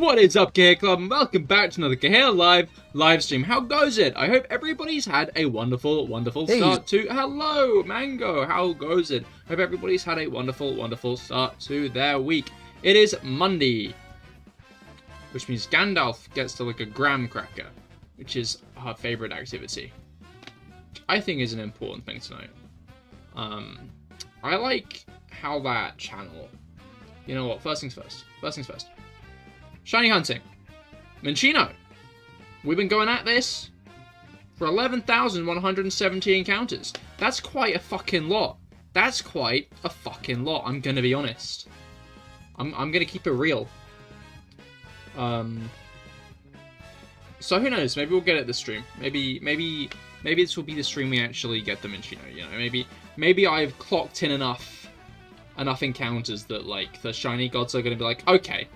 What is up, Cahir Club, and welcome back to another CahirLIVE live stream. How goes it? I hope everybody's had a wonderful start to... Hello, Mango! How goes it? Hope everybody's had a wonderful start to their week. It is Monday, which means Gandalf gets to lick a graham cracker, which is her favourite activity. Which I think is an important thing to know. I like how that channel... You know what? First things first. Shiny hunting. Minccino. We've been going at this for 11,170 encounters. That's quite a fucking lot. I'm gonna be honest. I'm gonna keep it real. So who knows? Maybe we'll get it this stream. Maybe this will be the stream we actually get the Minccino. You know, maybe I've clocked in enough encounters that like the shiny gods are gonna be like, okay.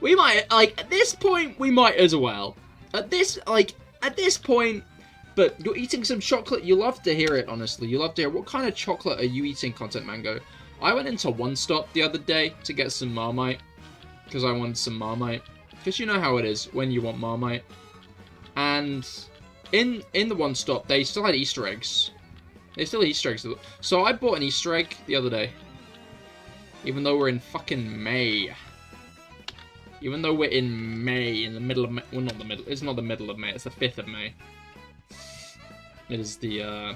We might, like, at this point, we might as well. At this point, but you're eating some chocolate. You love to hear it, honestly. You love to hear it. What kind of chocolate are you eating, Content Mango? I went into One Stop the other day to get some Marmite, because I wanted some Marmite. Because you know how it is when you want Marmite. And in the One Stop, they still had Easter eggs. So I bought an Easter egg the other day. Even though we're in fucking May. In the middle of May. Well, not the middle. It's not the middle of May. It's the 5th of May. It is the,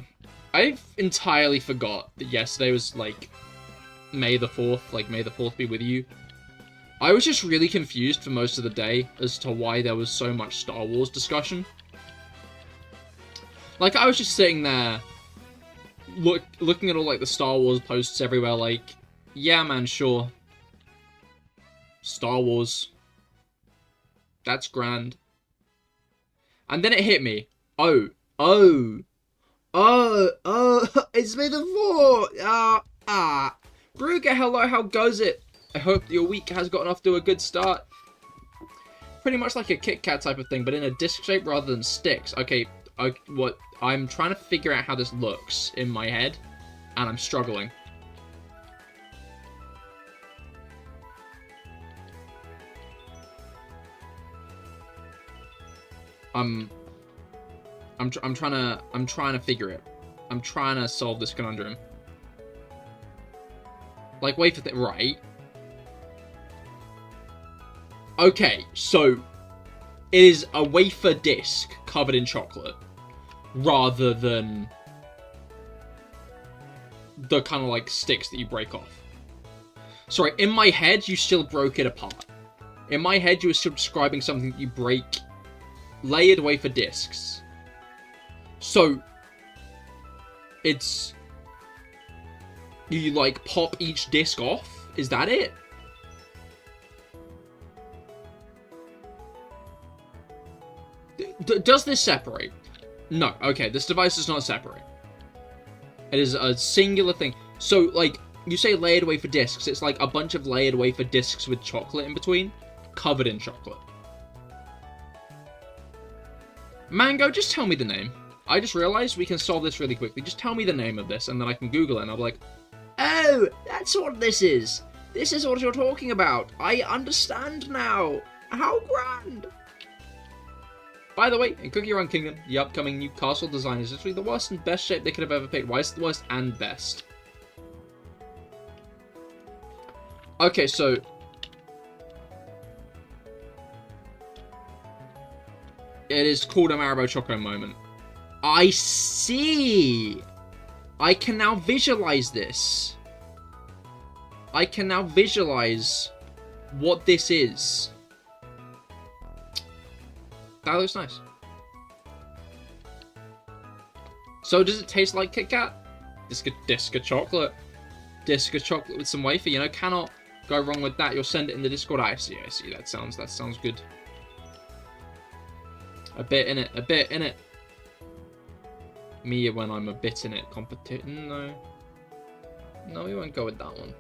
I've entirely forgot that yesterday was, like, May the 4th. Like, May the 4th be with you. I was just really confused for most of the day as to why there was so much Star Wars discussion. Like, I was just sitting there, looking at all, like, the Star Wars posts everywhere, like... Yeah, man, sure. Star Wars. That's grand. And then it hit me. Oh, it's May the 4th. Brugger, hello, how goes it? I hope your week has gotten off to a good start. Pretty much like a Kit Kat type of thing, but in a disc shape rather than sticks. Okay, what? I'm trying to figure out how this looks in my head, and I'm struggling. I'm trying to figure it. I'm trying to solve this conundrum. Like, wait for right? Okay, so it is a wafer disc covered in chocolate, rather than the kind of like sticks that you break off. Sorry, in my head you still broke it apart. In my head you were still describing something that you break. Layered wafer discs. So, it's... You, like, pop each disc off? Is that it? Does this separate? No. Okay, this device does not separate. It is a singular thing. So, like, you say layered wafer discs. It's like a bunch of layered wafer discs with chocolate in between. Covered in chocolate. Mango, just tell me the name. I just realized we can solve this really quickly. Just tell me the name of this, and then I can Google it, and I'll be like, oh, that's what this is. This is what you're talking about. I understand now. How grand. By the way, in Cookie Run Kingdom, the upcoming new castle design is literally the worst and best shape they could have ever picked. Why is it the worst and best? Okay, so... It is called a Marabou Choco moment. I see! I can now visualize this. I can now visualize what this is. That looks nice. So does it taste like Kit Kat? Disc of chocolate. Disc of chocolate with some wafer, you know, cannot go wrong with that. You'll send it in the Discord. I see, that sounds good. A bit in it. Me when I'm a bit in it. Competition, no. No, we won't go with that one.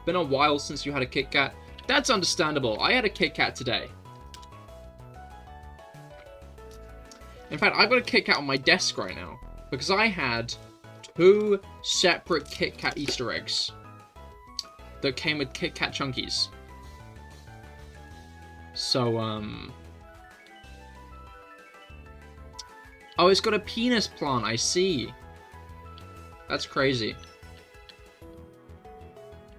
Been a while since you had a Kit Kat. That's understandable. I had a Kit Kat today. In fact, I've got a Kit Kat on my desk right now. Because I had 2 separate Kit Kat Easter eggs that came with Kit Kat Chunkies. So, oh, it's got a penis plant, I see. That's crazy.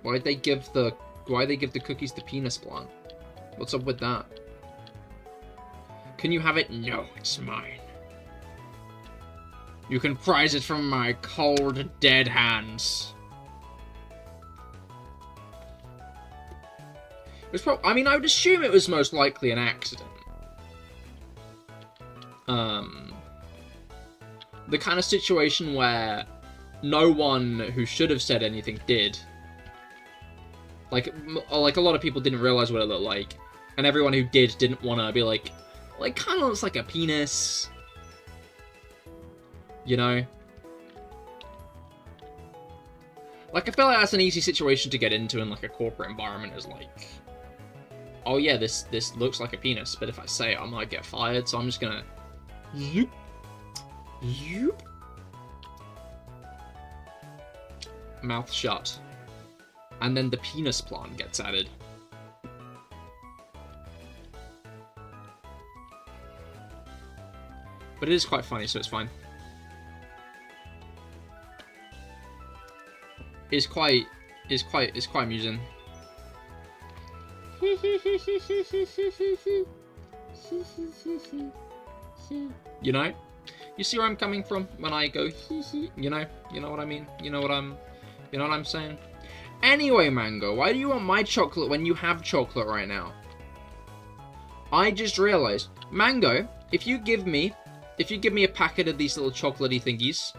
Why'd they give the cookies the penis plant? What's up with that? Can you have it? No, it's mine. You can prize it from my cold, dead hands. It was I mean, I would assume it was most likely an accident. The kind of situation where no one who should have said anything did. Like a lot of people didn't realize what it looked like, and everyone who didn't want to be like kind of looks like a penis. You know? Like, I feel like that's an easy situation to get into in, like, a corporate environment, is like, oh yeah, this looks like a penis, but if I say it, I might get fired, so I'm just gonna zoop. Zoop. Mouth shut. And then the penis plant gets added. But it is quite funny, so it's fine. It's quite amusing. You know? You see where I'm coming from when I go hee hee? You know what I mean? You know what I'm saying? Anyway, Mango, why do you want my chocolate when you have chocolate right now? I just realized, Mango, if you give me a packet of these little chocolatey thingies,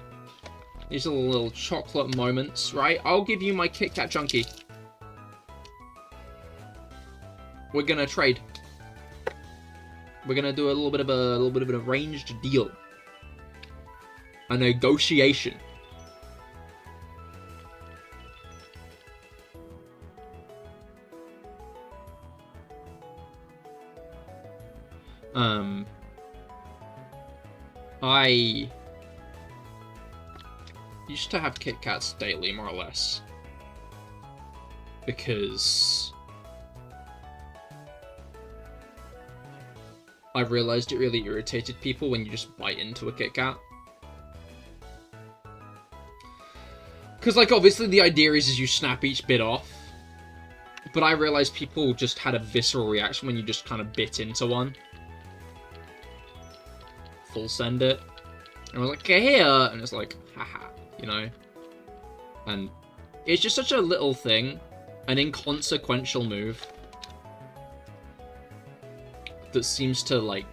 these little chocolate moments, right? I'll give you my Kit Kat Chunky. We're gonna trade. We're gonna do a little bit of an arranged deal. A negotiation. I used to have Kit Kats daily, more or less, because I realized it really irritated people when you just bite into a Kit Kat. Because, like, obviously the idea is you snap each bit off, but I realized people just had a visceral reaction when you just kind of bit into one. Full send it. And I was like, Cahir! And it's like, haha, you know? And it's just such a little thing, an inconsequential move, that seems to, like,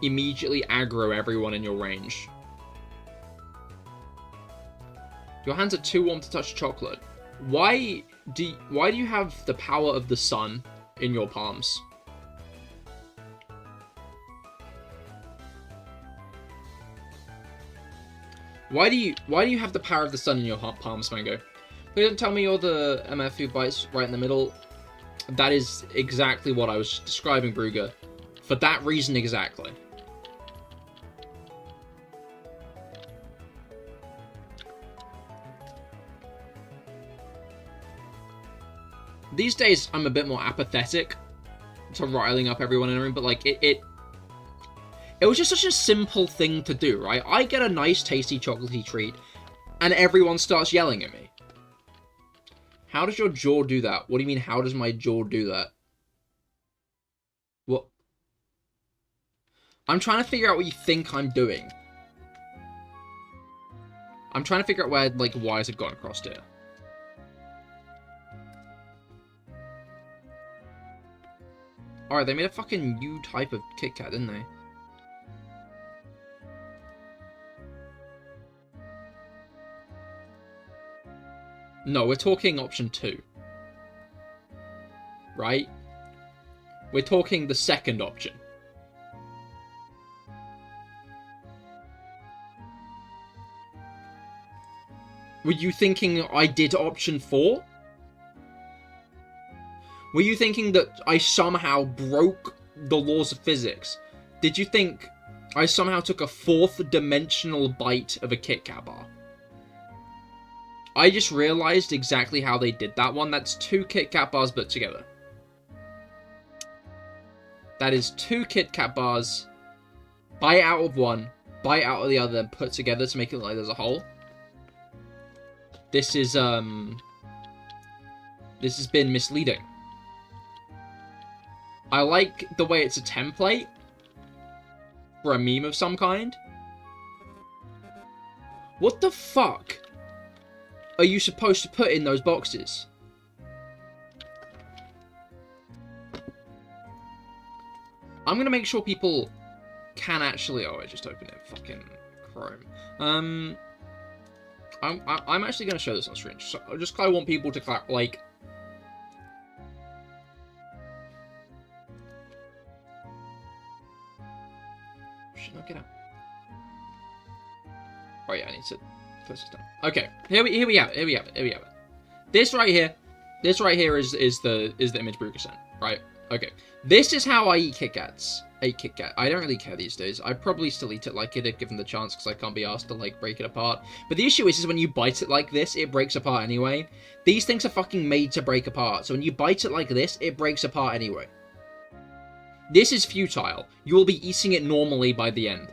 immediately aggro everyone in your range. Your hands are too warm to touch chocolate. Why do you have the power of the sun in your palms? Why do you have the power of the sun in your palms, Mango? Please don't tell me you're the MF who bites right in the middle. That is exactly what I was describing, Brugger. For that reason exactly. These days, I'm a bit more apathetic to riling up everyone in the room, but, like, it was just such a simple thing to do, right? I get a nice, tasty, chocolatey treat, and everyone starts yelling at me. How does your jaw do that? What do you mean, how does my jaw do that? What? I'm trying to figure out what you think I'm doing. I'm trying to figure out where, like, wires have gone across here. Alright, they made a fucking new type of Kit Kat, didn't they? No, we're talking option 2. Right? We're talking the second option. Were you thinking I did option 4? Were you thinking that I somehow broke the laws of physics? Did you think I somehow took a 4th-dimensional bite of a Kit Kat bar. I just realized exactly how they did that one. That's 2 Kit Kat bars put together. That is 2 Kit Kat bars, bite out of one, bite out of the other, and put together to make it look like there's a hole. This has been misleading. I like the way it's a template for a meme of some kind. What the fuck are you supposed to put in those boxes? I'm gonna make sure people can actually... Oh, I just opened it. Fucking Chrome. I'm actually gonna show this on screen. So, just because I want people to, like... Should not get out. Oh yeah, I need to close this down. Okay, here we have it. This right here is the image Bruker sent, right? Okay, this is how I eat Kit Kats. I don't really care these days. I probably still eat it like it if given the chance, because I can't be asked to, like, break it apart. But the issue is when you bite it like this, it breaks apart anyway. These things are fucking made to break apart. So when you bite it like this, it breaks apart anyway. This is futile. You will be eating it normally by the end.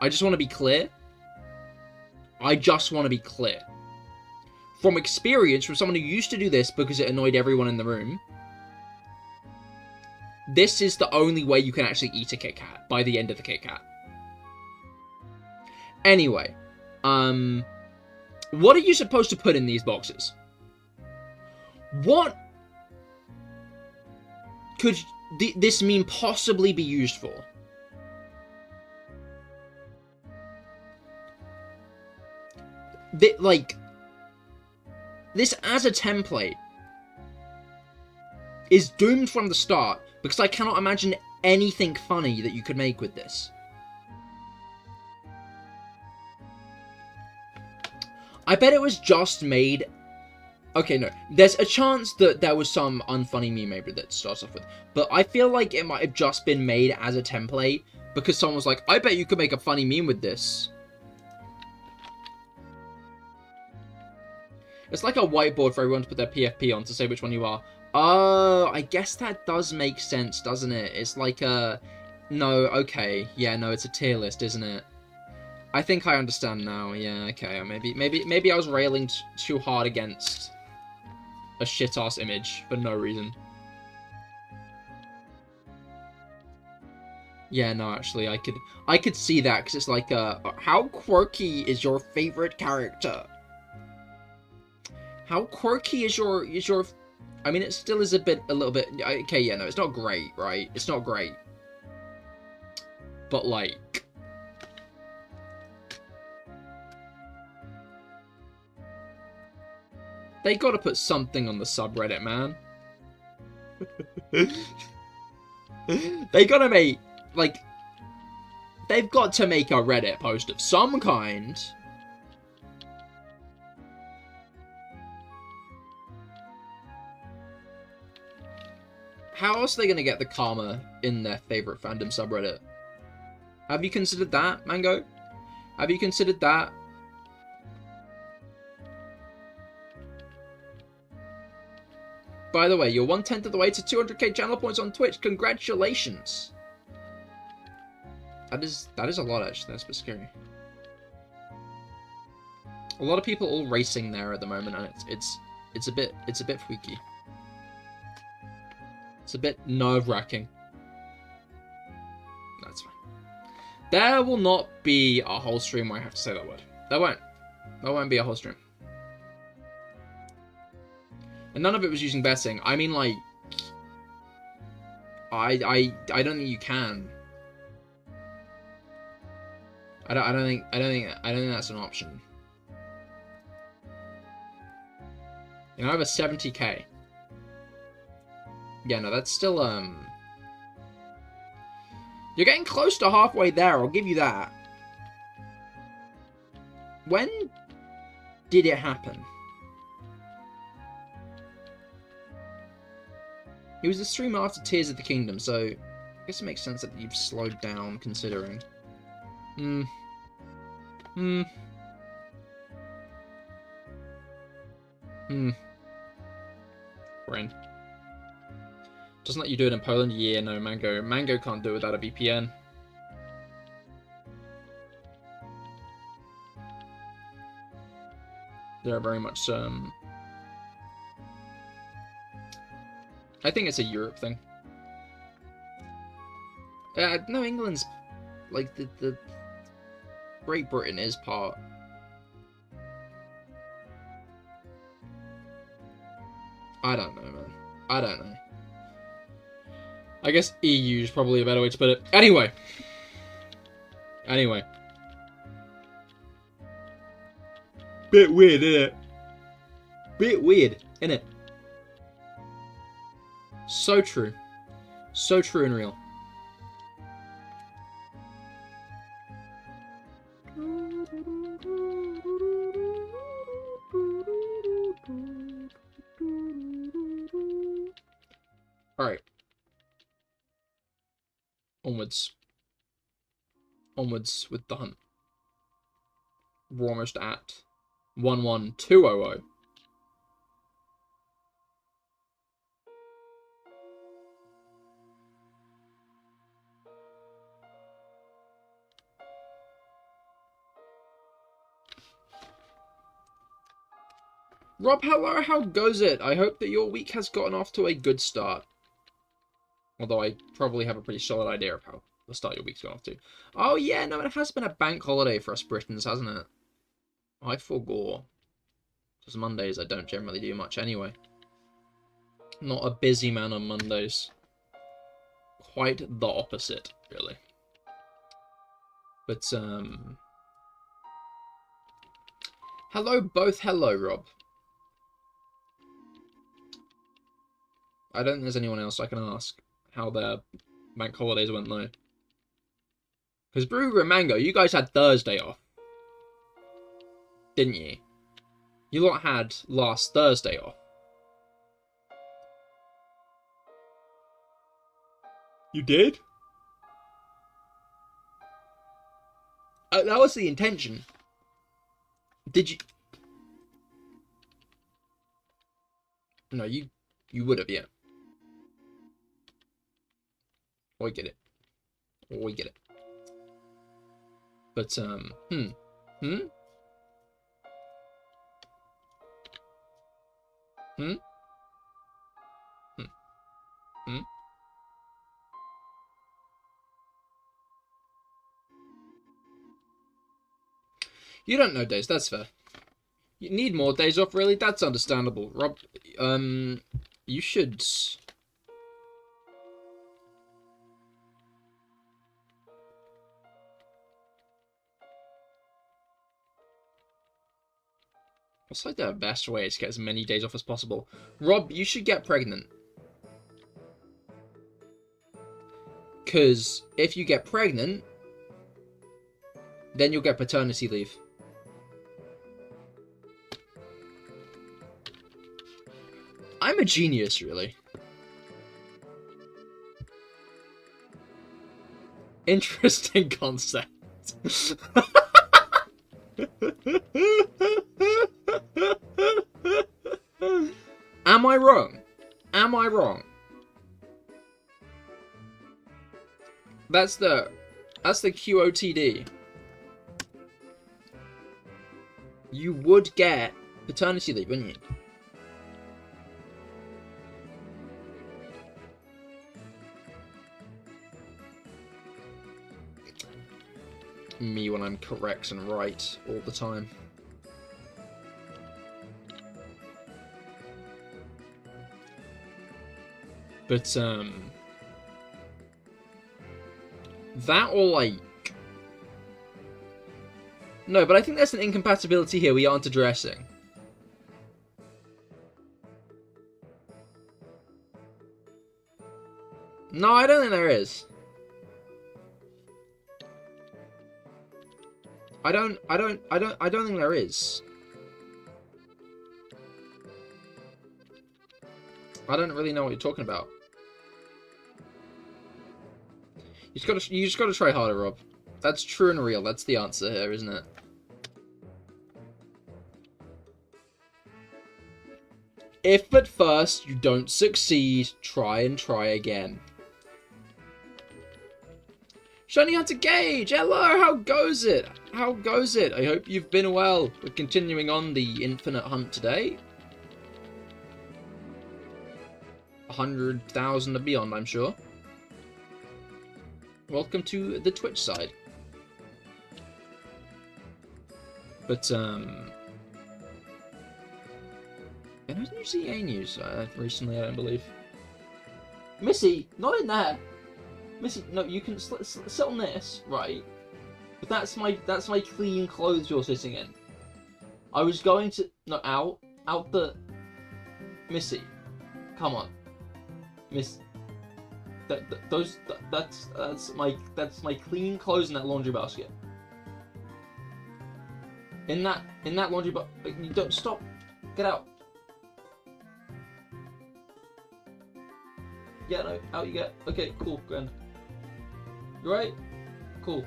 I just want to be clear. From experience, from someone who used to do this because it annoyed everyone in the room, this is the only way you can actually eat a Kit Kat by the end of the Kit Kat. Anyway, what are you supposed to put in these boxes? What could this meme possibly be used for? Like, this as a template is doomed from the start, because I cannot imagine anything funny that you could make with this. I bet it was just made... Okay, no. There's a chance that there was some unfunny meme maybe that starts off with. But I feel like it might have just been made as a template, because someone was like, I bet you could make a funny meme with this. It's like a whiteboard for everyone to put their PFP on to say which one you are. Oh, I guess that does make sense, doesn't it? It's like a... No, okay. Yeah, no, it's a tier list, isn't it? I think I understand now. Yeah, okay. Maybe I was railing too hard against a shit-ass image for no reason. Yeah, no, actually, I could see that, because it's like, how quirky is your favorite character? How quirky is your... I mean, it still is a little bit... Okay, yeah, no, it's not great, right? It's not great. But, like... They gotta put something on the subreddit, man. They gotta make... Like... They've got to make a Reddit post of some kind... How else are they going to get the karma in their favorite fandom subreddit? Have you considered that, Mango? Have you considered that? By the way, you're 1/10 of the way to 200k channel points on Twitch. Congratulations! That is a lot, actually. That's a bit scary. A lot of people all racing there at the moment, and it's a bit freaky. It's a bit nerve-wracking. That's fine. There will not be a whole stream where I have to say that word. There won't. There won't be a whole stream. And none of it was using betting. I mean, like... I don't think you can. I don't think that's an option. You know, I have a 70k. Yeah, no, that's still, You're getting close to halfway there, I'll give you that. When did it happen? It was the stream after Tears of the Kingdom, so I guess it makes sense that you've slowed down, considering. Hmm. Hmm. Hmm. Brain. Doesn't let you do it in Poland? Yeah, no, Mango. Mango can't do it without a VPN. They're very much, I think it's a Europe thing. No, England's, like, the Great Britain is part. I don't know, man. I don't know. I guess EU is probably a better way to put it. Anyway. Bit weird, innit? Bit weird, innit? So true. So true and real. Alright. Onwards. Onwards with the hunt. We're almost at 11200. Rob, hello, how goes it? I hope that your week has gotten off to a good start. Although I probably have a pretty solid idea of how the start of your week's gone off to. Oh yeah, no, it has been a bank holiday for us Britons, hasn't it? I forgot. Because Mondays I don't generally do much anyway. Not a busy man on Mondays. Quite the opposite, really. But, hello both, hello Rob. I don't think there's anyone else I can ask how their bank holidays went though. Because Brugger and Mango, you guys had Thursday off. Didn't you? You lot had last Thursday off. You did? That was the intention. Did you? No, you would have, yeah. We get it. We get it. But, You don't know days, that's fair. You need more days off, really? That's understandable. Rob, you should... What's like the best way to get as many days off as possible? Rob, you should get pregnant. Because if you get pregnant, then you'll get paternity leave. I'm a genius, really. Interesting concept. Am I wrong? Am I wrong? That's the QOTD. You would get paternity leave, wouldn't you? Me when I'm correct and right all the time. But, that or, like... No, but I think there's an incompatibility here we aren't addressing. No, I don't think there is. I don't think there is. I don't really know what you're talking about. You just gotta try harder, Rob. That's true and real. That's the answer here, isn't it? If at first you don't succeed, try and try again. Shiny Hunter Gage, hello, how goes it? How goes it? I hope you've been well. We're continuing on the infinite hunt today. 100,000 and beyond, I'm sure. Welcome to the Twitch side. But, I don't see any news recently, I don't believe. Missy, not in there! Missy, no, you can sit on this, right? But that's my clean clothes you're sitting in. I was going to out the Missy. Come on. That's my clean clothes in that laundry basket. In that laundry basket, you don't stop. Get out. Yeah, no, out you get. Okay, cool, grand. You right? Cool.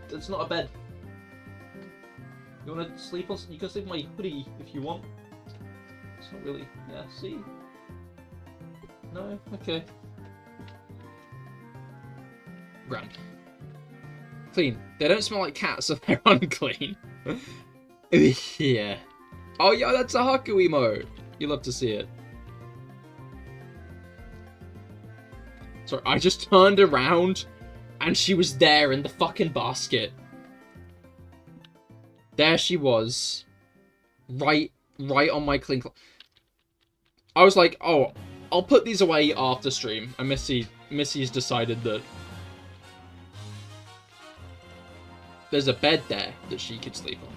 It's not a bed. You wanna sleep on? You can sleep in my hoodie if you want. It's not really. Yeah. See. No. Okay. Grand. Clean. They don't smell like cats, so they're unclean. Yeah. Oh yeah, that's a Haku emo. You love to see it. Sorry, I just turned around and she was there in the fucking basket. There she was. Right on my clean clothes. I was like, oh, I'll put these away after stream. And Missy's decided that there's a bed there that she could sleep on.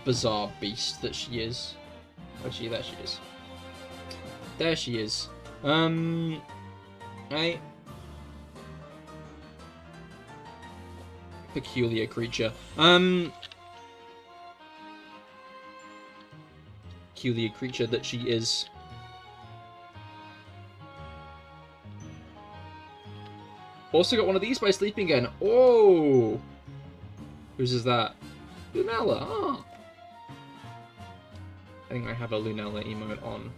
Bizarre beast that she is. Where's she? There she is. There she is. Hey. Peculiar creature. Peculiar creature that she is. Also got one of these by sleeping again. Oh! Whose is that? Lunella. Ah. I think I have a Lunella emote on.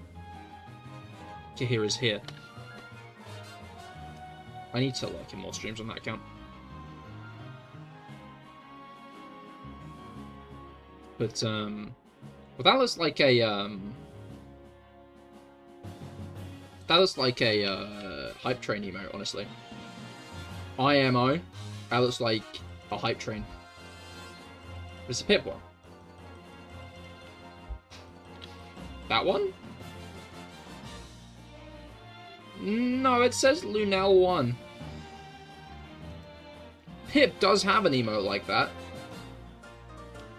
Cahir is here. I need to like in more streams on that account. But well, that looks like a hype train emote, honestly. IMO. That looks like a hype train. It's a Pip one. That one? No, it says Lunel 1. Pip does have an emote like that.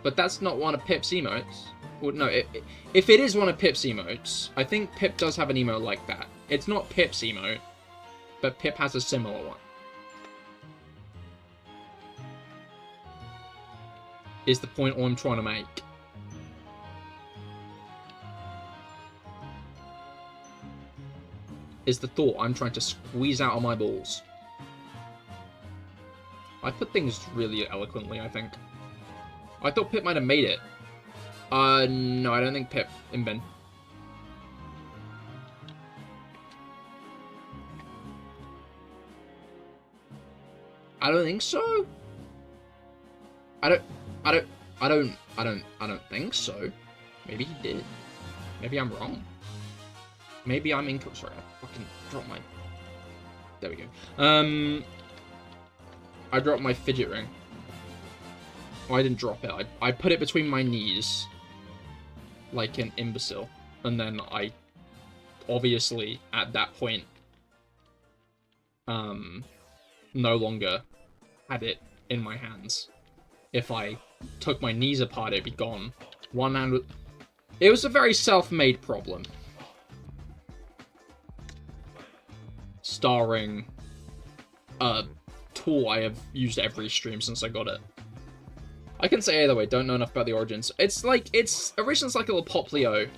But that's not one of Pip's emotes. Well, no, if it is one of Pip's emotes, I think Pip does have an emote like that. It's not Pip's emote, but Pip has a similar one. Is the point I'm trying to make. Is the thought I'm trying to squeeze out of my balls. I put things really eloquently, I think. I thought Pip might have made it. No, I don't think Pip invented. I don't think so. I don't think so. Maybe he did. Maybe I'm wrong. Maybe I'm incorrect. Sorry, I fucking dropped my... There we go. I dropped my fidget ring. Well, I didn't drop it. I put it between my knees. Like an imbecile. And then I... Obviously, at that point... no longer had it in my hands. If I took my knees apart, it'd be gone. One hand was... It was a very self-made problem. Starring a tool I have used every stream since I got it. I can say either way, don't know enough about the origins. It's like, it's originally like a little Poplio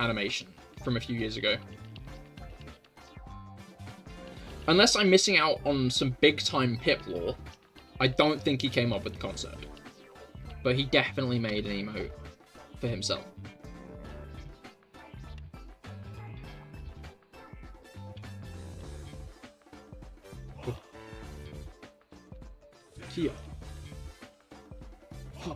animation from a few years ago. Unless I'm missing out on some big-time Pip lore, I don't think he came up with the concept. But he definitely made an emote for himself. See ya. Huh.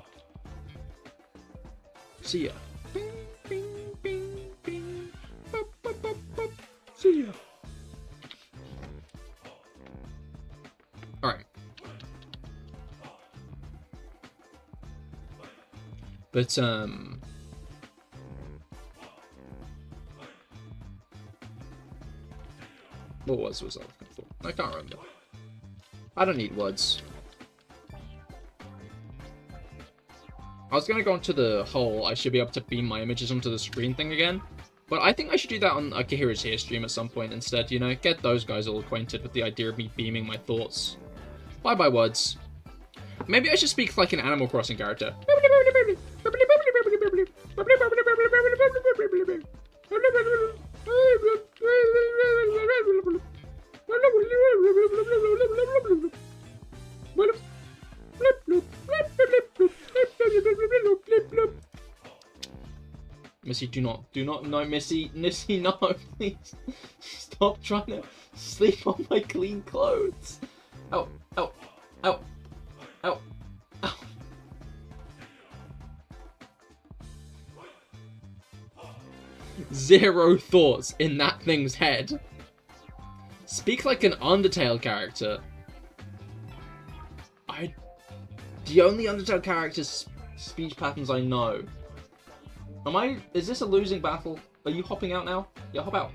See ya. Bing, bing, bing, bing. Bop, bop, bop, bop. See ya. Alright. But, what was I looking for? I can't remember. I don't need words. I was gonna go into the whole I should be able to beam my images onto the screen thing again, but I think I should do that on a Cahir's Here stream at some point instead, you know? Get those guys all acquainted with the idea of me beaming my thoughts. Bye-bye words. Maybe I should speak like an Animal Crossing character. Missy, do not, no, Missy, no, please, stop trying to sleep on my clean clothes. Ow, ow, ow, ow, ow. Zero thoughts in that thing's head. Speak like an Undertale character. The only Undertale character's speech patterns I know. Is this a losing battle? Are you hopping out now? Yeah, hop out.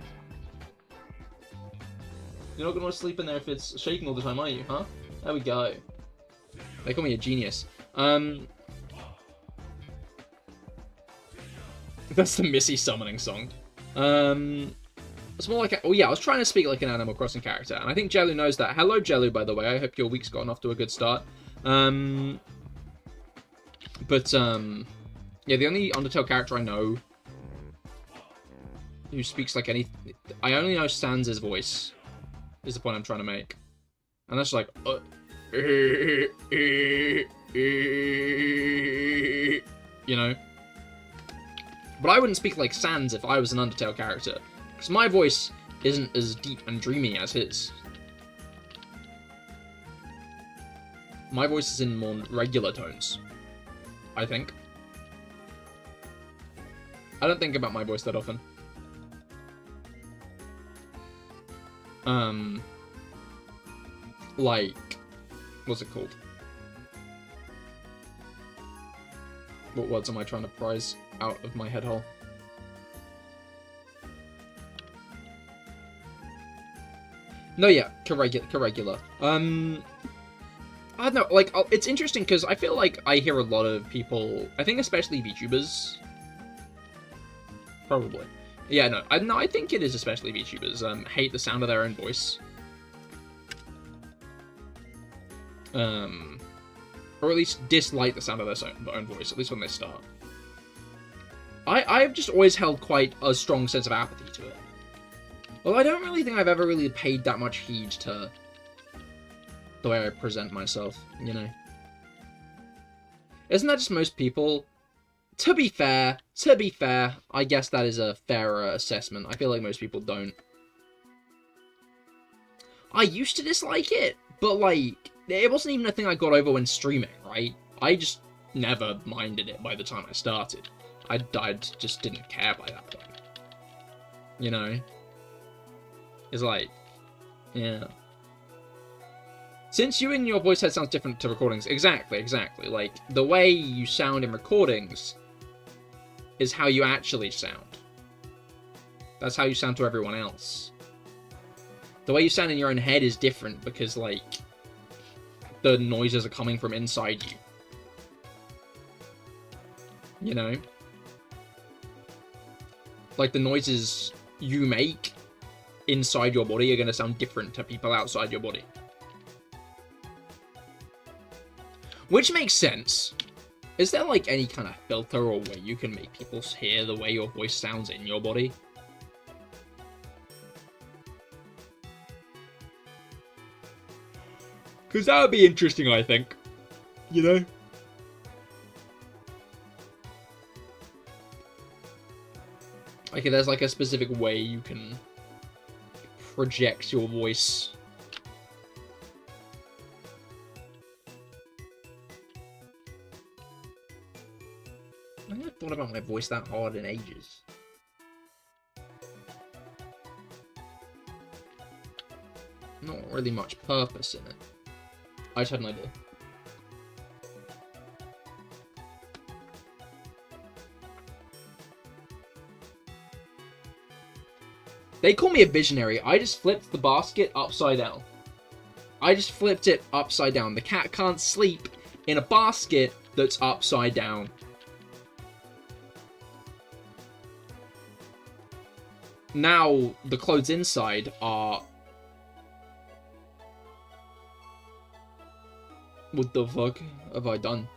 You're not gonna sleep in there if it's shaking all the time, are you, huh? There we go. They call me a genius. That's the Missy summoning song. It's more like oh yeah, I was trying to speak like an Animal Crossing character, and I think Jellu knows that. Hello, Jellu, by the way. I hope your week's gotten off to a good start. Yeah, the only Undertale character I know who speaks like any... I only know Sans' voice, is the point I'm trying to make. And that's like... you know? But I wouldn't speak like Sans if I was an Undertale character, because my voice isn't as deep and dreamy as his. My voice is in more regular tones, I think. I don't think about my voice that often. Like, what's it called? What words am I trying to prize out of my head hole? No, yeah, Corregula. I don't know, like, it's interesting because I feel like I hear a lot of people, I think especially VTubers. Probably. Yeah, no, I think it is especially VTubers, hate the sound of their own voice. Or at least dislike the sound of their own voice, at least when they start. I've just always held quite a strong sense of apathy to it. Well, I don't really think I've ever really paid that much heed to the way I present myself, you know? Isn't that just most people? To be fair, I guess that is a fairer assessment. I feel like most people don't. I used to dislike it, but, like, it wasn't even a thing I got over when streaming, right? I just never minded it by the time I started. I just didn't care by that point. You know? It's like, yeah. Since you and your voice head sounds different to recordings, exactly. Like, the way you sound in recordings is how you actually sound. That's how you sound to everyone else. The way you sound in your own head is different because, like, the noises are coming from inside you. You know? Like, the noises you make inside your body are going to sound different to people outside your body. Which makes sense. Is there, like, any kind of filter or way you can make people hear the way your voice sounds in your body? Because that would be interesting, I think. You know? Okay, there's like a specific way you can project your voice. I haven't thought about my voice that hard in ages. Not really much purpose in it. I just had an idea. They call me a visionary. I just flipped the basket upside down. I just flipped it upside down. The cat can't sleep in a basket that's upside down. Now, the clothes inside are... What the fuck have I done?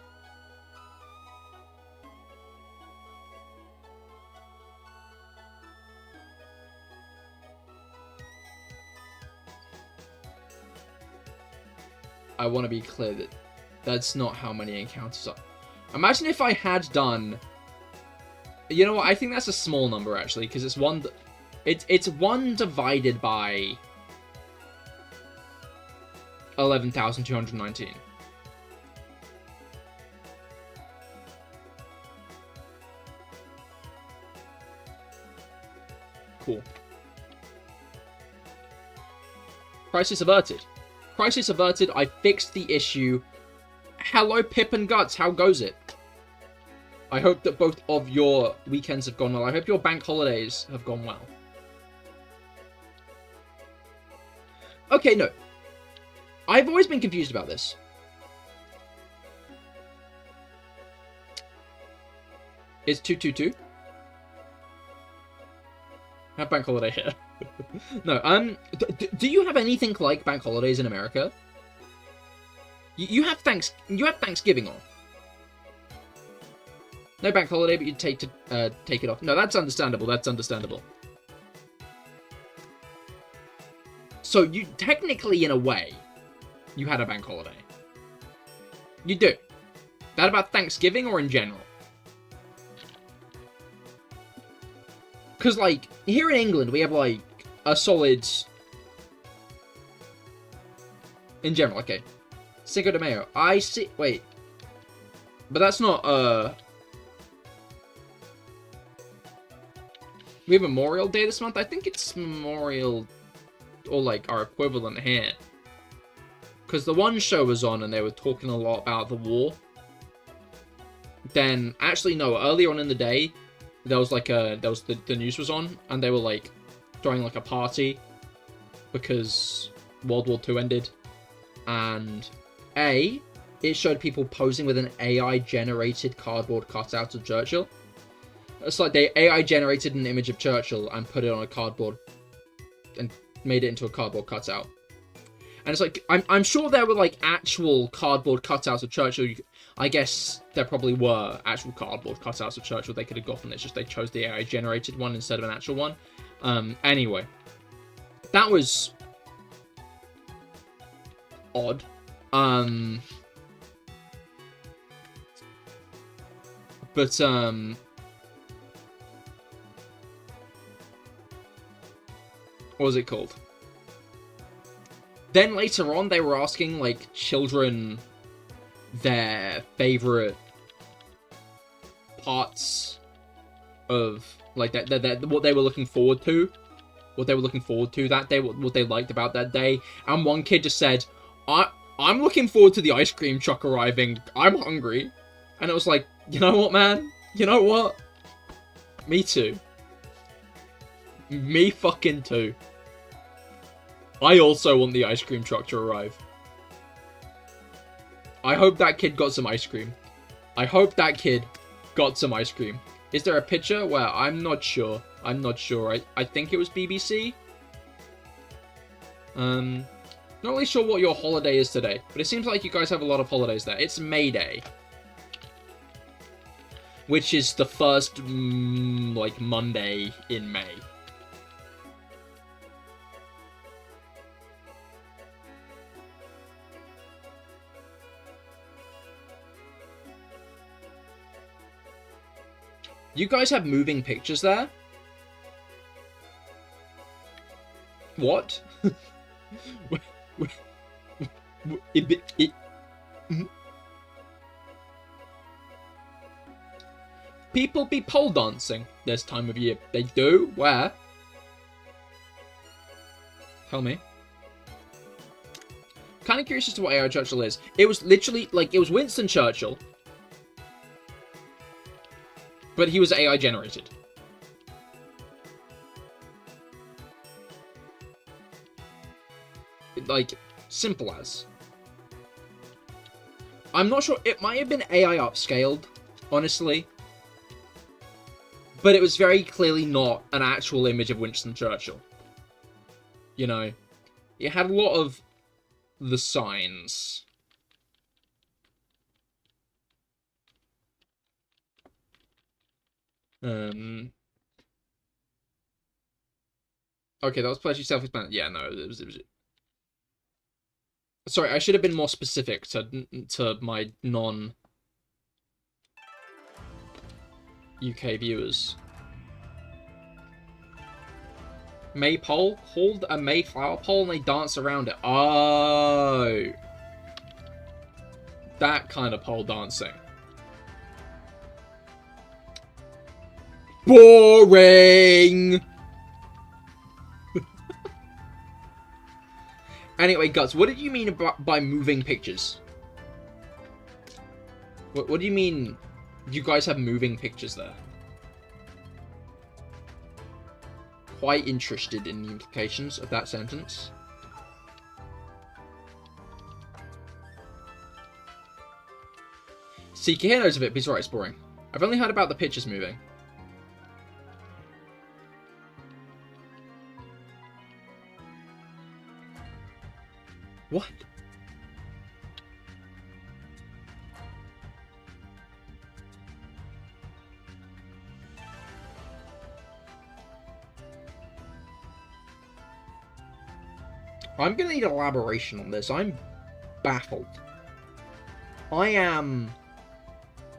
I want to be clear that that's not how many encounters are. Imagine if I had done... You know what? I think that's a small number, actually, because it's one... It's 1 divided by 11,219. Cool. Crisis averted. Crisis averted. I fixed the issue. Hello, Pip and Guts. How goes it? I hope that both of your weekends have gone well. I hope your bank holidays have gone well. Okay, no. I've always been confused about this. It's 222. Have bank holiday here. No, do you have anything like bank holidays in America? You have Thanksgiving off. No bank holiday, but you take it off. No, that's understandable. That's understandable. So you technically, in a way, you had a bank holiday. You do. That about Thanksgiving or in general? Because, like, here in England, we have, like, a solid... In general, okay. Cinco de Mayo. I see... Wait. But that's not, We have Memorial Day this month? I think it's Memorial... Or, like, our equivalent here. Because the one show was on and they were talking a lot about the war. Then, actually, no, earlier on in the day... There was like the news was on, and they were like throwing like a party because World War II ended, and it showed people posing with an AI generated cardboard cutout of Churchill. It's like they AI generated an image of Churchill and put it on a cardboard and made it into a cardboard cutout. And it's like I'm sure there were like actual cardboard cutouts of Churchill. I guess there probably were actual cardboard cutouts of Churchill they could have gotten. It's just they chose the AI-generated one instead of an actual one. Anyway. That was... odd. But, what was it called? Then later on, they were asking, like, children... their favorite parts of like that what they were looking forward to that day, what they liked about that day, and one kid just said, I'm looking forward to the ice cream truck arriving, I'm hungry. And it was like, you know what, man, you know what, me too, me fucking too. I also want the ice cream truck to arrive. I hope that kid got some ice cream. I hope that kid got some ice cream. Is there a picture? Well, I'm not sure. I'm not sure. I think it was BBC. Not really sure what your holiday is today, but it seems like you guys have a lot of holidays there. It's May Day, which is the first, like, Monday in May. You guys have moving pictures there? What? People be pole dancing this time of year. They do? Where? Tell me. Kind of curious as to what AI Churchill is. It was literally, like, it was Winston Churchill. But he was AI generated. Like, simple as. I'm not sure. It might have been AI upscaled, honestly. But it was very clearly not an actual image of Winston Churchill. You know, it had a lot of the signs. Okay, that was pretty self-explanatory. Yeah, no, it was. Sorry, I should have been more specific to my non-UK viewers. Maypole? Hold a Mayflower pole and they dance around it. Oh. That kind of pole dancing. Boring! Anyway, Guts, what did you mean by moving pictures? What do you mean you guys have moving pictures there? Quite interested in the implications of that sentence. See, Cahir knows of it, but he's right, it's boring. I've only heard about the pictures moving. What? I'm gonna need elaboration on this. I'm baffled. I am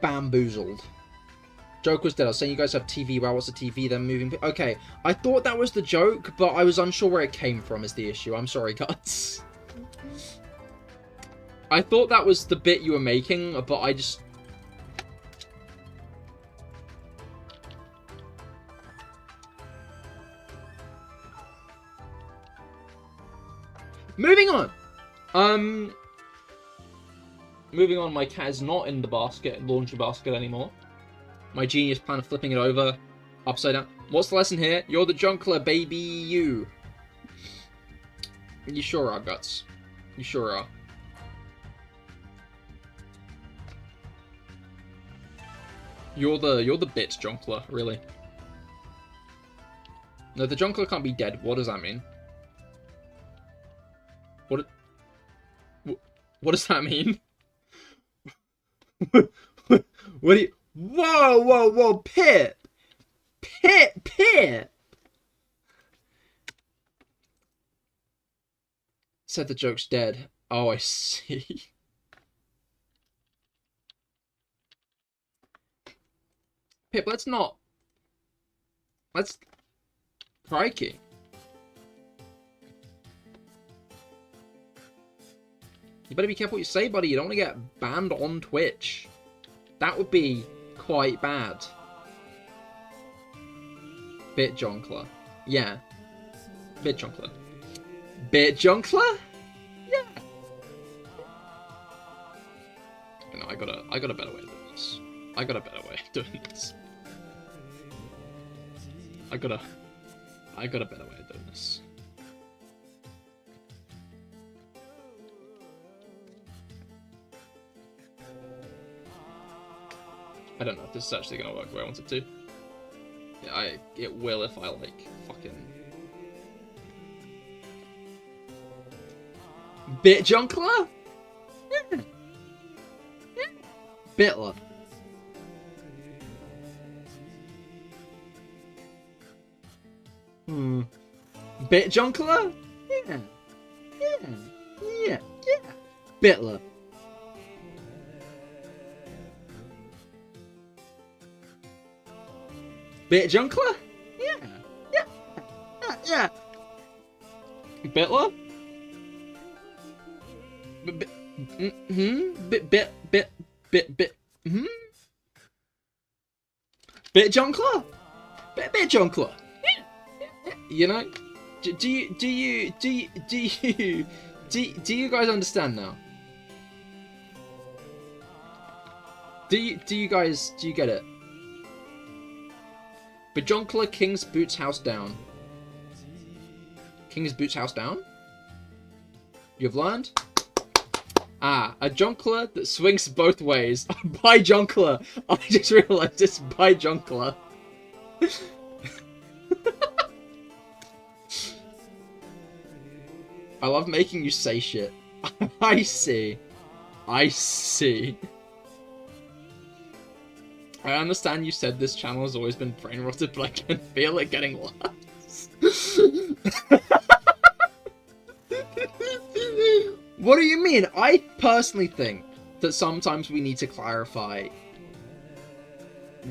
bamboozled. Joke was dead. I was saying you guys have TV. Wow, what's the TV? Then moving. Okay, I thought that was the joke, but I was unsure where it came from is the issue. I'm sorry, Guts. I thought that was the bit you were making, but I just... Moving on! Moving on, my cat is not in the basket, laundry basket anymore. My genius plan of flipping it over, upside down. What's the lesson here? You're the junkler, baby, you. You sure are, Guts. You sure are. You're the bit junkler, really. No, the junkler can't be dead. What does that mean? What does that mean? What do you... Whoa, Pip! Pip! Said the joke's dead. Oh, I see. Pip, let's... Crikey. You better be careful what you say, buddy. You don't want to get banned on Twitch. That would be quite bad. Bit Jonkler. Yeah. Bit Jonkler. Bit Jonkler? Yeah. No, I got a better way of doing this. I got a better way of doing this. I got a better way of doing this. I don't know if this is actually gonna work the way I want it to. Yeah, it will if I like fucking Bit Junkler? Yeah. Yeah. Bitler. Bit Junkler? Yeah. Yeah. Yeah. Yeah. Bitler. Bitjunkler? Yeah. Yeah. Yeah. Bitler? Bitjunkler? Bitjunkler? You know? Do you guys understand now? Do you get it? Bitjunkler, King's Boots House Down. King's Boots House Down? You've learned? Ah, a Junkler that swings both ways. Bijunkler. I just realized it's Bijunkler. I love making you say shit. I see. I see. I understand you said this channel has always been brain rotted, but I can feel it getting worse. What do you mean? I personally think that sometimes we need to clarify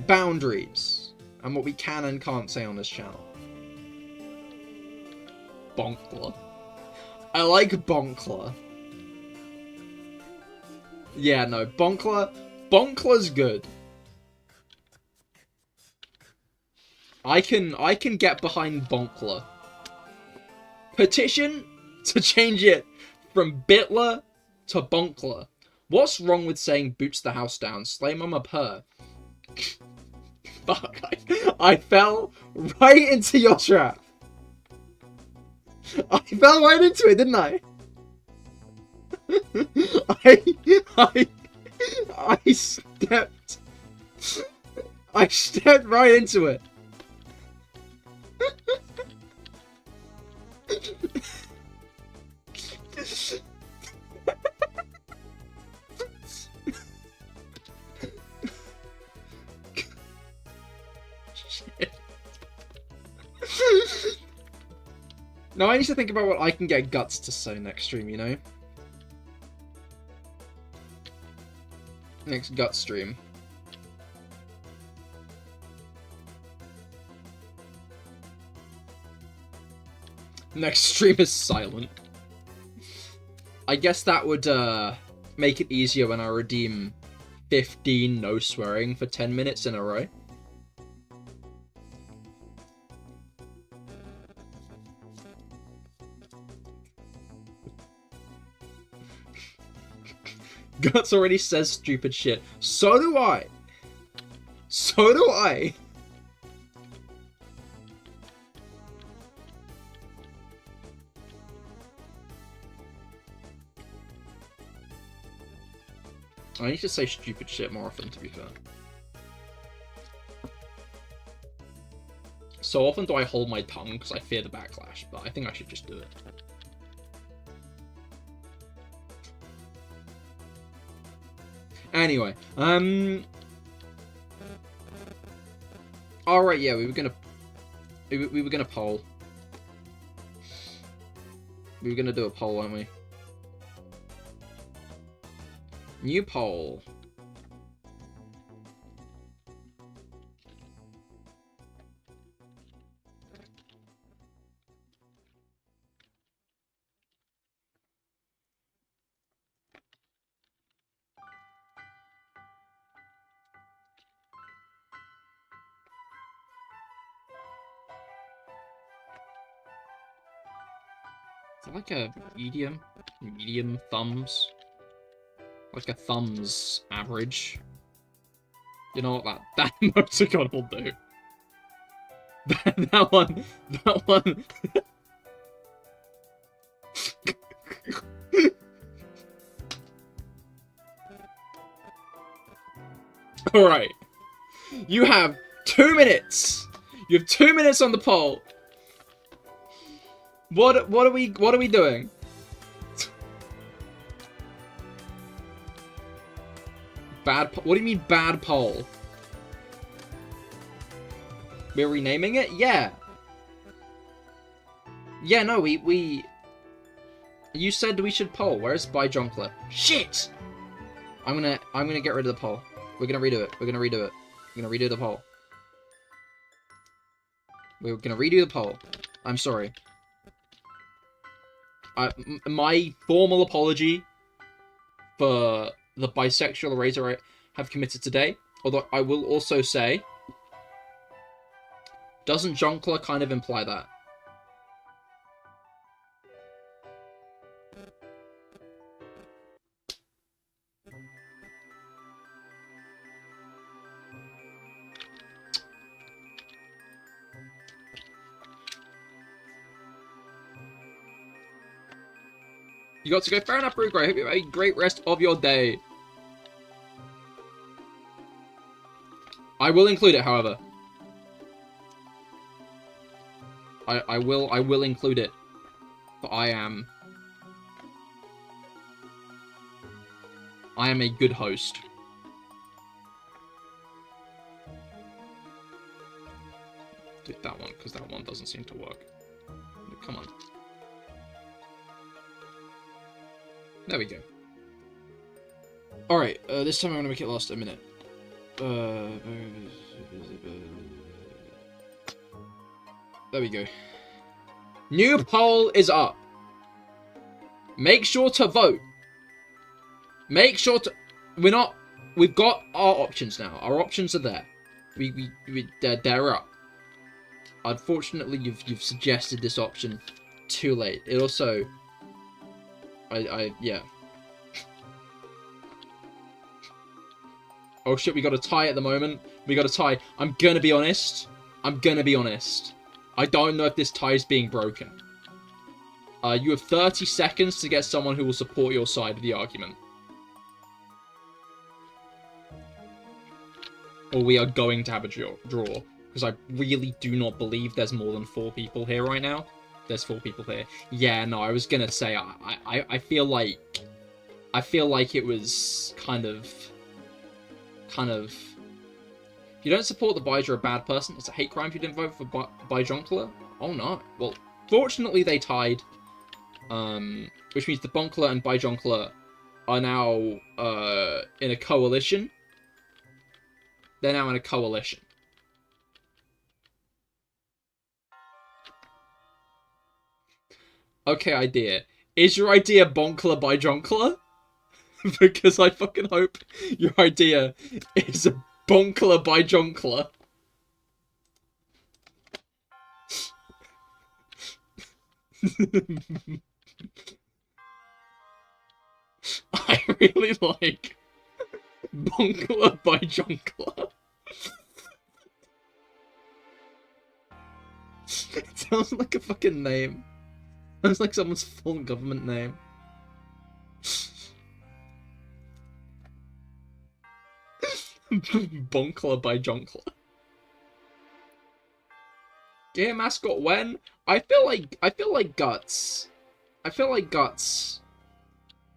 boundaries and what we can and can't say on this channel. Bonkler. I like Bonkler. Yeah, no, Bonkler. Bonkler's good. I can get behind Bonkler. Petition to change it from Bitler to Bonkler. What's wrong with saying boots the house down? Slay mama purr. Fuck, I fell right into your trap. I fell right into it, didn't I? I stepped right into it. Shit. Now I need to think about what I can get Guts to say next stream, you know? Next Guts stream. Next stream is silent. I guess that would make it easier when I redeem 15 no swearing for 10 minutes in a row. Guts already says stupid shit. So do I. So do I. I need to say stupid shit more often, to be fair. So often do I hold my tongue because I fear the backlash, but I think I should just do it. Anyway, alright, yeah, we were gonna poll. We were gonna do a poll, weren't we? New poll. Is it like a medium thumbs? Like a thumbs average. You know what that emoticon will do? that one. Alright. You have 2 minutes. You have 2 minutes on the poll. What are we doing? What do you mean bad poll? We're renaming it? Yeah. Yeah, no, we you said we should poll. Where's Bijunkler? Shit! I'm gonna get rid of the poll. We're gonna redo it. We're gonna redo the poll. We're gonna redo the poll. I'm sorry. My formal apology for the bisexual razor I have committed today. Although I will also say, doesn't Jonkler kind of imply that? You got to go. Fair enough, Ruger. I hope you have a great rest of your day. I will include it, however. I will include it. But I am a good host. Do that one, because that one doesn't seem to work. Come on. There we go. Alright, this time I'm gonna make it last a minute. There we go. New poll is up. Make sure to vote. Make sure to... We've got our options now. Our options are there. They're up. Unfortunately, you've suggested this option too late. It also... yeah. Oh shit, we got a tie at the moment. We got a tie. I'm gonna be honest. I don't know if this tie is being broken. You have 30 seconds to get someone who will support your side of the argument. Or we are going to have a draw. Because I really do not believe there's more than 4 people here right now. There's 4 people here. Yeah, no, I was gonna say, I feel like it was kind of... If you don't support the Bi, you're a bad person. It's a hate crime if you didn't vote for Bijonkler. Oh no. Well, fortunately they tied. Which means the Bonkler and Bijonkler are now in a coalition. They're now in a coalition. Okay, idea. Is your idea Bonkler Bijonkler? Because I fucking hope your idea is a Bonkler Bijonkler. I really like Bonkler Bijonkler. It sounds like a fucking name. Sounds like someone's full government name. Bonkler Bijonkler. Game mascot when? I feel like Guts. I feel like Guts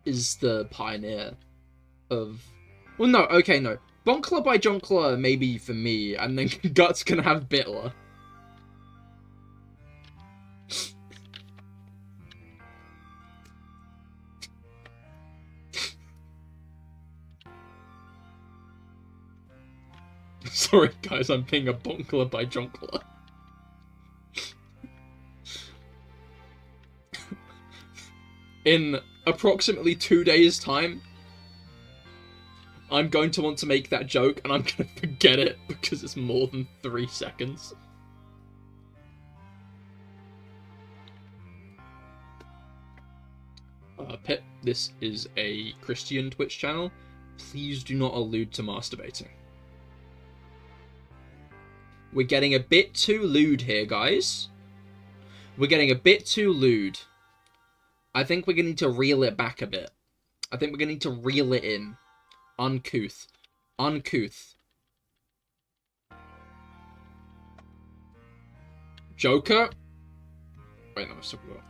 is the pioneer of... Well, no, okay, no. Bonkler Bijonkler maybe for me, and then Guts can have Bitler. Sorry, guys, I'm being a Bonkler Bijonkler. In approximately 2 days' time, I'm going to want to make that joke, and I'm going to forget it because it's more than 3 seconds. Pip, this is a Christian Twitch channel. Please do not allude to masturbating. We're getting a bit too lewd here, guys. We're getting a bit too lewd. I think we're going to need to reel it back a bit. I think we're going to need to reel it in. Uncouth. Uncouth. Joker? Wait, no, I still got...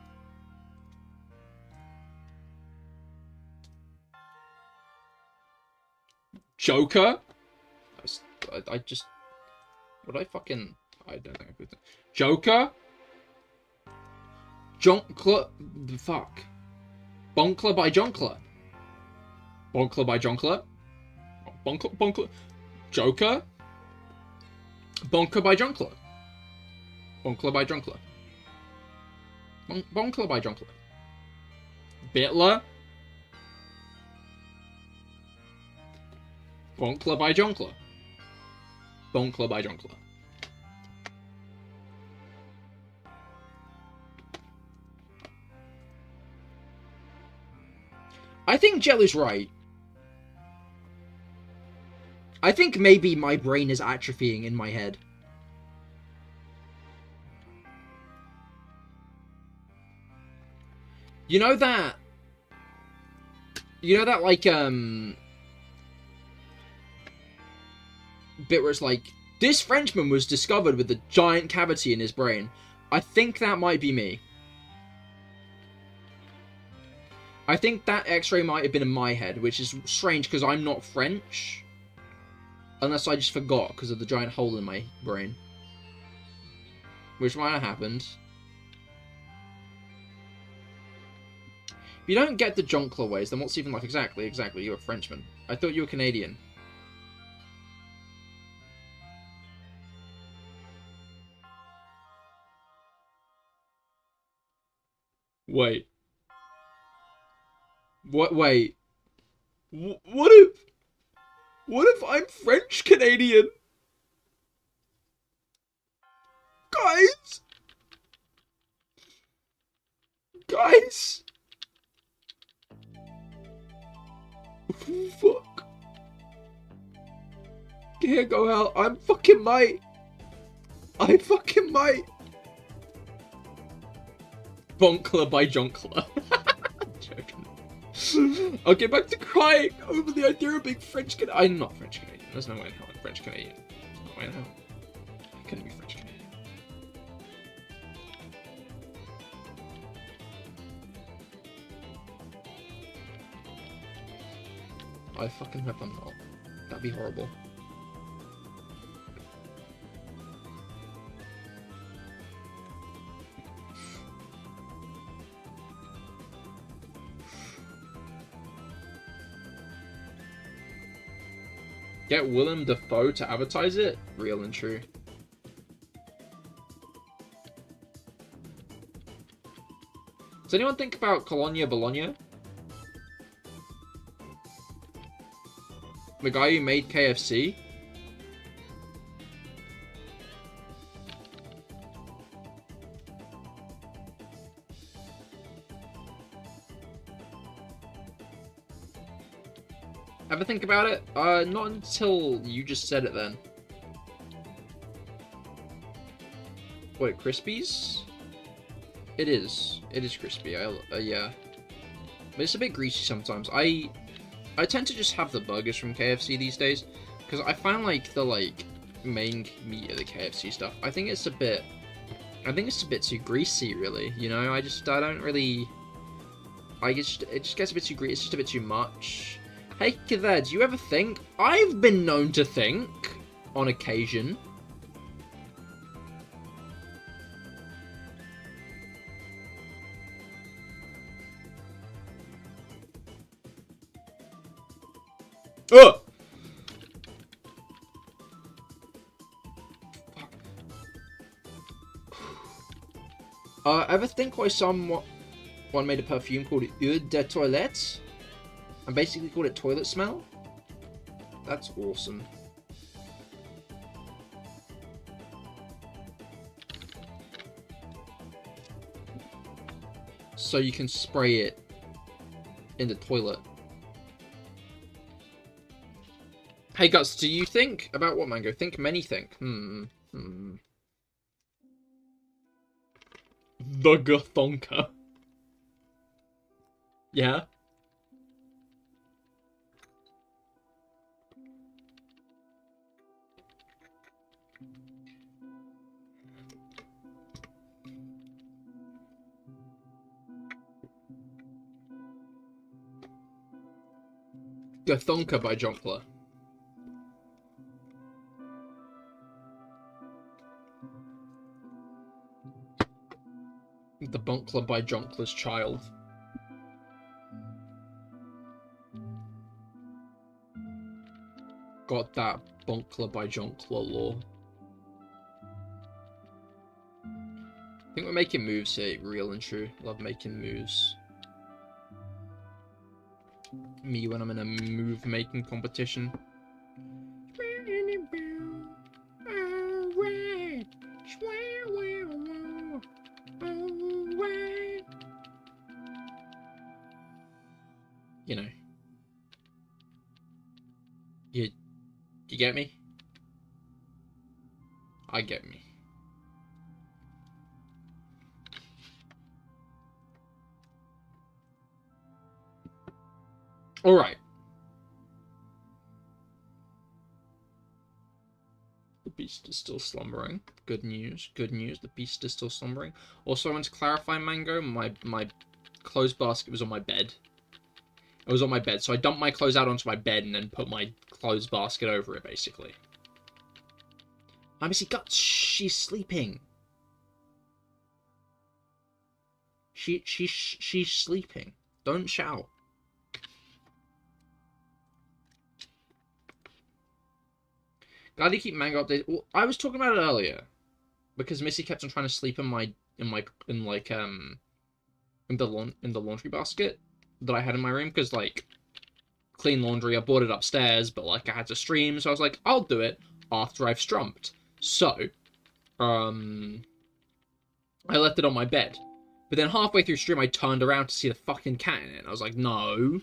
Joker? I just... Would I fucking... I don't think I could... Joker? Jonkler... Fuck. Bonkler Bijonkler. Bonkler Bijonkler. Bonkler... Joker? Bonkler Bijonkler. Bonkler by Jonkler. Bonkler by Jonkler. Bitler. Bonkler by Jonkler. Bonkler by Jonkler. I think Jelly's right. I think maybe my brain is atrophying in my head. You know that, like, bit where it's like, this Frenchman was discovered with a giant cavity in his brain. I think that might be me. I think that x-ray might have been in my head, which is strange because I'm not French. Unless I just forgot because of the giant hole in my brain. Which might have happened. If you don't get the Jonkler ways, then what's even like exactly, you're a Frenchman. I thought you were Canadian. Wait. What? Wait. What if I'm French Canadian? Guys! Guys! Fuck. Here, go out. I'm fucking might. I fucking might. Bonkler by Jonkler. I'll get back to crying over the idea of being French Canadian. I'm not French Canadian. There's no way in hell I'm French Canadian. There's no way in hell. I couldn't be French Canadian. I fucking hope I'm not. That'd be horrible. Get Willem Dafoe to advertise it? Real and true. Does anyone think about Colonia Bologna? The guy who made KFC? Ever think about it? Not until you just said it then. What, Crispies? It is. It is crispy, yeah. But it's a bit greasy sometimes. I tend to just have the burgers from KFC these days, because I find, like, the, like, main meat of the KFC stuff, I think it's a bit too greasy, really, you know? I don't really, it just gets a bit too greasy, it's just a bit too much. Hey, Cahir, do you ever think? I've been known to think, on occasion. Ugh! Ever think why someone made a perfume called Eau de Toilette? And basically called it toilet smell? That's awesome. So you can spray it in the toilet. Hey Guts, do you think about what, Mango? Think many think. The Gathonka. Yeah? Gathonka by Jonkler. The Bonkler by Jonkler's child. Got that Bonkler by Jonkler lore. I think we're making moves here, real and true. Love making moves. Me when I'm in a move-making competition. You know. You get me? I get me. All right. The beast is still slumbering. Good news. Good news. The beast is still slumbering. Also, I want to clarify, Mango. My clothes basket was on my bed. It was on my bed, so I dumped my clothes out onto my bed and then put my clothes basket over it, basically. I missy guts. She's sleeping. She's sleeping. Don't shout. Glad you keep Mango updated. Well, I was talking about it earlier because Missy kept on trying to sleep in the laundry basket that I had in my room because like clean laundry. I brought it upstairs, but like I had to stream, so I was like, I'll do it after I've strumped. So, I left it on my bed. But then halfway through stream, I turned around to see the fucking cat in it. And I was like, no,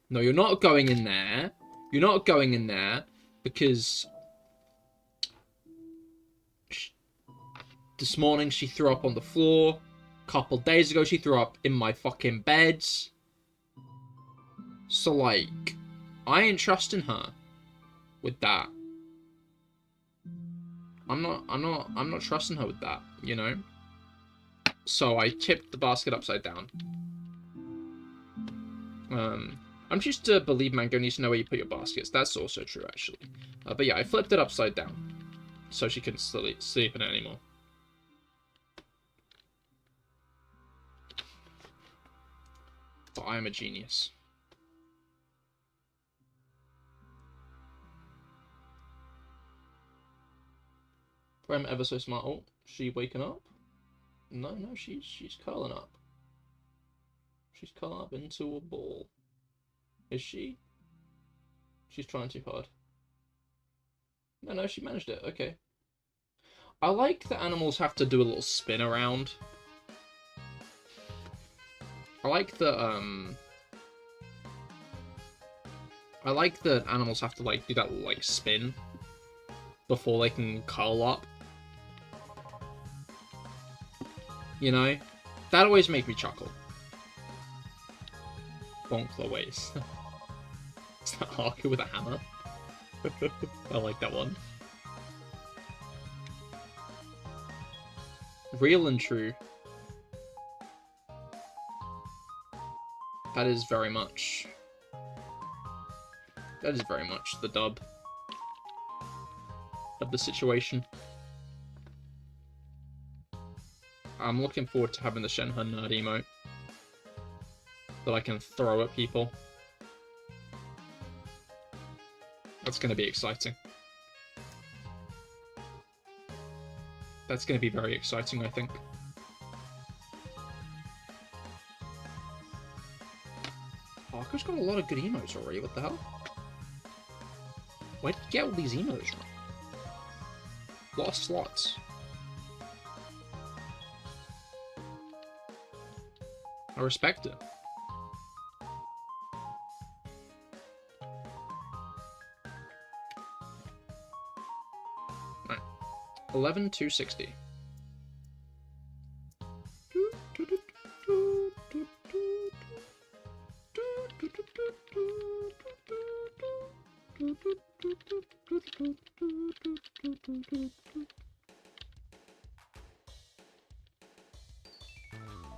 you're not going in there. You're not going in there because this morning she threw up on the floor. A couple days ago, she threw up in my fucking beds. So like, I ain't trusting her with that. I'm not trusting her with that, you know? So I tipped the basket upside down. I'm just to believe Mango needs to know where you put your baskets. That's also true, actually. But yeah, I flipped it upside down. So she couldn't sleep in it anymore. But I am a genius. I'm ever so smart. Oh, she waking up? No, she's curling up. She's curling up into a ball. Is she? She's trying too hard. No, she managed it. Okay. I like that animals have to do a little spin around. I like that animals have to like do that like spin before they can curl up. You know? That always makes me chuckle. Bonk the waist. Is that Harker with a hammer? I like that one. Real and true. That is very much the dub of the situation. I'm looking forward to having the Shenhe nerd emote that I can throw at people. That's going to be exciting. That's going to be very exciting, I think. Harker's got a lot of good emotes already, what the hell? Where did you get all these emotes from? A lot of slots. I respect it. Right. 11,260.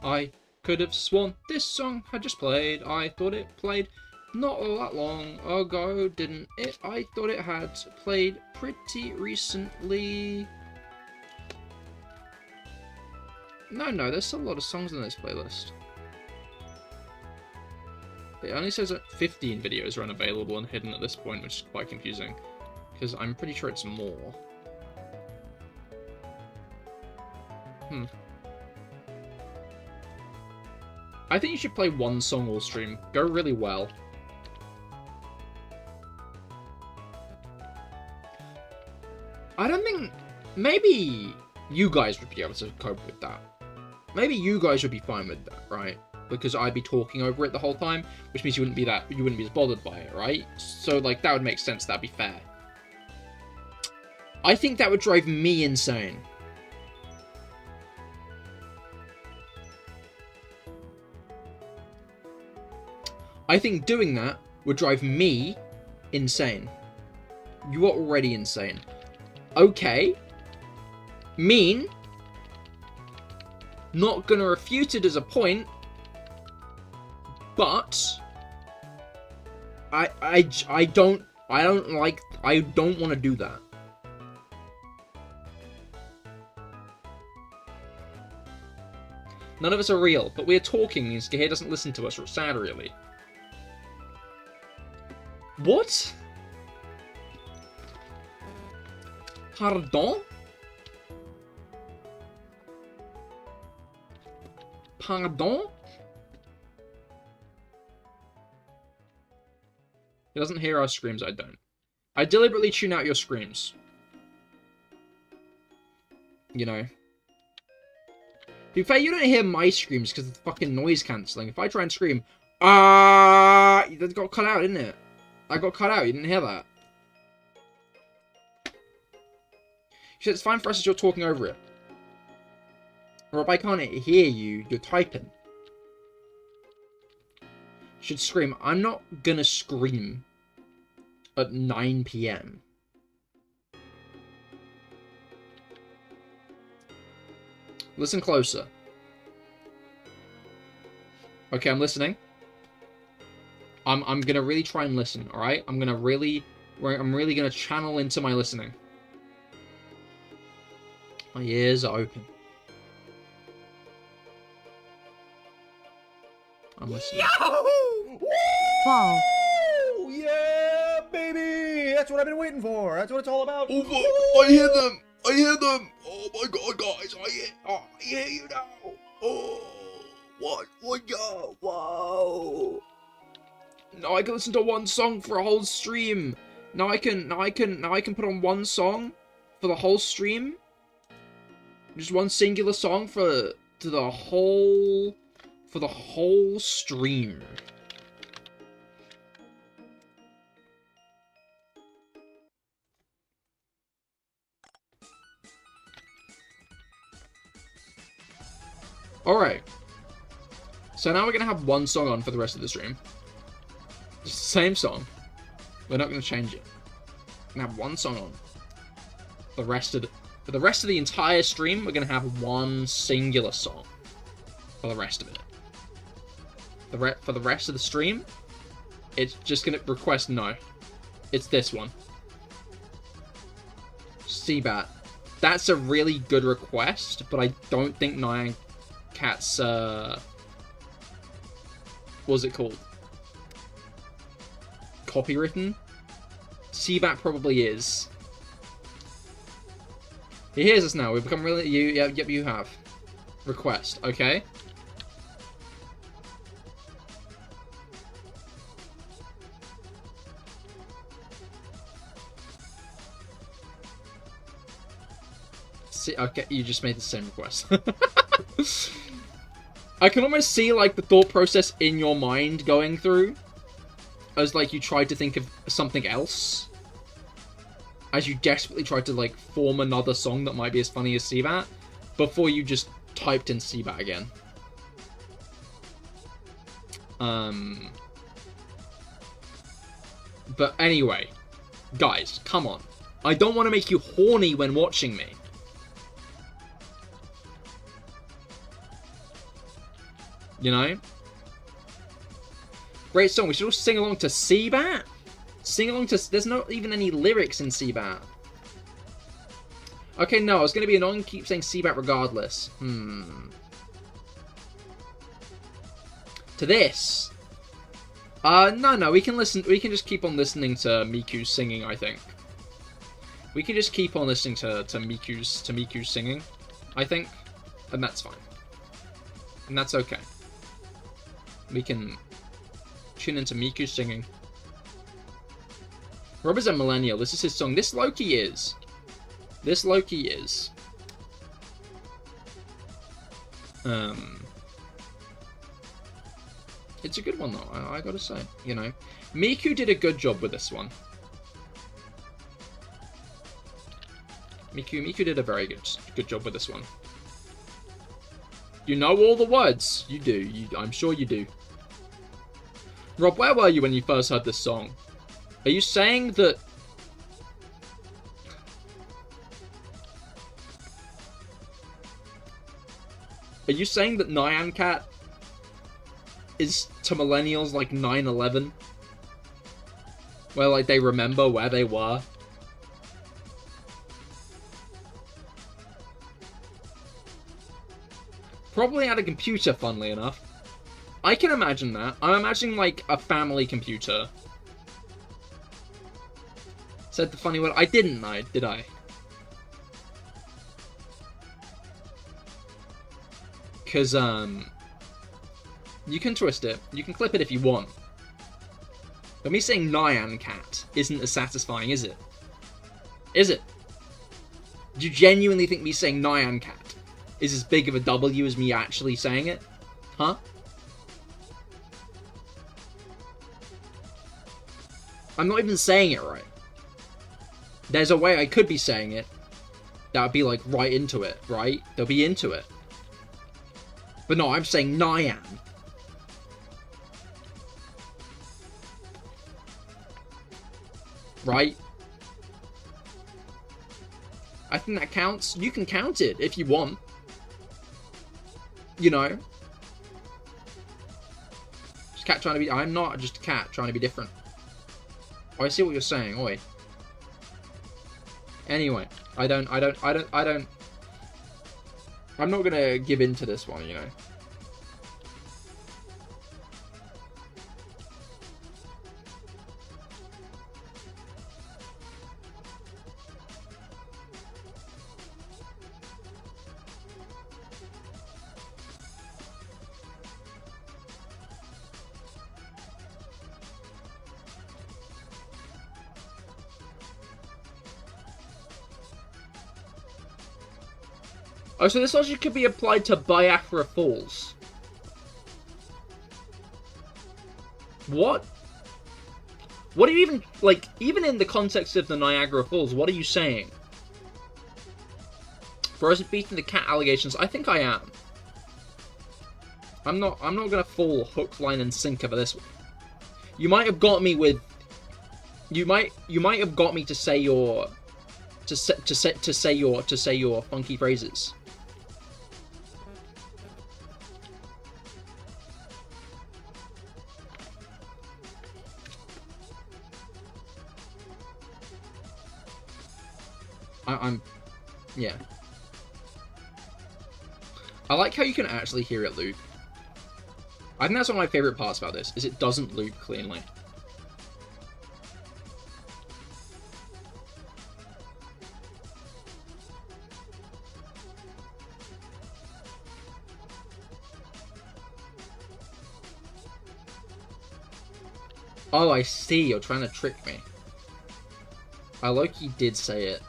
I could have sworn this song had just played. I thought it played not all that long ago, didn't it? I thought it had played pretty recently. No, there's still a lot of songs in this playlist. It only says that 15 videos are unavailable and hidden at this point, which is quite confusing, because I'm pretty sure it's more. I think you should play one song all stream. Go really well. I don't think... Maybe you guys would be able to cope with that. Maybe you guys would be fine with that, right? Because I'd be talking over it the whole time, which means you wouldn't be as bothered by it, right? So, like, that would make sense. That'd be fair. I think that would drive me insane. I think doing that would drive me insane. You are already insane. Okay. Mean. Not gonna refute it as a point. But I don't want to do that. None of us are real, but we're talking means Cahir doesn't listen to us. Sad, really. What? Pardon? Pardon? He doesn't hear our screams, I don't. I deliberately tune out your screams. You know. To be fair, you don't hear my screams because of the fucking noise cancelling. If I try and scream, that got cut out, didn't it? I got cut out, you didn't hear that. She said it's fine for us as you're talking over it. Rob, I can't hear you, you're typing. Should scream. I'm not gonna scream at 9 PM. Listen closer. Okay, I'm listening. I'm gonna really try and listen, alright? I'm really gonna channel into my listening. My ears are open. I'm listening. Wow. Yeah, baby! That's what I've been waiting for. That's what it's all about. Oh, I hear them! I hear them! Oh my god, guys! I hear you now! Oh, what? Yo, whoa! Now I can listen to one song for a whole stream. Now I can put on one song for the whole stream. Just one singular song for the whole stream. Alright. So now we're going to have one song on for the rest of the stream. Just the same song. We're not going to change it. We're going to have one song on. For the rest of the entire stream, we're going to have one singular song. For the rest of it. For the rest of the stream, it's just going to request no. It's this one. Seabat. That's a really good request, but I don't think Nyan Cat's, what's it called? Copywritten? Seabat probably is. He hears us now. We've become really... Yep, you have. Request, okay? See, okay, you just made the same request. I can almost see, like, the thought process in your mind going through. As, like, you tried to think of something else. As you desperately tried to, like, form another song that might be as funny as Seabat. Before you just typed in Seabat again. But anyway. Guys, come on. I don't want to make you horny when watching me. You know? Great song. We should all sing along to Seabat? Sing along to... There's not even any lyrics in Seabat. Okay, no. I was going to be annoying. Keep saying Seabat regardless. To this. No. We can listen... We can just keep on listening to Miku singing, I think. We can just keep on listening to Miku singing, I think. And that's fine. And that's okay. we can tune into Miku singing. Rob is a millennial. This is his song. This Loki is. This Loki is. It's a good one though, I gotta say, you know. Miku did a good job with this one. Miku did a very good job with this one. You know all the words. You do. I'm sure you do. Rob, where were you when you first heard this song? Are you saying that... Are you saying that Nyan Cat is to millennials like 9/11? Where like they remember where they were? Probably at a computer, funnily enough. I can imagine that. I'm imagining like a family computer. Said the funny word. I didn't know, did I? Because, you can twist it. You can clip it if you want. But me saying Nyan Cat isn't as satisfying, is it? Is it? Do you genuinely think me saying Nyan Cat is as big of a W as me actually saying it? Huh? I'm not even saying it right. There's a way I could be saying it that would be like right into it, right? They'll be into it. But no, I'm saying Nyan. Right? I think that counts. You can count it if you want. You know. Just cat trying to be... I'm not just a cat trying to be different. Oh, I see what you're saying. Oi. Anyway. I'm not gonna give in to this one, you know. Oh, so this logic could be applied to Biafra Falls. What? What are you even, like, even in the context of the Niagara Falls, what are you saying? For us beating the cat allegations, I think I am. I'm not gonna fall hook, line, and sinker for this one. You might have got me with... You might have got me to say your... To say your funky phrases. Yeah. I like how you can actually hear it loop. I think that's one of my favorite parts about this, is it doesn't loop cleanly. Oh, I see, you're trying to trick me. I low-key did say it.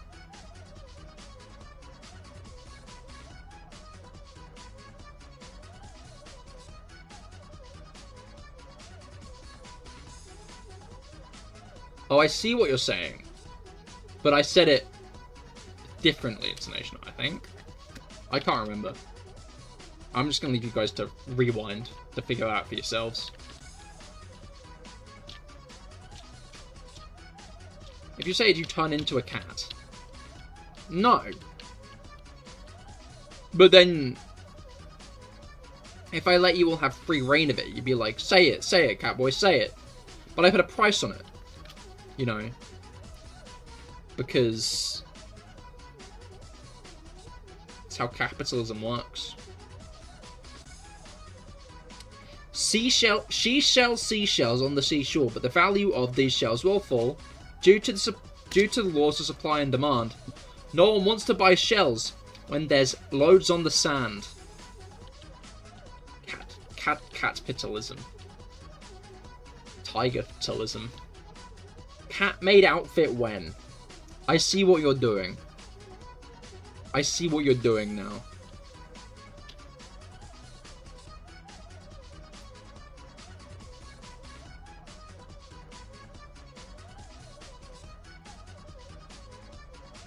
Oh, I see what you're saying. But I said it differently, intonation, I think. I can't remember. I'm just gonna leave you guys to rewind to figure it out for yourselves. If you say, do you turn into a cat? No. But then, if I let you all have free reign of it, you'd be like, say it, catboy, say it. But I put a price on it. You know, because it's how capitalism works. She sells seashells on the seashore, but the value of these shells will fall due to the laws of supply and demand. No one wants to buy shells when there's loads on the sand. Capitalism. tiger-talism. Cat-made outfit when? I see what you're doing. I see what you're doing now.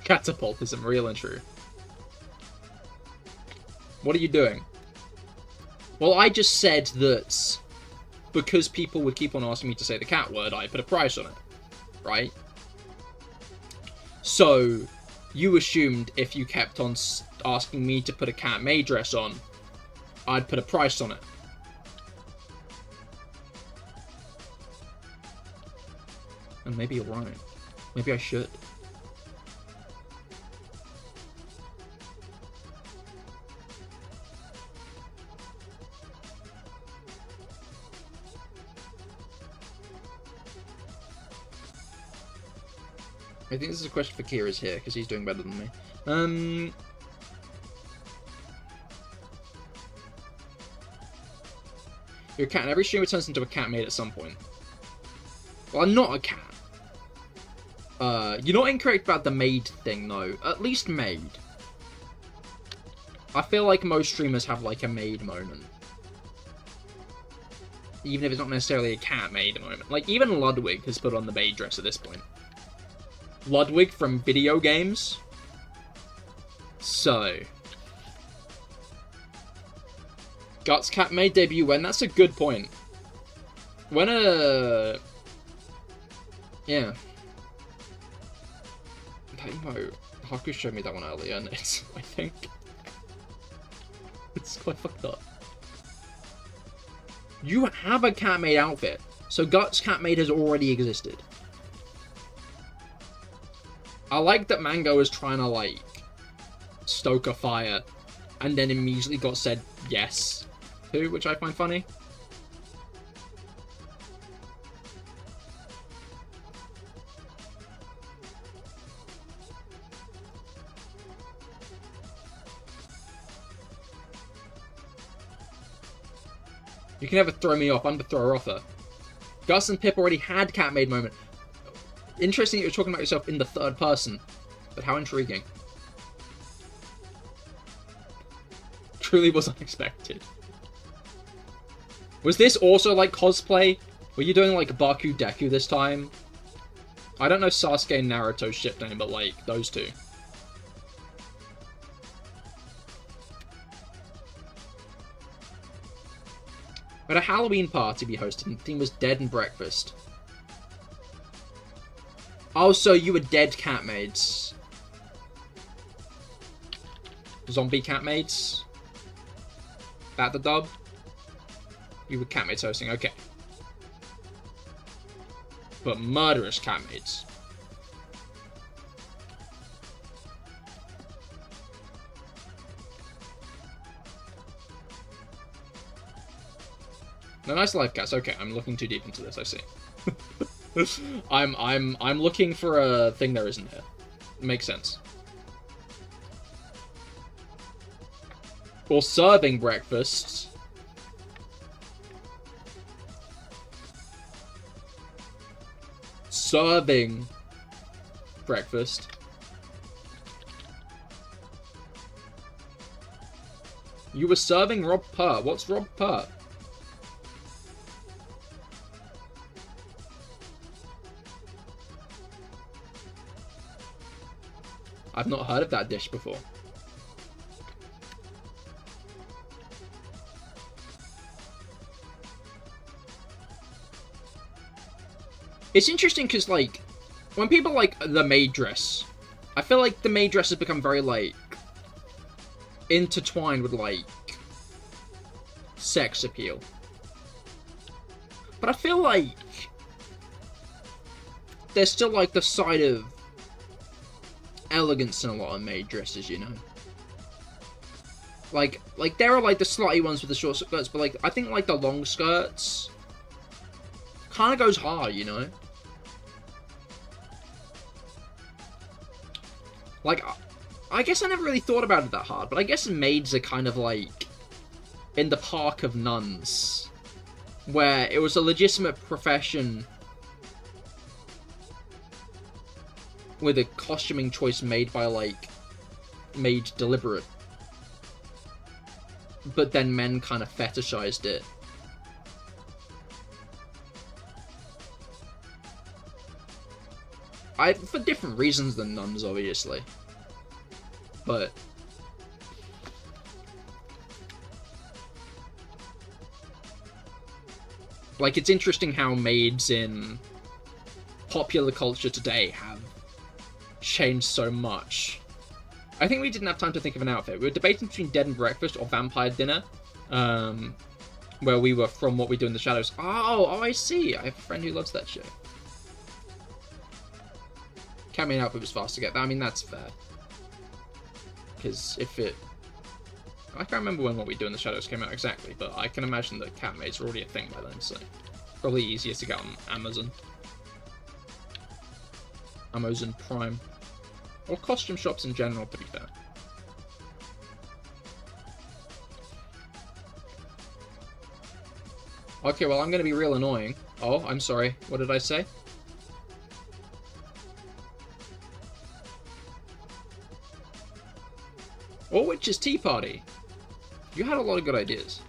Catapultism, real and true. What are you doing? Well, I just said that because people would keep on asking me to say the cat word, I put a price on it. Right? So, you assumed if you kept on asking me to put a cat maid dress on, I'd put a price on it. And maybe you're right. Maybe I should. I think this is a question for Cahir's here, because he's doing better than me. Your cat. Every streamer turns into a cat maid at some point. Well, I'm not a cat. You're not incorrect about the maid thing, though. At least maid. I feel like most streamers have, like, a maid moment. Even if it's not necessarily a cat maid moment. Like, even Ludwig has put on the maid dress at this point. Ludwig from video games. So. Guts cat maid debut when? That's a good point. When yeah. That emote. Haku showed me that one earlier, and it's, I think, it's quite fucked up. You have a cat maid outfit, so Guts cat maid has already existed. I like that Mango is trying to, like, stoke a fire, and then immediately got said yes to, which I find funny. You can never throw me off. I'm the thrower-offer. Gus and Pip already had cat maid moment. Interesting that you're talking about yourself in the third person, but how intriguing. Truly was unexpected. Was this also like cosplay? Were you doing like Baku Deku this time? I don't know Sasuke and Naruto's ship name, but like those two. But a Halloween party be hosted, and the theme was Dead and Breakfast. Oh, so you were dead cat maids. Zombie cat maids? That the dub? You were cat maids hosting, okay. But murderous cat maids. No, nice life cats. Okay, I'm looking too deep into this, I see. I'm looking for a thing there isn't here. Makes sense. Or serving breakfasts. Serving breakfast. You were serving Rob Purr. What's Rob Purr? I've not heard of that dish before. It's interesting because, like, when people like the maid dress, I feel like the maid dress has become very, like, intertwined with, like, sex appeal. But I feel like there's still, like, the side of elegance in a lot of maid dresses, you know? Like, there are, like, the slutty ones with the short skirts, but, like, I think, like, the long skirts kind of goes hard, you know? Like, I guess I never really thought about it that hard, but I guess maids are kind of, like, in the park of nuns. where it was a legitimate profession with a costuming choice made by, like, made deliberate. But then men kind of fetishized it. For different reasons than nuns, obviously. But like, it's interesting how maids in popular culture today have changed so much. I think we didn't have time to think of an outfit. We were debating between Dead and Breakfast or Vampire Dinner, where we were from What We Do in the Shadows. Oh, I see. I have a friend who loves that show. Catmaid outfit was fast to get. I mean, that's fair. Because if it... I can't remember when What We Do in the Shadows came out exactly, but I can imagine that Catmaids are already a thing by then, so... Probably easier to get on Amazon. Amazon Prime. Or costume shops in general, to be fair. Okay, well, I'm gonna be real annoying. Oh, I'm sorry. What did I say? Or Witch's Tea Party. You had a lot of good ideas.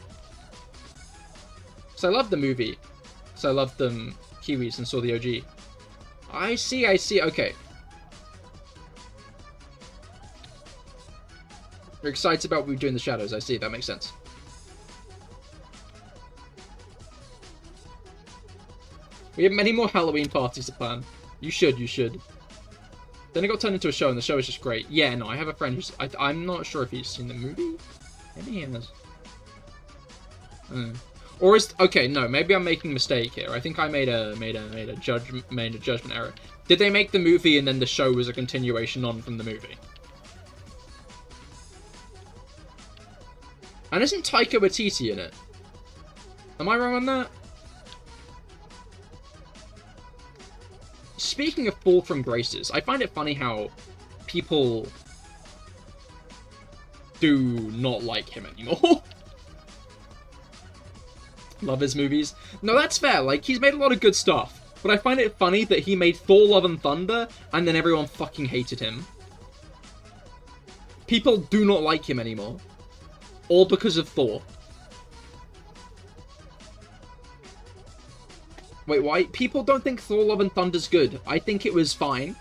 So I loved the movie. So I loved them Kiwis and saw the OG. I see, okay. You're excited about what we do in the shadows, I see, that makes sense. We have many more Halloween parties to plan. You should. Then it got turned into a show, and the show is just great. Yeah, no, I have a friend who's... I'm not sure if he's seen the movie. Maybe he has. Or is... Okay, no, maybe I'm making a mistake here. I think I made a judgment error. Did they make the movie and then the show was a continuation on from the movie? And isn't Taika Waititi in it? Am I wrong on that? Speaking of fall from graces, I find it funny how people do not like him anymore. Love his movies. No, that's fair. Like, he's made a lot of good stuff. But I find it funny that he made Thor Love and Thunder, and then everyone fucking hated him. People do not like him anymore. All because of Thor. Wait, why? People don't think Thor Love and Thunder's good. I think it was fine.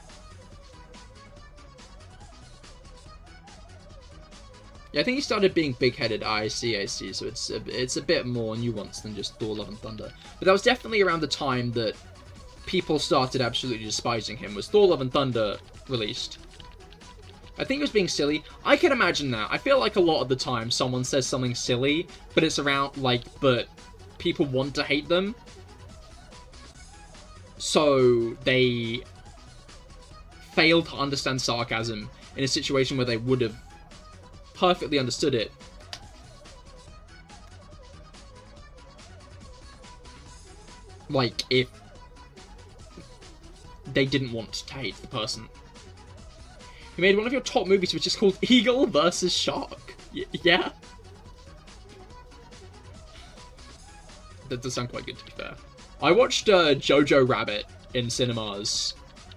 Yeah, I think he started being big-headed. I see. So it's a bit more nuanced than just Thor Love and Thunder. But that was definitely around the time that people started absolutely despising him, was Thor Love and Thunder released. I think it was being silly. I can imagine that. I feel like a lot of the time someone says something silly, but it's around, like, but people want to hate them. So they fail to understand sarcasm in a situation where they would have perfectly understood it. Like, if they didn't want to hate the person. You made one of your top movies which is called Eagle vs. Shark. Yeah? That does sound quite good, to be fair. I watched Jojo Rabbit in cinemas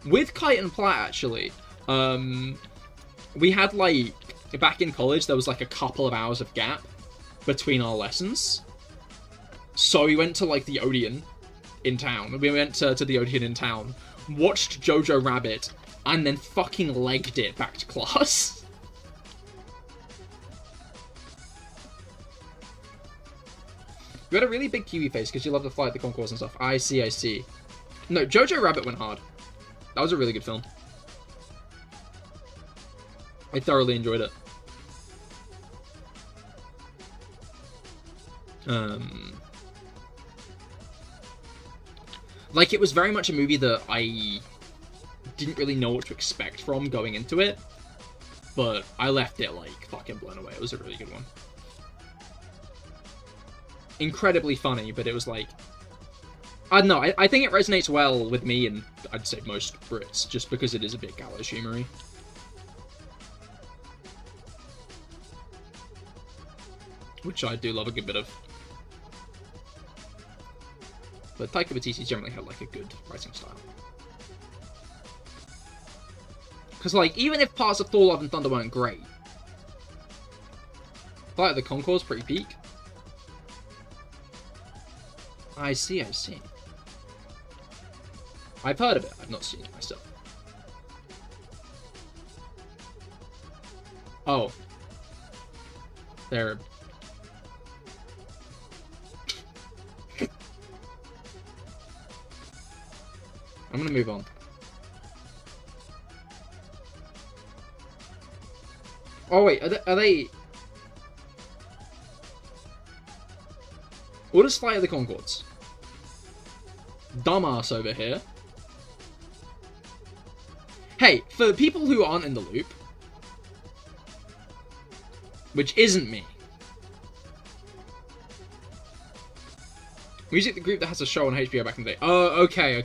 with Kite and Platt, actually. We had, like, back in college, there was, like, a couple of hours of gap between our lessons. So we went to, like, the Odeon in town. We went to the Odeon in town, watched Jojo Rabbit, and then fucking legged it back to class. You had a really big Kiwi face because you love to fly at the concourse and stuff. I see. No, Jojo Rabbit went hard. That was a really good film. I thoroughly enjoyed it. Like, it was very much a movie that I didn't really know what to expect from going into it, but I left it, like, fucking blown away. It was a really good one. Incredibly funny, but it was like... I don't know, I think it resonates well with me and I'd say most Brits, just because it is a bit gallows humour-y. Which I do love a good bit of. But Taika Waititi generally had, like, a good writing style. Because, like, even if parts of Thor Love and Thunder weren't great, Flight of the Conchords pretty peak. I see, I see. I've heard of it, I've not seen it myself. Oh. They're... I'm gonna move on. Oh wait, are they... What is Flight of the Conchords? Dumbass over here. Hey, for people who aren't in the loop, which isn't me. Music, the group that has a show on HBO back in the day. Oh, okay.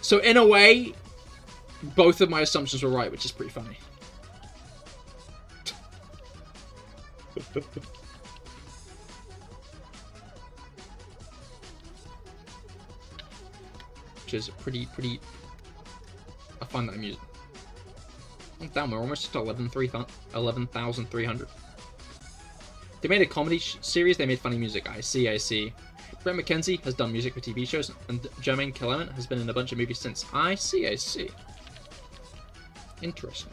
So in a way, both of my assumptions were right, which is pretty funny. Which is pretty... I find that amusing. Damn, we're almost at 11,300. They made a comedy series, they made funny music. I see. Brett McKenzie has done music for TV shows, and Jermaine Clement has been in a bunch of movies since. I see. Interesting.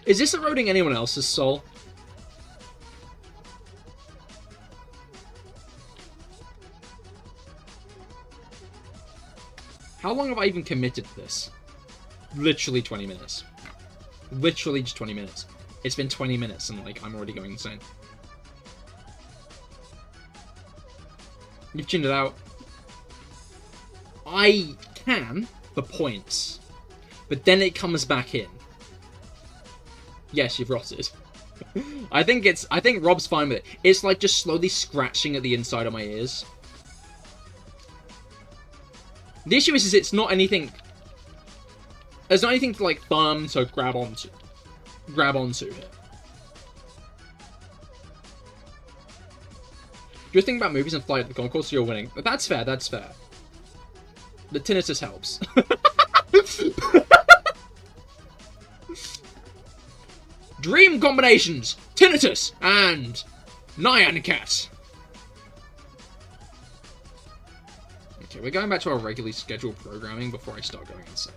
Is this eroding anyone else's soul? How long have I even committed to this? Literally 20 minutes. Literally just 20 minutes. It's been 20 minutes and, like, I'm already going insane. You've tuned it out. I can for points, but then it comes back in. Yes, you've rotted. I think Rob's fine with it. It's like just slowly scratching at the inside of my ears. The issue is it's not anything... There's not anything to, like, thumb to grab onto here. You're thinking about movies and Flight of the Conchords, so you're winning. But that's fair. The tinnitus helps. Dream combinations! Tinnitus! And... Nyan Cat! Okay, we're going back to our regularly scheduled programming before I start going insane.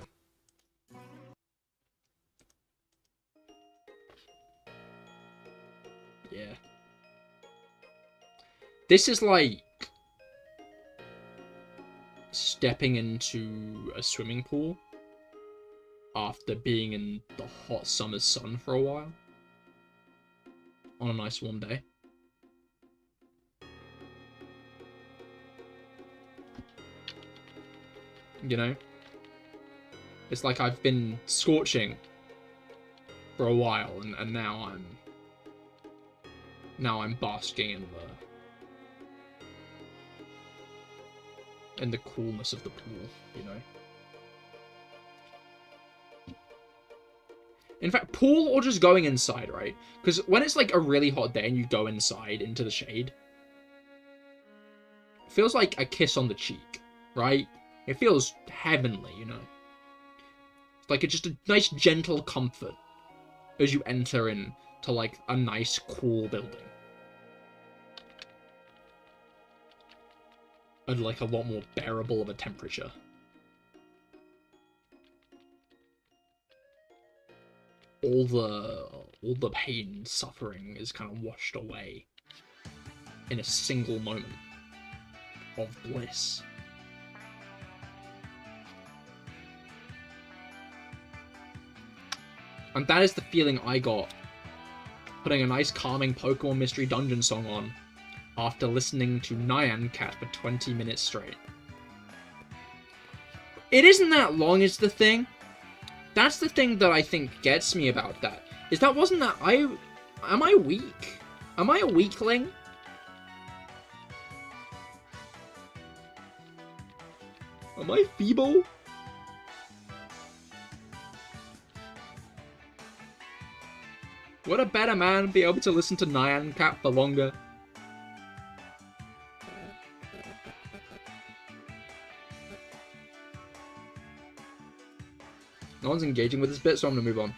Yeah. This is like stepping into a swimming pool after being in the hot summer's sun for a while on a nice warm day. You know? It's like I've been scorching for a while, and now I'm basking in the coolness of the pool, you know? In fact, pool or just going inside, right? Because when it's like a really hot day and you go inside into the shade, it feels like a kiss on the cheek, right? It feels heavenly, you know? It's like just a nice gentle comfort as you enter into like a nice cool building. And like a lot more bearable of a temperature. All the pain and suffering is kind of washed away in a single moment of bliss. And that is the feeling I got putting a nice calming Pokemon Mystery Dungeon song on after listening to Nyan Cat for 20 minutes straight. It isn't that long is the thing. That's the thing that I think gets me about that. Is that wasn't that am I weak? Am I a weakling? Am I feeble? Would a better man be able to listen to Nyan Cat for longer? No one's engaging with this bit, so I'm gonna move on.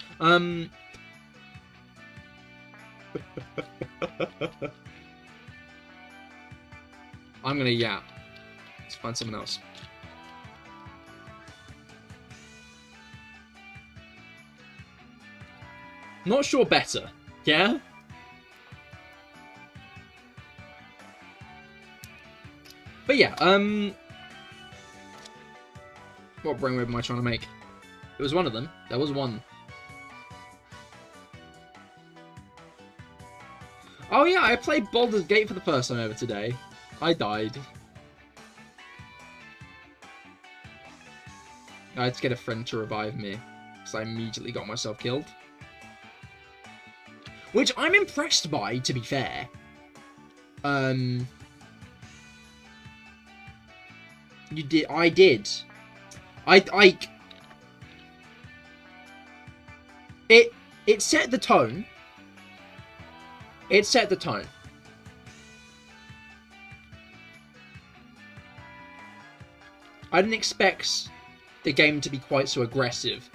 I'm gonna yap. Let's find someone else. Not sure better. Yeah? But yeah, what brainwave am I trying to make? It was one of them. There was one. Oh yeah, I played Baldur's Gate for the first time ever today. I died. I had to get a friend to revive me, because I immediately got myself killed. Which I'm impressed by, to be fair. You did. I did. It set the tone. It set the tone. I didn't expect the game to be quite so aggressive,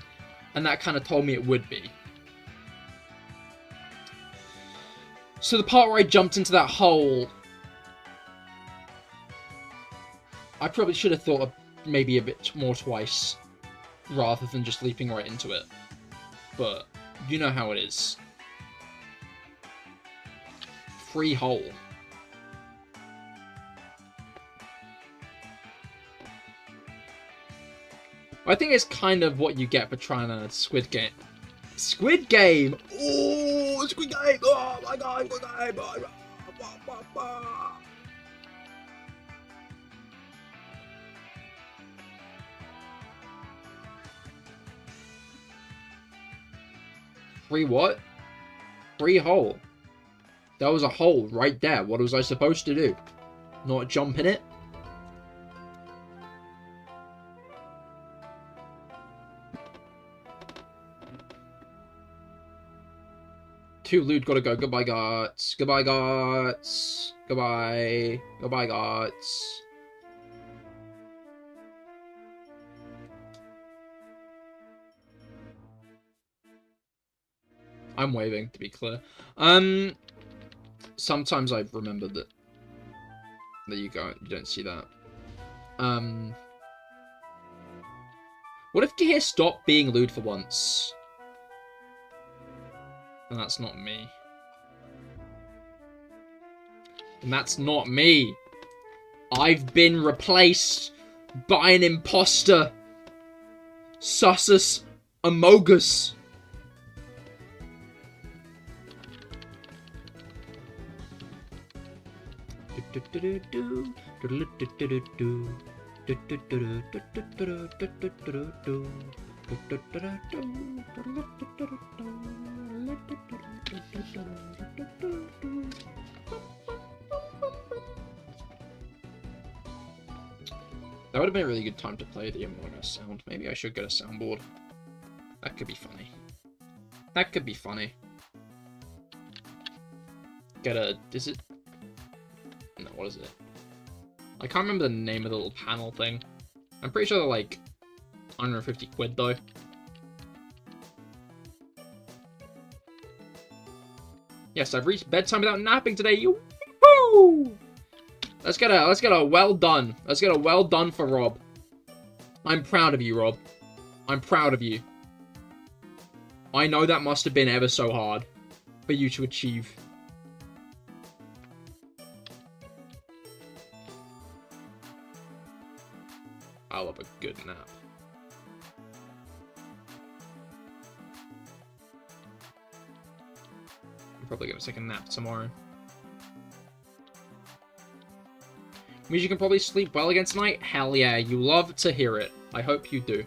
and that kind of told me it would be. So the part where I jumped into that hole, I probably should have thought of maybe a bit more twice, rather than just leaping right into it. But you know how it is. Free hole. I think it's kind of what you get for trying to Squid Game. Squid Game! Oh, Squid Game! Oh my god, Squid Game! Free what? Free hole. That was a hole right there. What was I supposed to do? Not jump in it? Too lewd, gotta go. Goodbye, Guts. Goodbye, Guts. Goodbye. Goodbye, Guts. I'm waving, to be clear. Sometimes I remember that. There you go. You don't see that. What if Cahir stopped being lewd for once? And that's not me. And that's not me. I've been replaced by an imposter. Sussus Amogus. That would have been a really good time to play the Among Us sound. Maybe I should get a soundboard. That could be funny. That could be funny. Get a... Is it... No, what is it? I can't remember the name of the little panel thing. I'm pretty sure they're like 150 quid though. Yes, I've reached bedtime without napping today. Woo! Let's get a well done. Let's get a well done for Rob. I'm proud of you, Rob. I'm proud of you. I know that must have been ever so hard for you to achieve. I love a good nap. I'm probably gonna take a nap tomorrow. Means you can probably sleep well again tonight? Hell yeah, you love to hear it. I hope you do.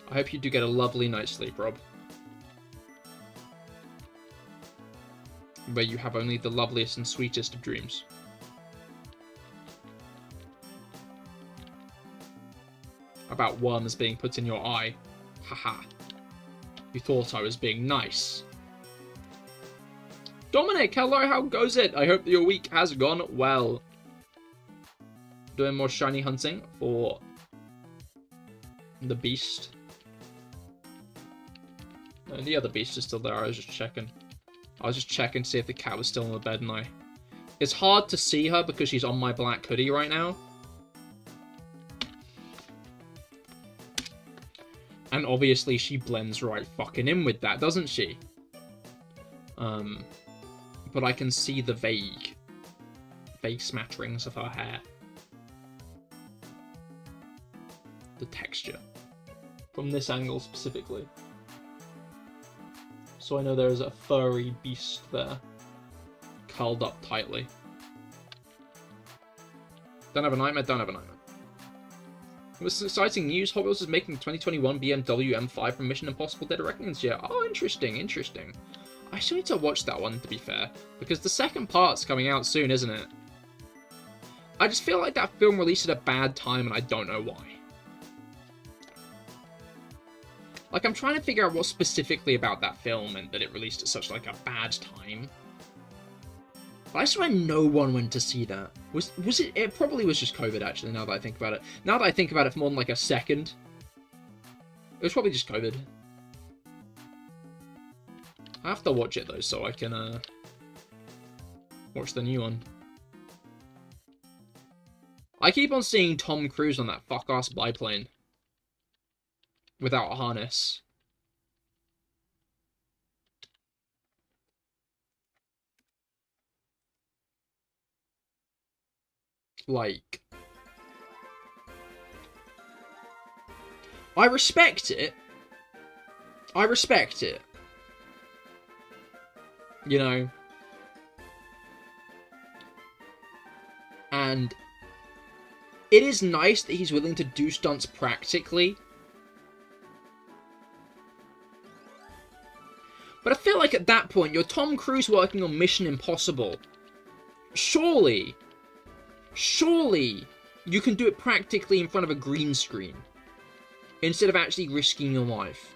I hope you do get a lovely night's sleep, Rob. Where you have only the loveliest and sweetest of dreams. About worms being put in your eye. Haha. You thought I was being nice. Dominic, hello, how goes it? I hope that your week has gone well. Doing more shiny hunting for the beast. And the other beast is still there. I was just checking. I was just checking to see if the cat was still in the bed, and it's hard to see her because she's on my black hoodie right now. And obviously she blends right fucking in with that, doesn't she? But I can see the vague smatterings of her hair. The texture. From this angle specifically. So I know there is a furry beast there. Curled up tightly. Don't have a nightmare, don't have a nightmare. With some exciting news, Hot Wheels is making 2021 BMW M5 from Mission Impossible Dead Reckoning this year. Oh, interesting, interesting. I still need to watch that one, to be fair, because the second part's coming out soon, isn't it? I just feel like that film released at a bad time, and I don't know why. Like, I'm trying to figure out what specifically about that film meant that it released at such, like, a bad time. But I swear no one went to see that. Was it? It probably was just COVID, actually, now that I think about it. Now that I think about it for more than, like, a second. It was probably just COVID. I have to watch it, though, so I can, watch the new one. I keep on seeing Tom Cruise on that fuck-ass biplane. Without a harness. Like... I respect it. I respect it. You know? And... it is nice that he's willing to do stunts practically. But I feel like at that point, you're Tom Cruise working on Mission Impossible. Surely, you can do it practically in front of a green screen. Instead of actually risking your life.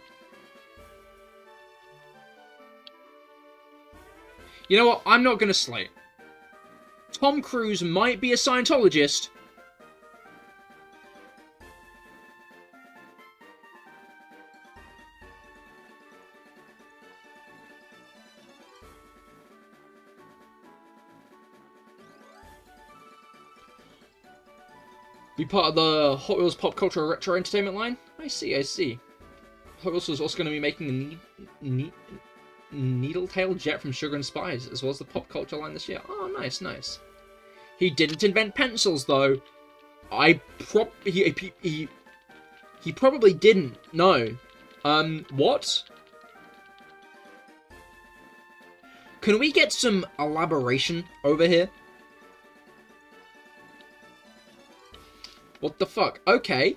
You know what? I'm not going to slay it. Tom Cruise might be a Scientologist. Be part of the Hot Wheels Pop Culture Retro Entertainment line? I see, I see. Hot Wheels was also going to be making the Needletail Jet from Sugar and Spice, as well as the Pop Culture line this year. Oh, nice, nice. He didn't invent pencils, though. He probably didn't. No. What? Can we get some elaboration over here? What the fuck? Okay.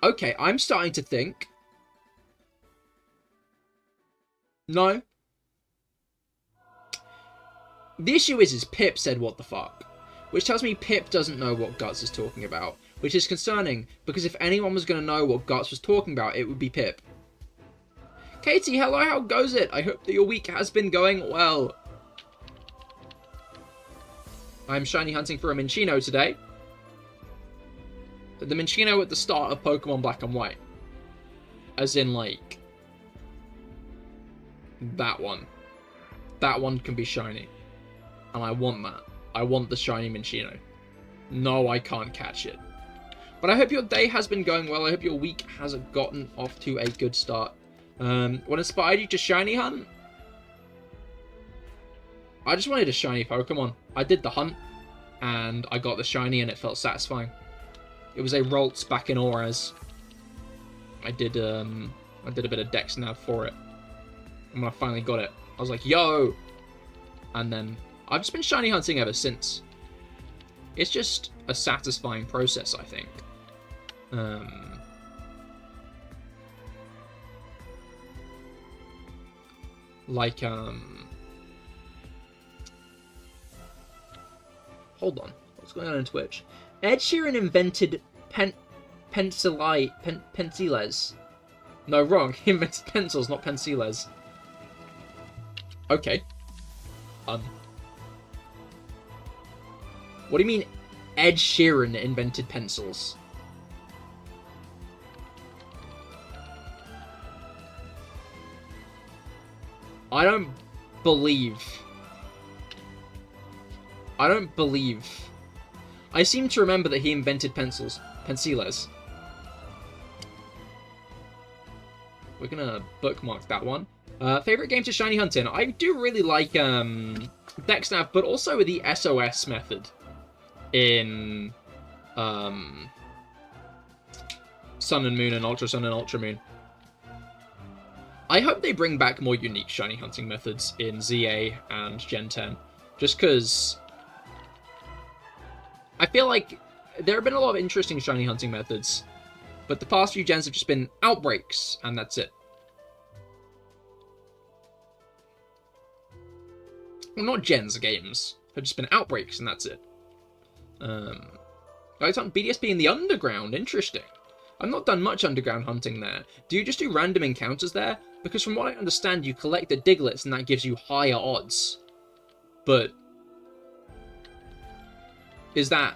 Okay, I'm starting to think. No. The issue is Pip said what the fuck. Which tells me Pip doesn't know what Guts is talking about. Which is concerning, because if anyone was going to know what Guts was talking about, it would be Pip. Katie, hello, how goes it? I hope that your week has been going well. I'm shiny hunting for a Minccino today. The Minccino at the start of Pokemon Black and White. As in, like... that one. That one can be shiny. And I want that. I want the shiny Minccino. No, I can't catch it. But I hope your day has been going well. I hope your week has gotten off to a good start. What inspired you to shiny hunt? I just wanted a shiny Pokemon. I did the hunt, and I got the shiny, and it felt satisfying. It was a Ralts back in Auras. I did a bit of Dex nav for it. And when I finally got it, I was like, yo! And then, I've just been shiny hunting ever since. It's just a satisfying process, I think. Hold on. What's going on in Twitch? Ed Sheeran invented penciles. No, wrong. He invented pencils, not penciles. Okay. What do you mean Ed Sheeran invented pencils? I don't believe. I seem to remember that he invented pencils. Pensiles. We're gonna bookmark that one. Favorite game to shiny hunt in? I do really like DexNav, but also the SOS method in Sun and Moon and Ultra Sun and Ultra Moon. I hope they bring back more unique shiny hunting methods in ZA and Gen 10. Just because I feel like there have been a lot of interesting shiny hunting methods, but the past few gens have just been outbreaks, and that's it. Well, not gens, games. Have just been outbreaks, and that's it. Guys hunt BDSP in the underground. Interesting. I've not done much underground hunting there. Do you just do random encounters there? Because from what I understand, you collect the Diglets, and that gives you higher odds. But is that...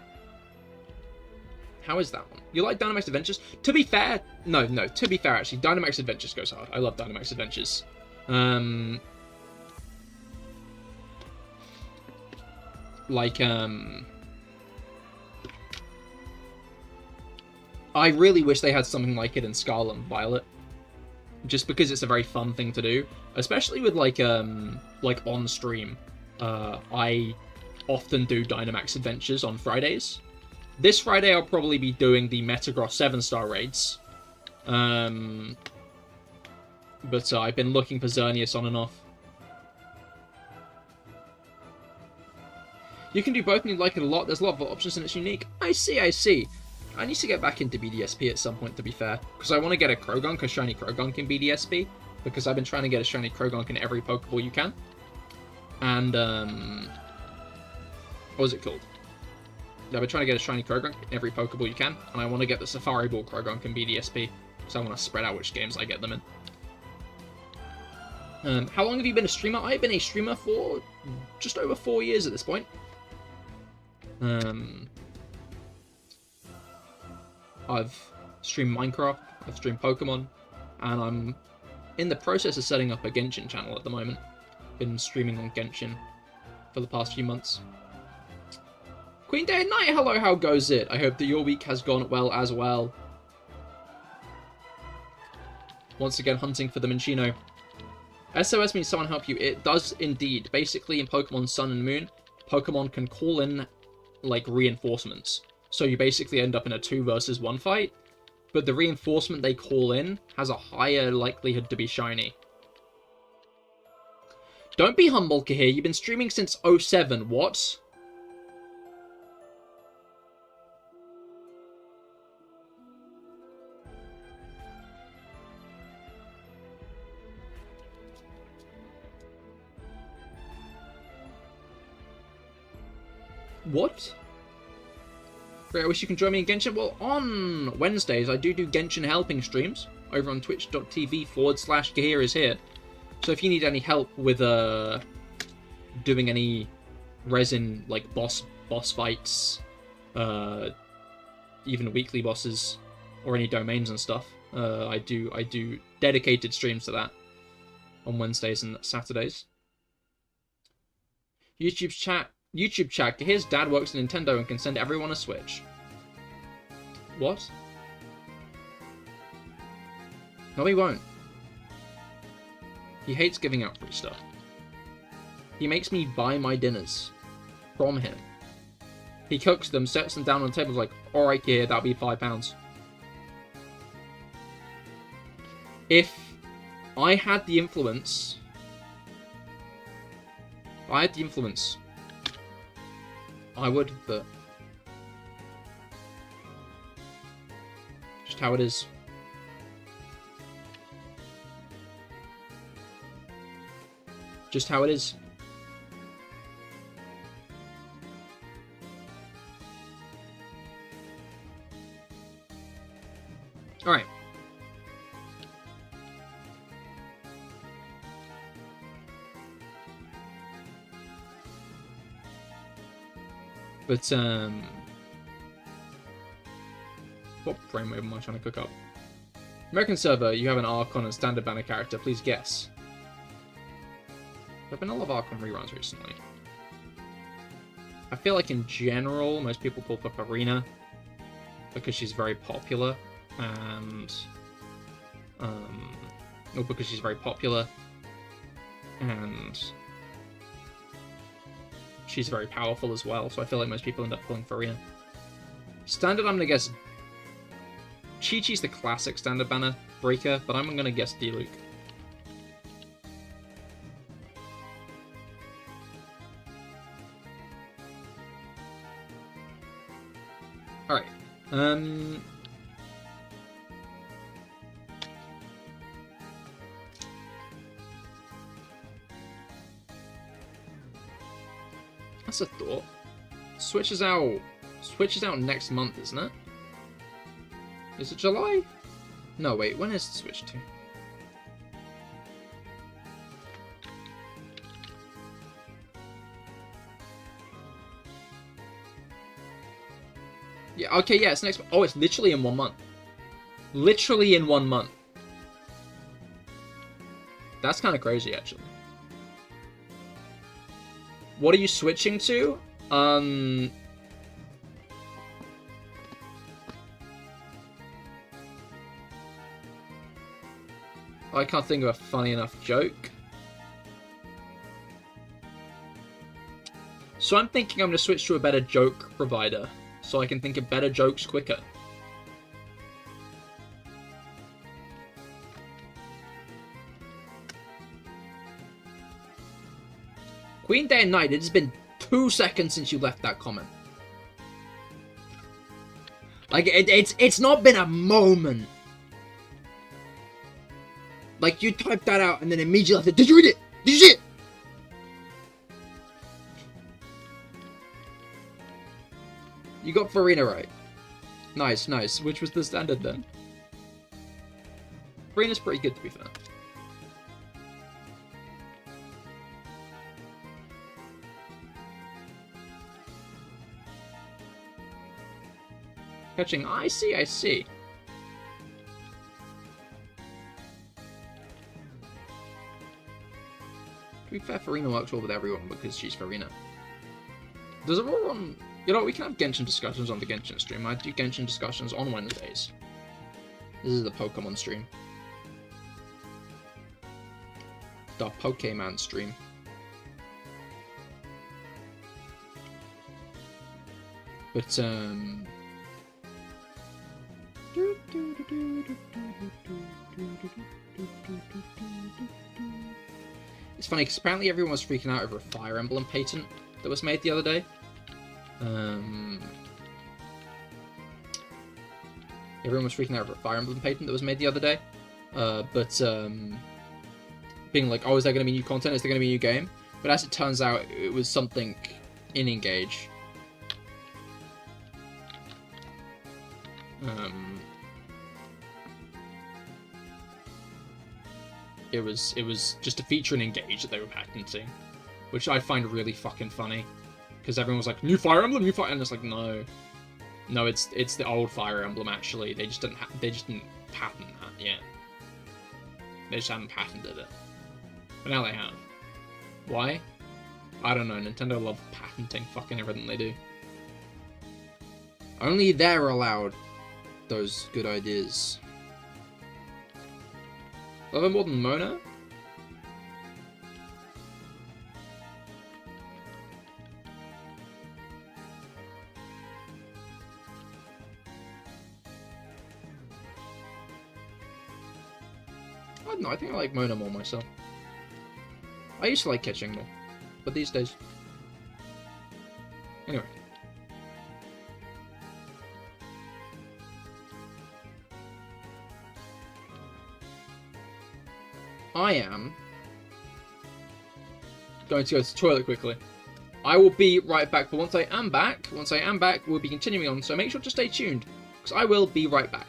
How is that one? You like Dynamax Adventures? To be fair... No, to be fair, actually, Dynamax Adventures goes hard. I love Dynamax Adventures. I really wish they had something like it in Scarlet and Violet. Just because it's a very fun thing to do. Especially with, like on stream. I often do Dynamax Adventures on Fridays. This Friday I'll probably be doing the Metagross 7-star raids. But I've been looking for Xerneas on and off. You can do both and you like it a lot. There's a lot of options and it's unique. I see. I need to get back into BDSP at some point, to be fair. Because I want to get a Krogunk, a shiny Krogunk in BDSP. Because I've been trying to get a shiny Krogunk in every Pokeball you can. And, what was it called? I've been trying to get a shiny Krogunk in every Pokeball you can. And I want to get the Safari Ball Krogunk in BDSP. So I want to spread out which games I get them in. How long have you been a streamer? I've been a streamer for just over 4 years at this point. I've streamed Minecraft, I've streamed Pokemon, and I'm in the process of setting up a Genshin channel at the moment. Been streaming on Genshin for the past few months. Queen Day at Night, hello, how goes it? I hope that your week has gone well as well. Once again, hunting for the Minccino. SOS means someone help you. It does indeed. Basically, in Pokemon Sun and Moon, Pokemon can call in, like, reinforcements. So you basically end up in a 2 versus 1 fight, but the reinforcement they call in has a higher likelihood to be shiny. Don't be humble, Cahir. You've been streaming since 07. What? What? Great, I wish you can join me in Genshin. Well, on Wednesdays, I do Genshin helping streams over on twitch.tv/Cahir is here. So if you need any help with doing any resin, like boss fights, even weekly bosses, or any domains and stuff, I do dedicated streams to that on Wednesdays and Saturdays. YouTube chat, Cahir's dad works at Nintendo and can send everyone a Switch. What? No, he won't. He hates giving out free stuff. He makes me buy my dinners from him. He cooks them, sets them down on the table, like, alright, Cahir, that'll be £5. If I had the influence... I would, but... just how it is. Just how it is. Alright. But, what brainwave am I trying to cook up? American server, you have an Archon and standard banner character. Please guess. There have been a lot of Archon reruns recently. I feel like in general, most people pull for Arena because she's very popular, and or because she's very popular, and she's very powerful as well. So I feel like most people end up pulling for Arena. Standard, I'm gonna guess. Chi-Chi's the classic standard banner breaker, but I'm gonna guess D-Luke. Alright. That's a thought. Switches out next month, isn't it? Is it July? No, wait, when is it switched to? Yeah, okay, yeah, it's next. Oh, it's literally in 1 month. Literally in 1 month. That's kind of crazy, actually. What are you switching to? I can't think of a funny enough joke. So I'm thinking I'm going to switch to a better joke provider, so I can think of better jokes quicker. Queen Day and Night, it has been 2 seconds since you left that comment. Like, it's not been a moment. Like, you typed that out and then immediately left it. Did you read it? Did you see it? You got Farina right. Nice, nice. Which was the standard then? Farina's pretty good, to be fair. Catching, I see, I see. To be fair, Farina works well with everyone because she's Farina. Does it all on... You know, we can have Genshin discussions on the Genshin stream. I do Genshin discussions on Wednesdays. This is the Pokemon stream. The Pokemon stream. But, it's funny, because apparently everyone was freaking out over a Fire Emblem patent that was made the other day. Everyone was freaking out over a Fire Emblem patent that was made the other day. Being like, oh, is there going to be new content? Is there going to be a new game? But as it turns out, it was something in Engage. It was just a feature in Engage that they were patenting, which I find really fucking funny, because everyone was like, new Fire Emblem, new Fire, and it's like, no, it's the old Fire Emblem actually. They just didn't patent that yet. They just haven't patented it, but now they have. Why? I don't know. Nintendo love patenting fucking everything they do. Only they're allowed those good ideas. Love it more than Mona? I don't know, I think I like Mona more myself. I used to like Catching more, but these days... Anyway. I am going to go to the toilet quickly. I will be right back, but once I am back, we'll be continuing on, so make sure to stay tuned, because I will be right back.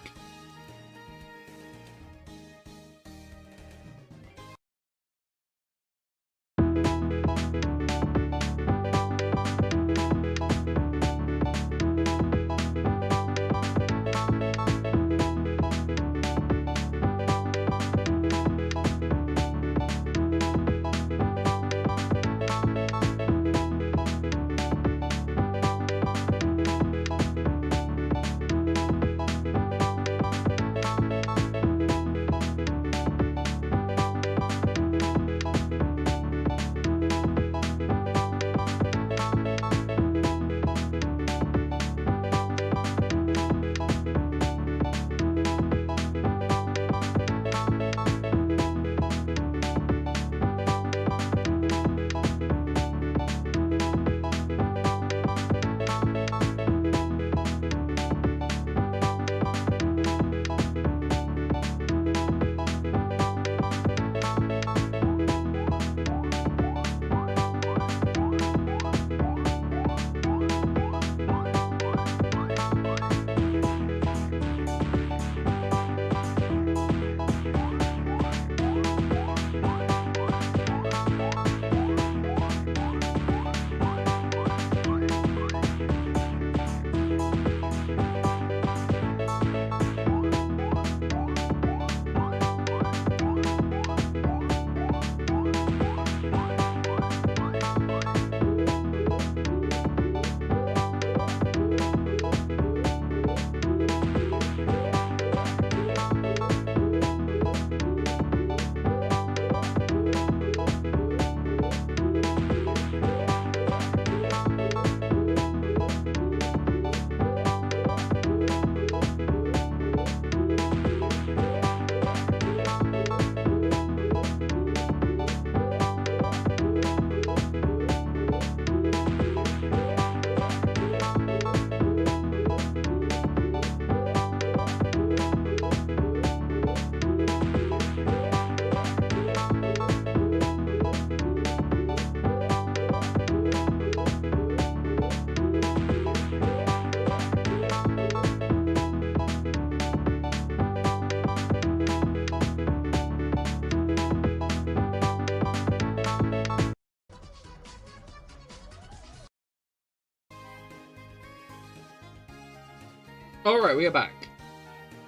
Alright, we are back.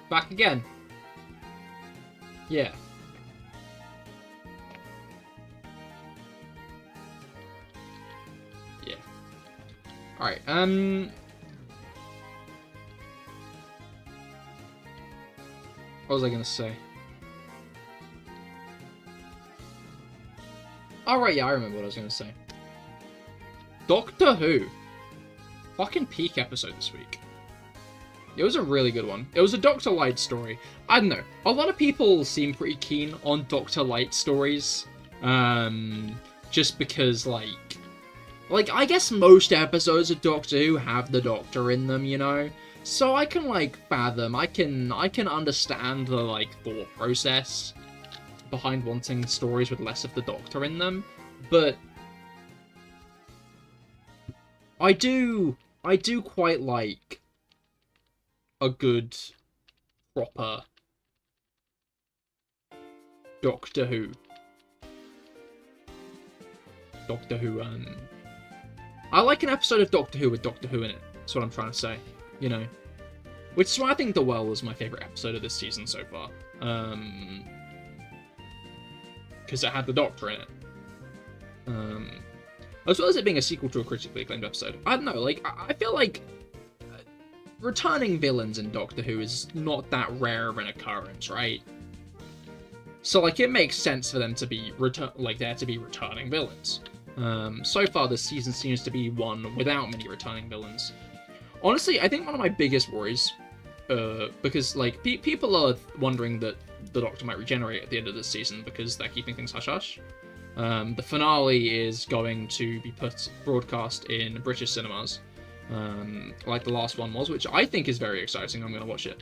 Back again. Yeah. Yeah. Alright, what was I gonna say? Alright, yeah, I remember what I was gonna say. Doctor Who. Fucking peak episode this week. It was a really good one. It was a Dr. Light story. I don't know. A lot of people seem pretty keen on Dr. Light stories. Just because, like, I guess most episodes of Doctor Who have the Doctor in them, you know? So I can, like, fathom, I can understand the, like, thought process behind wanting stories with less of the Doctor in them. But I do quite like a good, proper Doctor Who. I like an episode of Doctor Who with Doctor Who in it. That's what I'm trying to say, you know. Which is why I think The Well was my favourite episode of this season so far. Because it had the Doctor in it. As well as it being a sequel to a critically acclaimed episode. I don't know, like, I feel like returning villains in Doctor Who is not that rare of an occurrence, right? So, like, it makes sense for them to be there to be returning villains. So far, this season seems to be one without many returning villains. Honestly, I think one of my biggest worries, because, like, people are wondering that the Doctor might regenerate at the end of this season because they're keeping things hush-hush. The finale is going to be broadcast in British cinemas, like the last one was, which I think is very exciting. I'm going to watch it.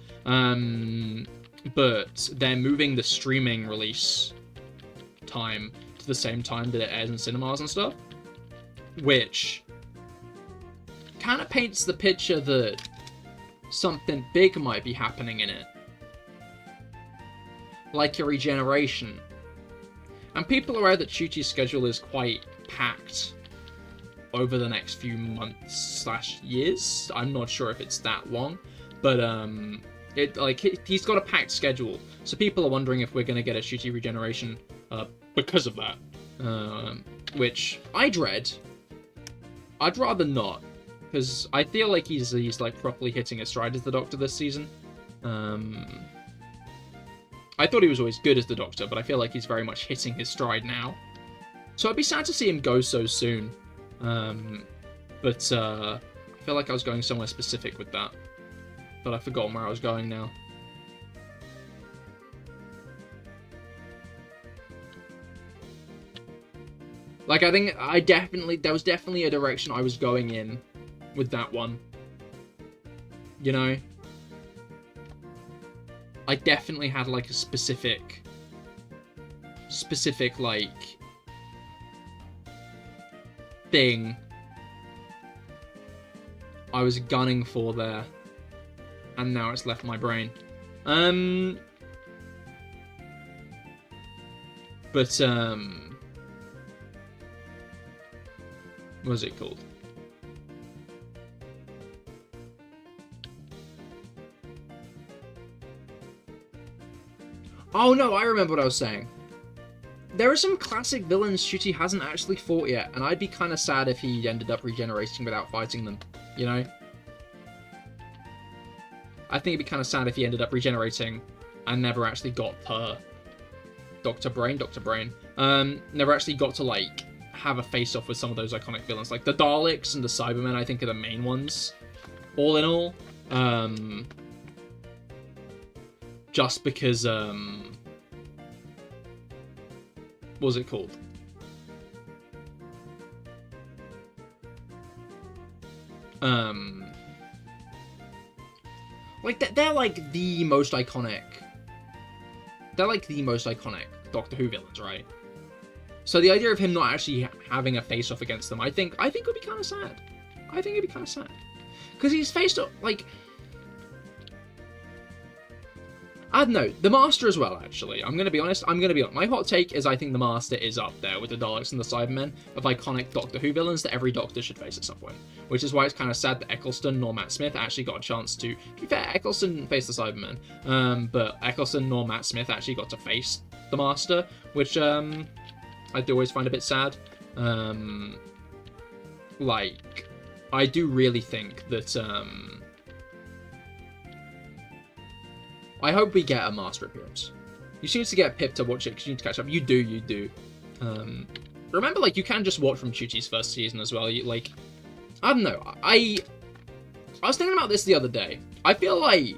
But they're moving the streaming release time to the same time that it airs in cinemas and stuff, which kind of paints the picture that something big might be happening in it, like a regeneration. And people are aware that Chuti's schedule is quite packed over the next few months/years. I'm not sure if it's that long, but he's got a packed schedule, so people are wondering if we're going to get a Chuti regeneration because of that, which I dread. I'd rather not, because I feel like he's like properly hitting his stride as the Doctor this season. I thought he was always good as the Doctor, but I feel like he's very much hitting his stride now. So I'd be sad to see him go so soon. But I feel like I was going somewhere specific with that. But I've forgotten where I was going now. Like, I think there was definitely a direction I was going in with that one. You know? I definitely had, like, a specific, like, thing I was gunning for there, and now it's left my brain. But, what was it called? Oh no, I remember what I was saying. There are some classic villains Chuti hasn't actually fought yet, and I'd be kind of sad if he ended up regenerating without fighting them, you know? I think it'd be kind of sad if he ended up regenerating and never actually got per Dr. Brain, never actually got to, like, have a face-off with some of those iconic villains. Like, the Daleks and the Cybermen, I think, are the main ones, all in all. Just because, what was it called? Like, they're like the most iconic. They're like the most iconic Doctor Who villains, right? So the idea of him not actually having a face-off against them, I think would be kind of sad. I think it'd be kind of sad. Because he's faced up, like, I don't know, the Master as well, actually. I'm going to be honest. My hot take is I think the Master is up there with the Daleks and the Cybermen of iconic Doctor Who villains that every Doctor should face at some point. which is why it's kind of sad that Eccleston nor Matt Smith actually got a chance to be fair, Eccleston faced the Cybermen, but Eccleston nor Matt Smith actually got to face the Master, which I do always find a bit sad. Like, I do really think that I hope we get a Master appearance. You choose to get Pip to watch it because you need to catch up. You do. Remember, like, you can just watch from Chuchi's first season as well. Like, I don't know. I was thinking about this the other day. I feel like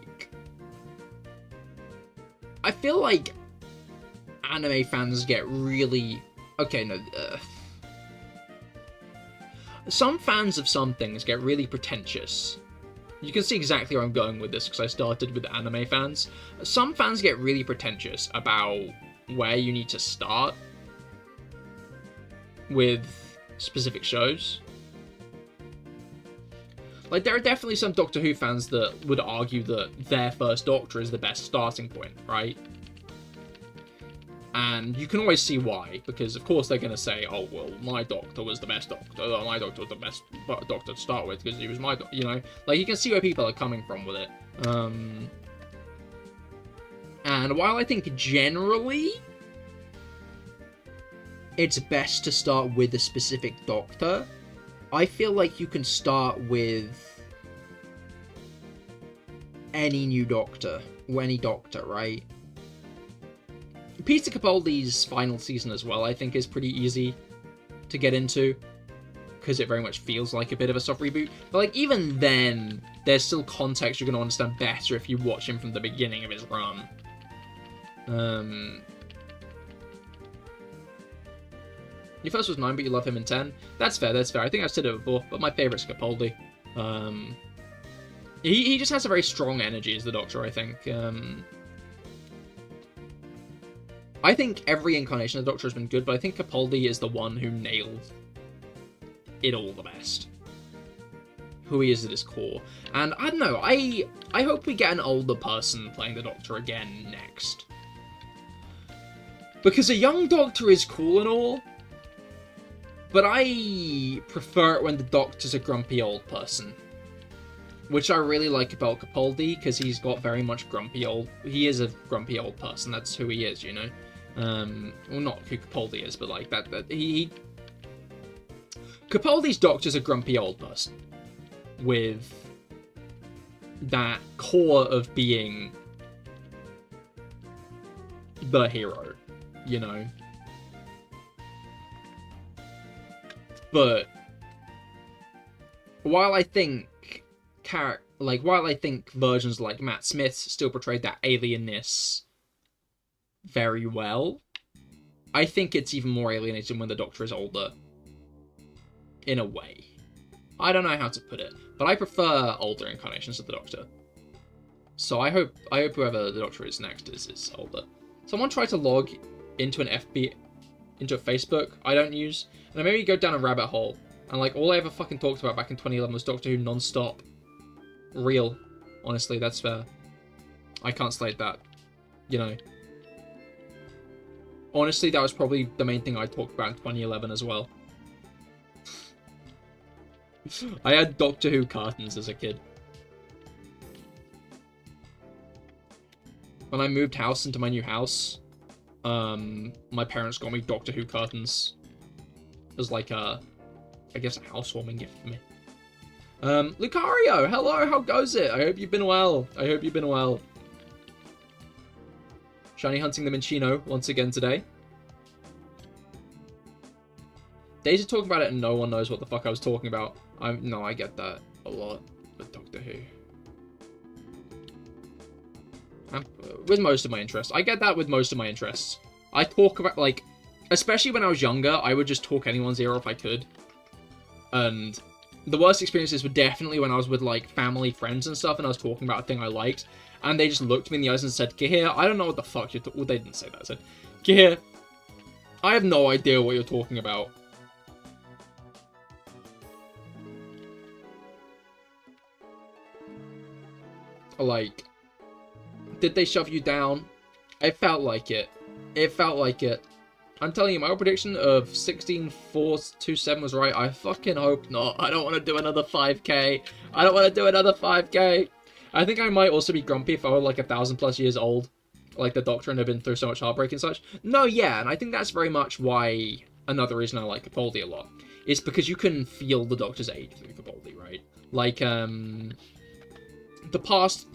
anime fans get really... Okay, no. Some fans of some things get really pretentious. You can see exactly where I'm going with this because I started with anime fans. Some fans get really pretentious about where you need to start with specific shows. Like, there are definitely some Doctor Who fans that would argue that their first Doctor is the best starting point, right? And you can always see why, because of course they're going to say, oh, well, my Doctor was the best Doctor, or my Doctor was the best Doctor to start with, because he was my Doctor, you know? Like, you can see where people are coming from with it. And while I think generally it's best to start with a specific Doctor, I feel like you can start with any new Doctor, or any Doctor, right? Peter Capaldi's final season as well, I think, is pretty easy to get into, because it very much feels like a bit of a soft reboot. But, like, even then, there's still context you're going to understand better if you watch him from the beginning of his run. Your first was 9, but you love him in 10. That's fair. I think I've said it before, but my favourite's Capaldi. He just has a very strong energy as the Doctor, I think. I think every incarnation of the Doctor has been good, but I think Capaldi is the one who nailed it all the best. Who he is at his core. And I don't know, I hope we get an older person playing the Doctor again next. Because a young Doctor is cool and all, but I prefer it when the Doctor's a grumpy old person. Which I really like about Capaldi, because he's got very much grumpy old... He is a grumpy old person, that's who he is, you know? Well, not who Capaldi is, but like, Capaldi's Doctor's a grumpy old person. With that core of being the hero, you know? But while I think versions like Matt Smith still portrayed that alienness very well, I think it's even more alienating when the Doctor is older. In a way. I don't know how to put it, but I prefer older incarnations of the Doctor. So I hope whoever the Doctor is next is older. Someone tried to log into a Facebook I don't use, and I maybe go down a rabbit hole, and like all I ever fucking talked about back in 2011 was Doctor Who non-stop. Real. Honestly, that's fair. I can't slate that. You know. Honestly, that was probably the main thing I talked about in 2011 as well. I had Doctor Who cartons as a kid. When I moved house into my new house, my parents got me Doctor Who curtains as like a, I guess, a housewarming gift for me. Lucario, hello, how goes it? I hope you've been well. Shiny hunting the Minccino once again today. Days are talking about it and no one knows what the fuck I was talking about. No, I get that a lot with Doctor Who. With most of my interests. I get that with most of my interests. I talk about, like, especially when I was younger, I would just talk anyone's ear if I could. And the worst experiences were definitely when I was with, like, family, friends and stuff, and I was talking about a thing I liked, and they just looked me in the eyes and said, Cahir, I don't know what the fuck you're well, they didn't say that. I said, Cahir, I have no idea what you're talking about. Like, did they shove you down? It felt like it. I'm telling you, my old prediction of 16,427 was right. I fucking hope not. I don't want to do another 5k. I don't want to do another 5k. I think I might also be grumpy if I were like 1,000+ years old, like the Doctor, and have been through so much heartbreak and such. No, yeah, and I think that's very much why another reason I like Capaldi a lot. It's because you can feel the Doctor's age through Capaldi, right? Like, the past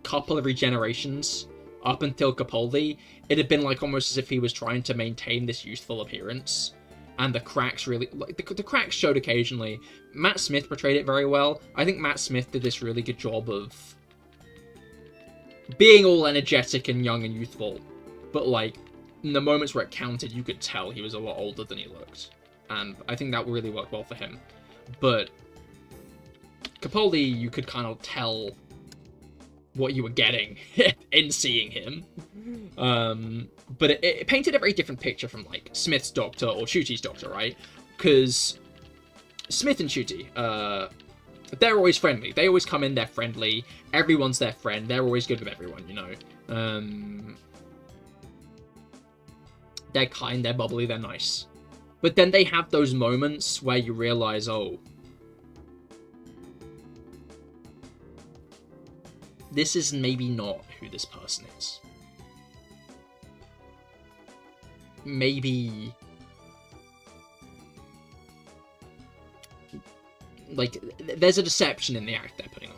couple of regenerations up until Capaldi, it had been like almost as if he was trying to maintain this youthful appearance, and the cracks really, like, the cracks showed occasionally. Matt Smith portrayed it very well. I think Matt Smith did this really good job of being all energetic and young and youthful, but like, in the moments where it counted, you could tell he was a lot older than he looked, and I think that really worked well for him. But Capaldi, you could kind of tell what you were getting in seeing him. But it painted a very different picture from, like, Smith's Doctor or Shooty's Doctor, right? Because Smith and Shooty, they're always friendly. They always come in, they're friendly. Everyone's their friend. They're always good with everyone, you know? They're kind, they're bubbly, they're nice. But then they have those moments where you realize, oh, this is maybe not who this person is. Maybe, like, there's a deception in the act they're putting on.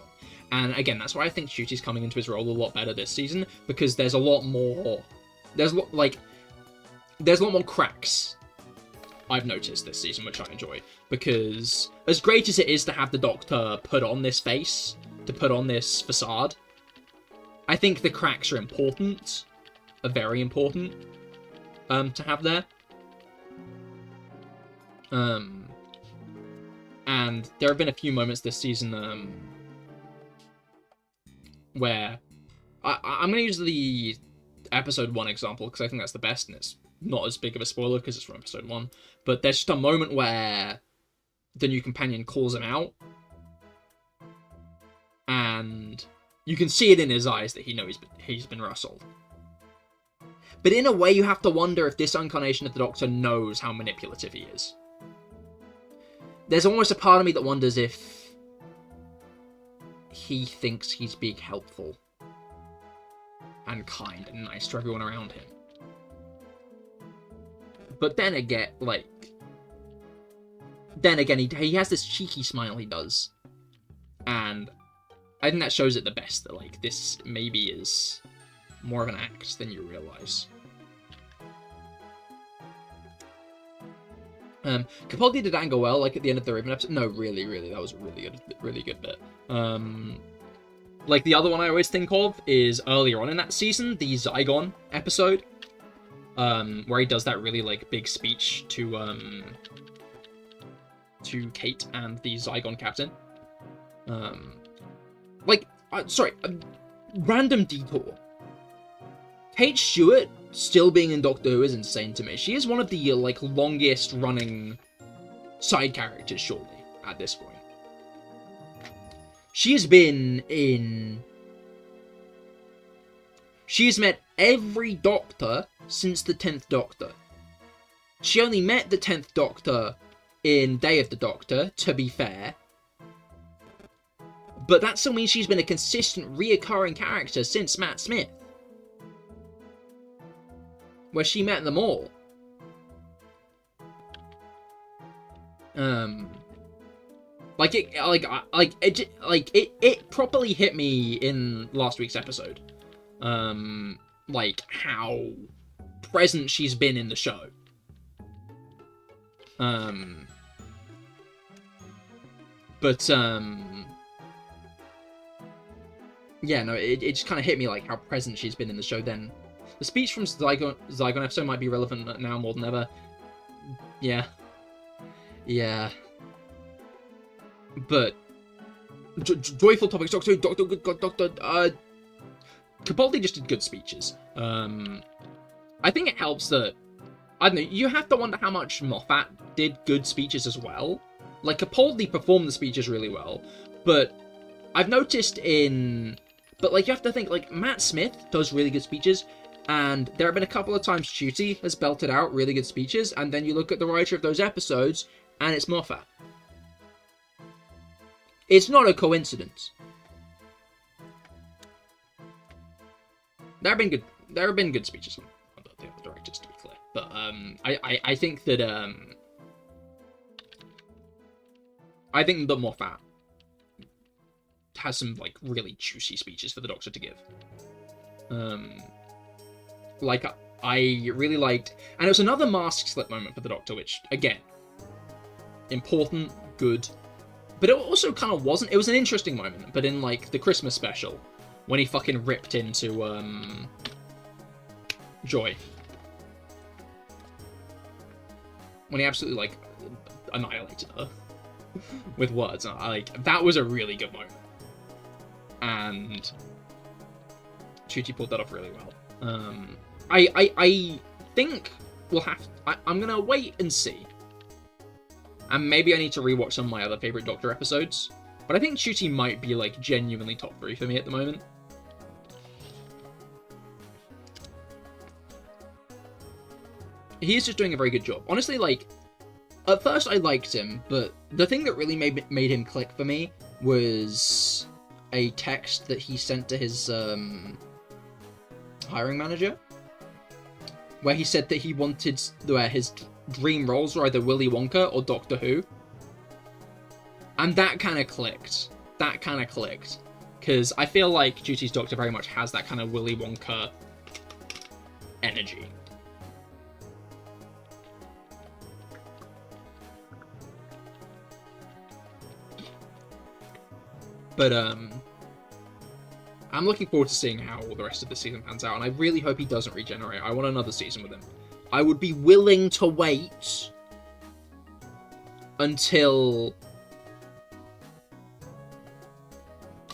And again, that's why I think Shooty's coming into his role a lot better this season, because there's a lot more, there's a lot more cracks I've noticed this season, which I enjoy. Because as great as it is to have the Doctor put on this face, to put on this facade, I think the cracks are important, are very important, to have there. And there have been a few moments this season, where I'm going to use the episode 1 example, because I think that's the best, and it's not as big of a spoiler, because it's from episode 1, but there's just a moment where the new companion calls him out, and you can see it in his eyes that he knows he's been rustled. But in a way, you have to wonder if this incarnation of the Doctor knows how manipulative he is. There's almost a part of me that wonders if he thinks he's being helpful and kind and nice to everyone around him. But then again, he has this cheeky smile he does, and I think that shows it the best, that, like, this maybe is more of an act than you realise. Capaldi did angle well, like, at the end of the Raven episode. No, really, that was a really good bit. Like, the other one I always think of is earlier on in that season, the Zygon episode, where he does that really, like, big speech to Kate and the Zygon captain. Random detour. Kate Stewart still being in Doctor Who is insane to me. She is one of the, like, longest running side characters, surely, at this point. She has been in... She has met every Doctor since the 10th Doctor. She only met the 10th Doctor in Day of the Doctor, to be fair. But that still means she's been a consistent, reoccurring character since Matt Smith, where she met them all. It properly hit me in last week's episode. Like, how present she's been in the show. Yeah, no, it just kind of hit me, like, how present she's been in the show then. The speech from Zygon episode might be relevant now more than ever. Yeah. But joyful topics, Doctor, Capaldi just did good speeches. I think it helps that, I don't know, you have to wonder how much Moffat did good speeches as well. Like, Capaldi performed the speeches really well, but I've noticed but, like, you have to think, like, Matt Smith does really good speeches, And there have been a couple of times Ncuti has belted out really good speeches, and then you look at the writer of those episodes, and it's Moffat. It's not a coincidence. There have been good speeches on the other directors, to be clear. But I think that Moffat has some like really juicy speeches for the Doctor to give. Like I really liked, and it was another mask slip moment for the Doctor, which again, important, good, but it also kind of wasn't. It was an interesting moment, but in like the Christmas special, when he fucking ripped into Joy, when he absolutely like annihilated her with words, like that was a really good moment, and Ncuti pulled that off really well. I think we'll have. I'm gonna wait and see, and maybe I need to rewatch some of my other favorite Doctor episodes. But I think Ncuti might be like genuinely top 3 for me at the moment. He is just doing a very good job. Honestly, like at first I liked him, but the thing that really made him click for me was a text that he sent to his hiring manager, where he said that he wanted his dream roles were either Willy Wonka or Doctor Who. And that kind of clicked. Because I feel like Ncuti's Doctor very much has that kind of Willy Wonka energy. But, I'm looking forward to seeing how the rest of the season pans out, and I really hope he doesn't regenerate. I want another season with him. I would be willing to wait until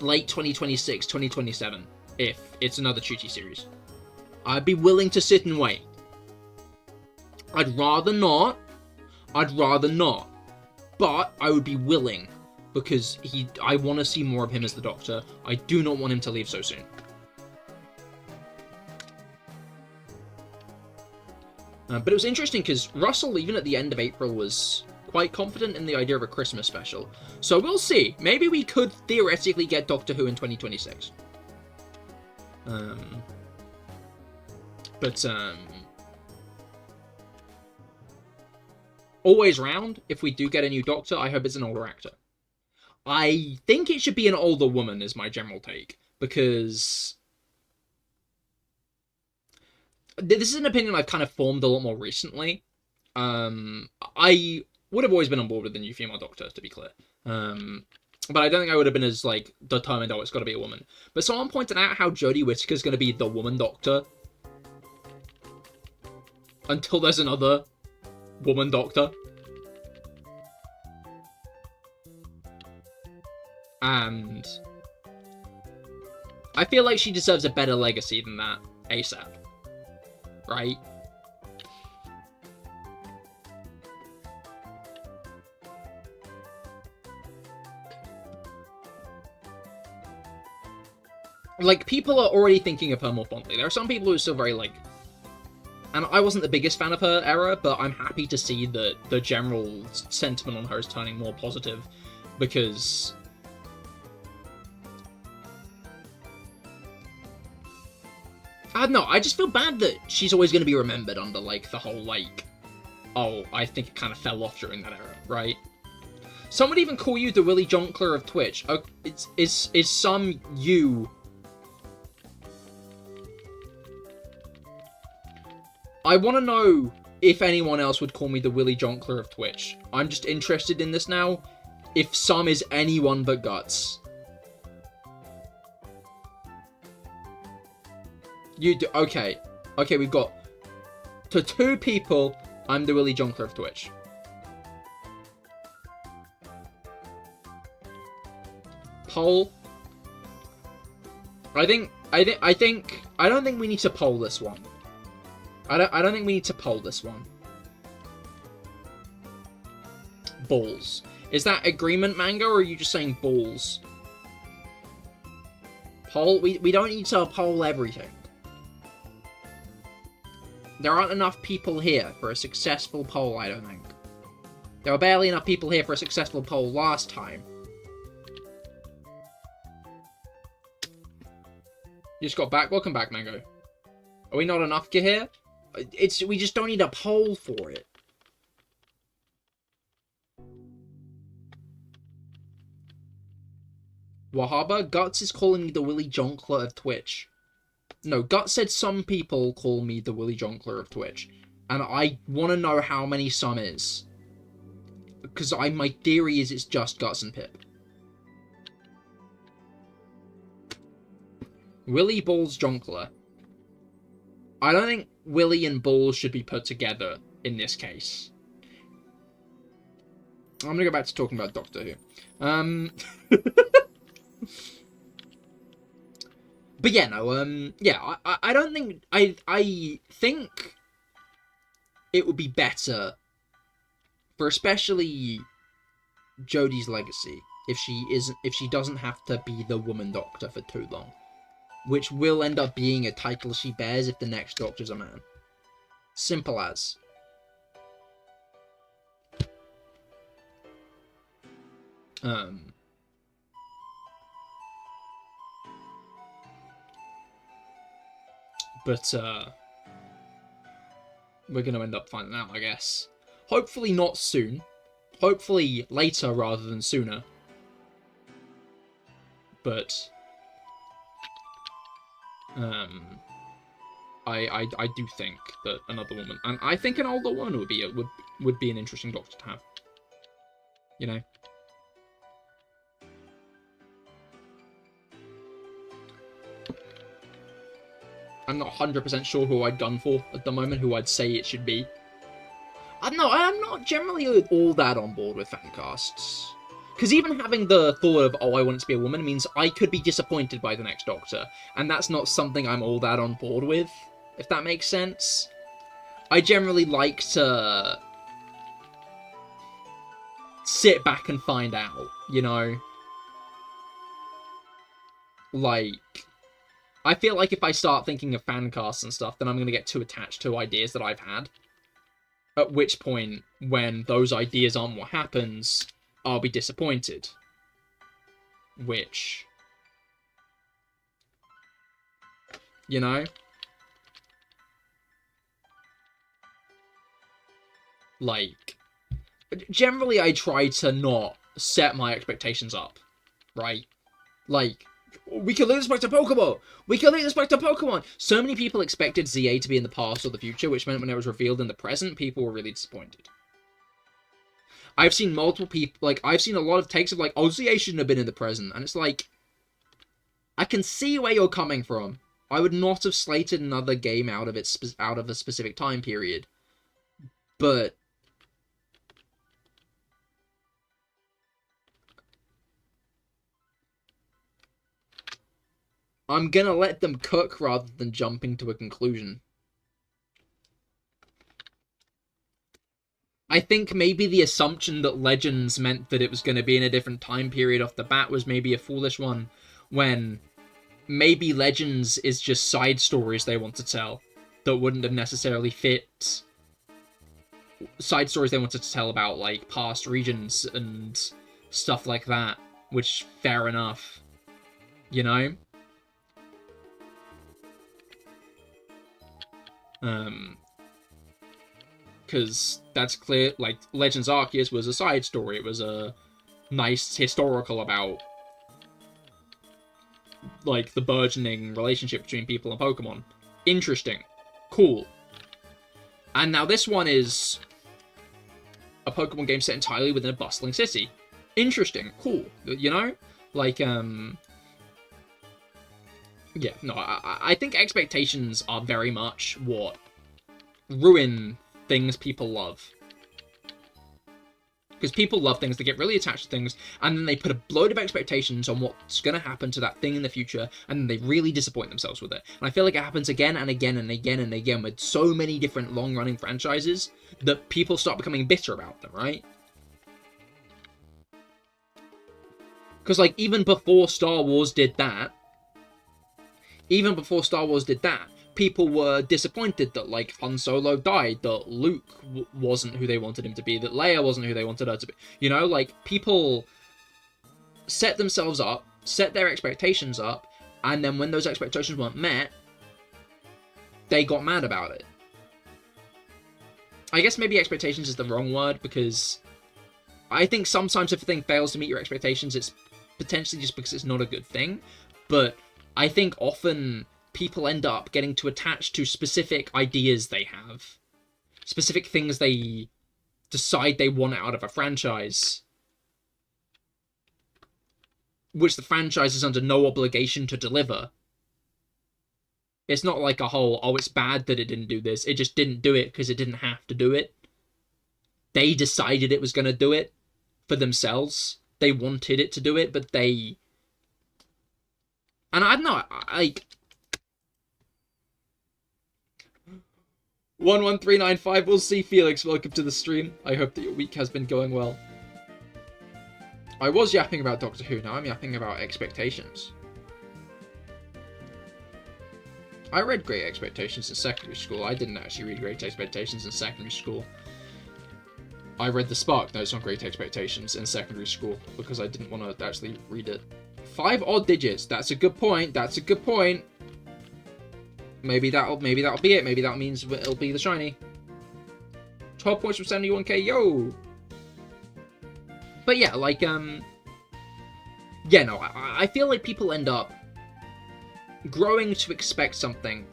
late 2026, 2027, if it's another Ncuti series. I'd be willing to sit and wait. I'd rather not, but I would be willing. Because I want to see more of him as the Doctor. I do not want him to leave so soon. But it was interesting because Russell, even at the end of April, was quite confident in the idea of a Christmas special. So we'll see. Maybe we could theoretically get Doctor Who in 2026. Always round, if we do get a new Doctor, I hope it's an older actor. I think it should be an older woman, is my general take, because this is an opinion I've kind of formed a lot more recently. I would have always been on board with the new female Doctor, to be clear. But I don't think I would have been as, like, determined, oh, it's got to be a woman. But someone pointed out how Jodie Whittaker's going to be the woman Doctor until there's another woman Doctor. And I feel like she deserves a better legacy than that ASAP. Right? Like, people are already thinking of her more fondly. There are some people who are still very, like... And I wasn't the biggest fan of her era, but I'm happy to see that the general sentiment on her is turning more positive, because... I don't know, I just feel bad that she's always going to be remembered under, like, the whole, like, oh, I think it kind of fell off during that era, right? Some would even call you the Willy Jonkler of Twitch. Oh, is some you... I want to know if anyone else would call me the Willy Jonkler of Twitch. I'm just interested in this now. If some is anyone but Guts. You do, okay. Okay, we've got... To 2 people, I'm the Willy Jonkler of Twitch. Poll. I don't think we need to poll this one. I don't think we need to poll this one. Balls. Is that agreement, Mango, or are you just saying balls? Poll? We don't need to poll everything. There aren't enough people here for a successful poll, I don't think. There were barely enough people here for a successful poll last time. You just got back? Welcome back, Mango. Are we not enough here? We just don't need a poll for it. Wahaba, Guts is calling me the Willy Jonkler of Twitch. No, Guts said some people call me the Willy Jonkler of Twitch. And I want to know how many some is. Because my theory is it's just Guts and Pip. Willy Balls Jonkler. I don't think Willy and Balls should be put together in this case. I'm gonna go back to talking about Doctor Who. But yeah, no, yeah, I don't think, I think it would be better for especially Jodie's legacy if she doesn't have to be the woman Doctor for too long. Which will end up being a title she bears if the next Doctor's a man. Simple as. But, we're gonna end up finding out, I guess. Hopefully not soon. Hopefully later rather than sooner. But... I do think that another woman, and I think an older woman would be an interesting Doctor to have. You know. I'm not 100% sure who I'd gun for at the moment, who I'd say it should be. I don't know, I'm not generally all that on board with fancasts. Because even having the thought of, oh, I want it to be a woman, means I could be disappointed by the next Doctor. And that's not something I'm all that on board with, if that makes sense. I generally like to sit back and find out, you know? Like, I feel like if I start thinking of fancasts and stuff, then I'm going to get too attached to ideas that I've had. At which point, when those ideas aren't what happens, I'll be disappointed. Which, you know? Like, generally I try to not set my expectations up, right? Like, we can lead us back to Pokemon! We can lead us back to Pokemon! So many people expected ZA to be in the past or the future, which meant when it was revealed in the present, people were really disappointed. I've seen multiple people, like, I've seen a lot of takes of, like, oh, ZA shouldn't have been in the present. And it's like, I can see where you're coming from. I would not have slated another game out of a specific time period. But I'm gonna let them cook rather than jumping to a conclusion. I think maybe the assumption that Legends meant that it was going to be in a different time period off the bat was maybe a foolish one, when maybe Legends is just side stories they want to tell that wouldn't have necessarily fit. Side stories they wanted to tell about, like, past regions and stuff like that, which, fair enough, you know? Because that's clear, like, Legends Arceus was a side story. It was a nice historical about, like, the burgeoning relationship between people and Pokemon. Interesting. Cool. And now this one is a Pokemon game set entirely within a bustling city. Interesting. Cool. You know? Like, yeah, no, I think expectations are very much what ruin things people love. Because people love things, they get really attached to things, and then they put a load of expectations on what's going to happen to that thing in the future, and then they really disappoint themselves with it. And I feel like it happens again and again and again and again with so many different long-running franchises that people start becoming bitter about them, right? Because, like, even before Star Wars did that, people were disappointed that, like, Han Solo died, that Luke wasn't who they wanted him to be, that Leia wasn't who they wanted her to be. You know, like, people set themselves up, set their expectations up, and then when those expectations weren't met, they got mad about it. I guess maybe expectations is the wrong word, because I think sometimes if a thing fails to meet your expectations, it's potentially just because it's not a good thing. But I think often people end up getting too attached to specific ideas they have, specific things they decide they want out of a franchise, which the franchise is under no obligation to deliver. It's not like a whole, oh, it's bad that it didn't do this. It just didn't do it because it didn't have to do it. They decided it was going to do it for themselves. They wanted it to do it, but they... And I don't know, like... 11395, we'll see, Felix. Welcome to the stream. I hope that your week has been going well. I was yapping about Doctor Who, now I'm yapping about expectations. I read Great Expectations in secondary school. I didn't actually read Great Expectations in secondary school. I read the Spark Notes on Great Expectations in secondary school because I didn't want to actually read it. 5 odd digits. That's a good point. That's a good point. Maybe that'll be it. Maybe that means it'll be the shiny. 12 points from 71k. Yo. But yeah, like yeah, no. I feel like people end up growing to expect something.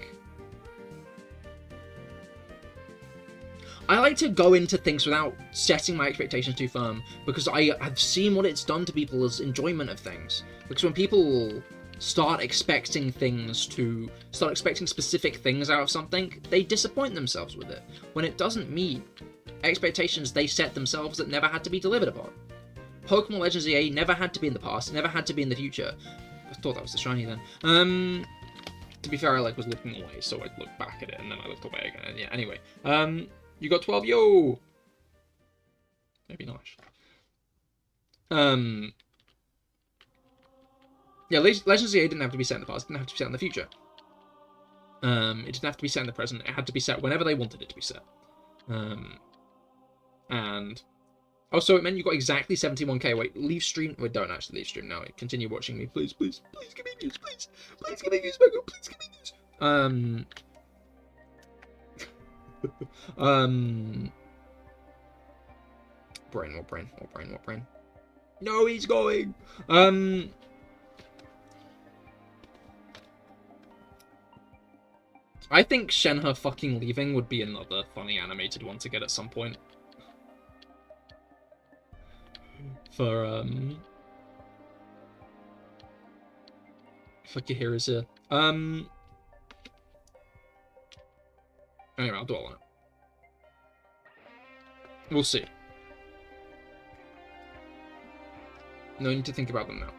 I like to go into things without setting my expectations too firm, because I've seen what it's done to people's enjoyment of things. Because when people start expecting specific things out of something, they disappoint themselves with it. When it doesn't meet expectations they set themselves that never had to be delivered upon. Pokemon Legends EA never had to be in the past, never had to be in the future. I thought that was the shiny then. To be fair, I was looking away, so I looked back at it, and then I looked away again. Yeah, anyway. You got 12, yo! Maybe not. Yeah, Legends EA didn't have to be set in the past, it didn't have to be set in the future. It didn't have to be set in the present, it had to be set whenever they wanted it to be set. And... Oh, so it meant you got exactly 71k. Wait, leave stream. Wait, don't actually leave stream now. Continue watching me. Please, please, please give me news, please. Please give me news, Mango. Please give me news. Brain, what brain? What brain? What brain? No, he's going. I think Shenhe fucking leaving would be another funny animated one to get at some point. For Cahir is here. Anyway, I'll dwell on it. We'll see. No need to think about them now.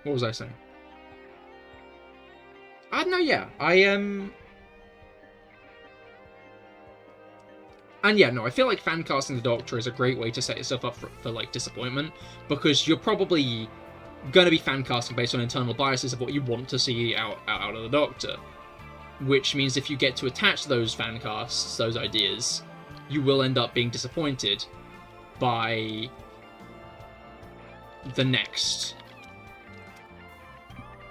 What was I saying? I don't know, yeah. And yeah, no, I feel like fan casting the Doctor is a great way to set yourself up for like, disappointment, because you're probably going to be fan casting based on internal biases of what you want to see out of the Doctor, which means if you get to attach those fan casts, those ideas, you will end up being disappointed by the next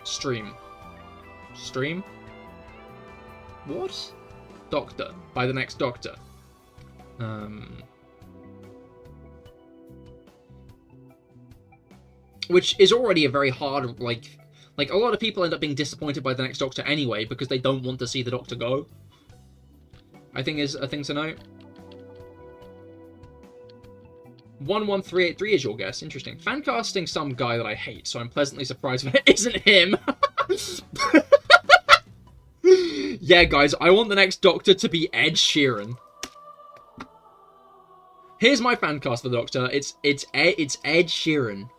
stream. What? Doctor. By the next Doctor. Which is already a very hard, like a lot of people end up being disappointed by the next Doctor anyway, because they don't want to see the Doctor go. I think is a thing to note. 11383 is your guess. Interesting. Fan casting some guy that I hate, so I'm pleasantly surprised when it isn't him. Yeah, guys, I want the next Doctor to be Ed Sheeran. Here's my fan cast for the Doctor. It's Ed Sheeran.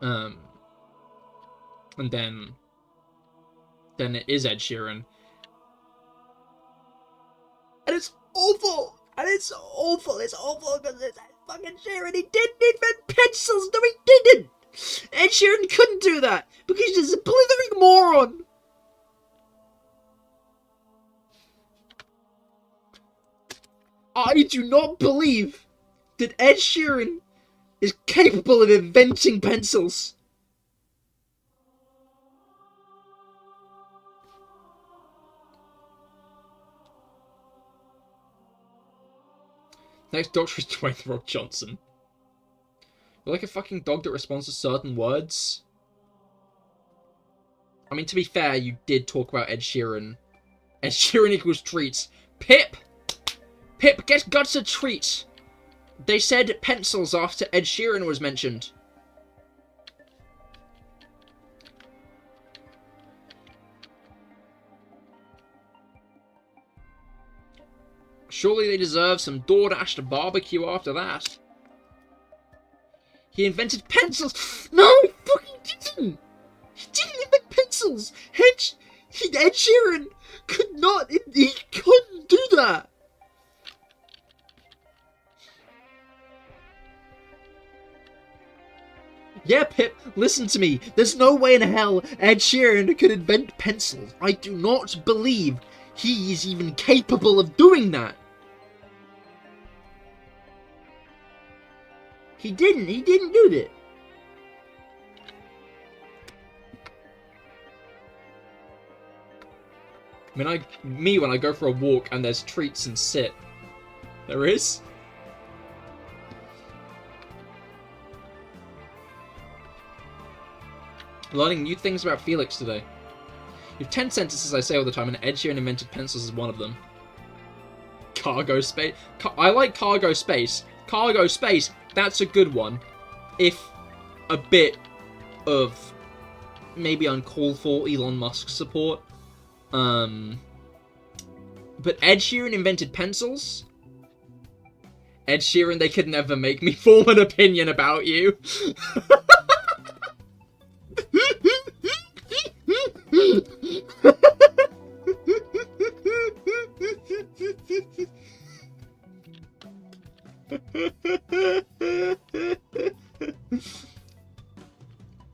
And then it is Ed Sheeran. And it's awful! And it's awful! It's awful because it's fucking Sheeran. He didn't invent pencils! No, he didn't! Ed Sheeran couldn't do that because he's a blithering moron! I do not believe that Ed Sheeran is capable of inventing pencils. Next Doctor is Dwayne The Rock Johnson. You're like a fucking dog that responds to certain words. I mean, to be fair, you did talk about Ed Sheeran. Ed Sheeran equals treats. Pip! Pip, get Guts a treat! They said pencils after Ed Sheeran was mentioned. Surely they deserve some DoorDash to barbecue after that. He invented pencils! No, he fucking didn't! He didn't invent pencils! Ed Sheeran could not, he couldn't do that! Yeah, Pip, listen to me. There's no way in hell Ed Sheeran could invent pencils. I do not believe he is even capable of doing that. He didn't do that. I mean, when I go for a walk and there's treats and sit. There is? Learning new things about Felix today. You have 10 sentences I say all the time, and Ed Sheeran invented pencils is one of them. Cargo space. I like cargo space. Cargo space, that's a good one. If a bit of maybe uncalled for Elon Musk support. But Ed Sheeran invented pencils? Ed Sheeran, they could never make me form an opinion about you.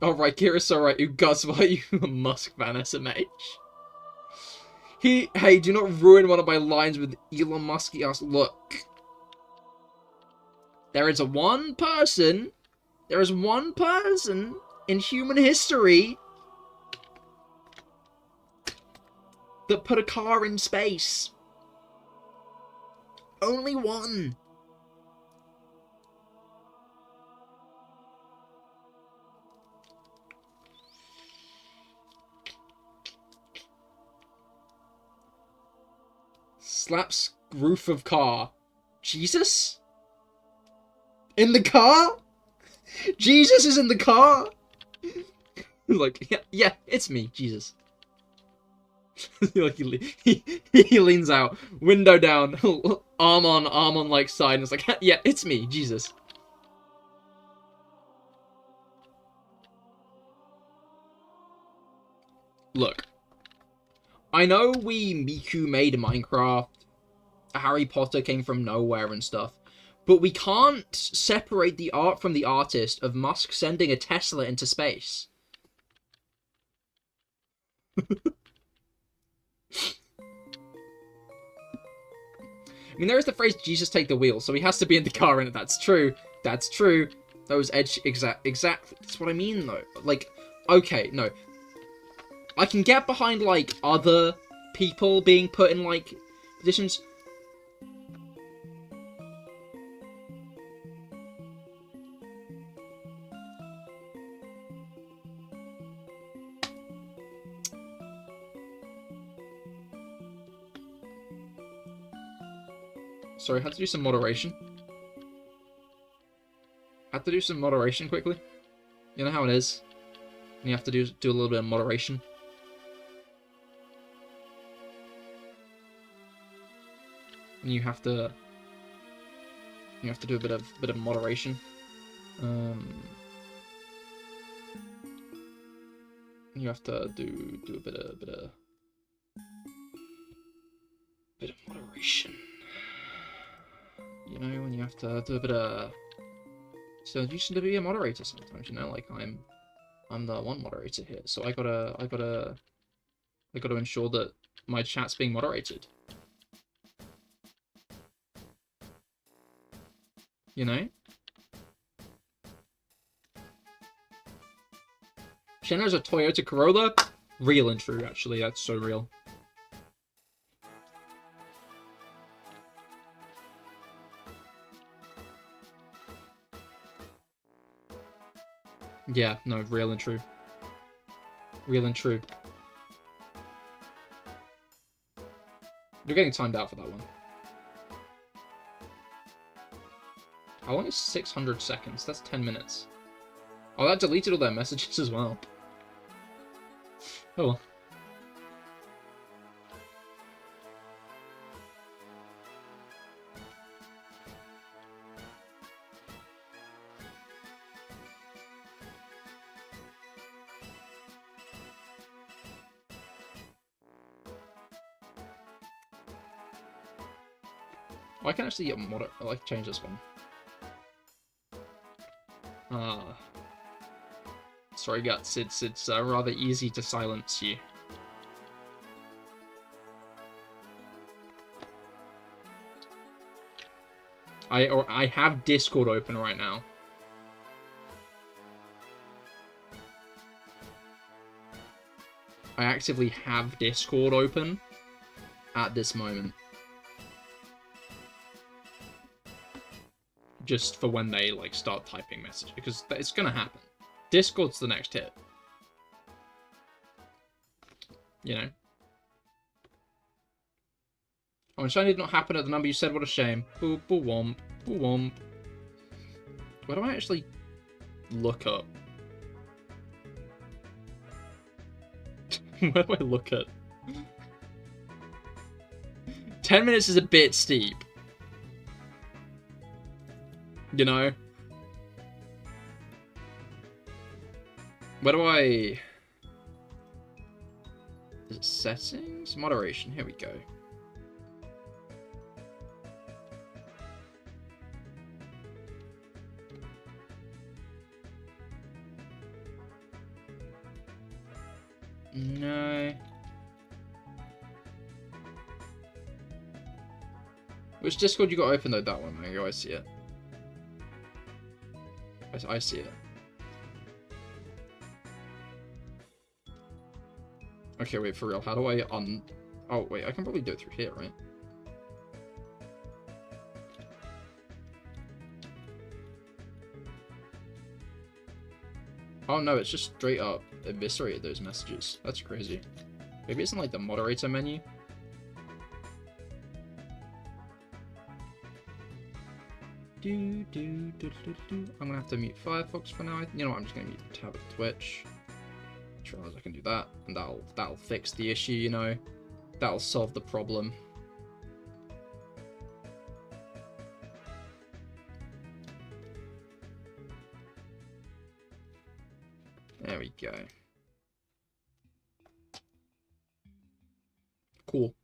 Alright, Kira's alright, you Gus, why are you a Musk fan SMH? Hey, do not ruin one of my lines with Elon Musk. He asked, look. There is one person in human history that put a car in space. Only one. Slaps roof of car. Jesus? In the car? Jesus is in the car? Like, yeah, it's me, Jesus. Like he leans out, window down, arm on like side, and it's like, yeah, it's me, Jesus. Look, I know Miku made Minecraft, Harry Potter came from nowhere and stuff, but we can't separate the art from the artist of Musk sending a Tesla into space. I mean, there is the phrase, Jesus take the wheel, so he has to be in the car, and that's true. That's true. Those exactly. That's what I mean, though. Like, okay, no. I can get behind, like, other people being put in, like, positions. Sorry, I had to do some moderation. Had to do some moderation quickly. You know how it is. And you have to do a little bit of moderation. And you have to do a bit of moderation. you have to do a bit of moderation. You know, when you have to do a bit of. So you should be a moderator sometimes. You know, like I'm the one moderator here, so I gotta ensure that my chat's being moderated. You know? Shanna's a Toyota Corolla? Real and true, actually. That's so real. Yeah, no, real and true. Real and true. You're getting timed out for that one. How long is 600 seconds? That's 10 minutes. Oh, that deleted all their messages as well. Oh well. Oh, I can actually change this one. Sorry, Guts. It's rather easy to silence you. I have Discord open right now. I actively have Discord open at this moment. Just for when they, like, start typing messages, because it's gonna happen. Discord's the next hit. You know? Oh, and shiny did not happen at the number you said, what a shame. Boo, boo, womp, boo, womp. Where do I actually look up? Where do I look at? 10 minutes is a bit steep. You know? Where do I... Is it settings? Moderation, here we go. No. Which Discord you got open though? That one, I see it. I see it. Okay, wait, for real, how do I Oh, wait, I can probably do it through here, right? Oh no, it's just straight up eviscerated those messages. That's crazy. Maybe it's in like the moderator menu? I'm gonna have to mute Firefox for now. You know what, I'm just gonna mute the tab of Twitch. Sure as I can do that, and that'll fix the issue, you know. That'll solve the problem. There we go. Cool.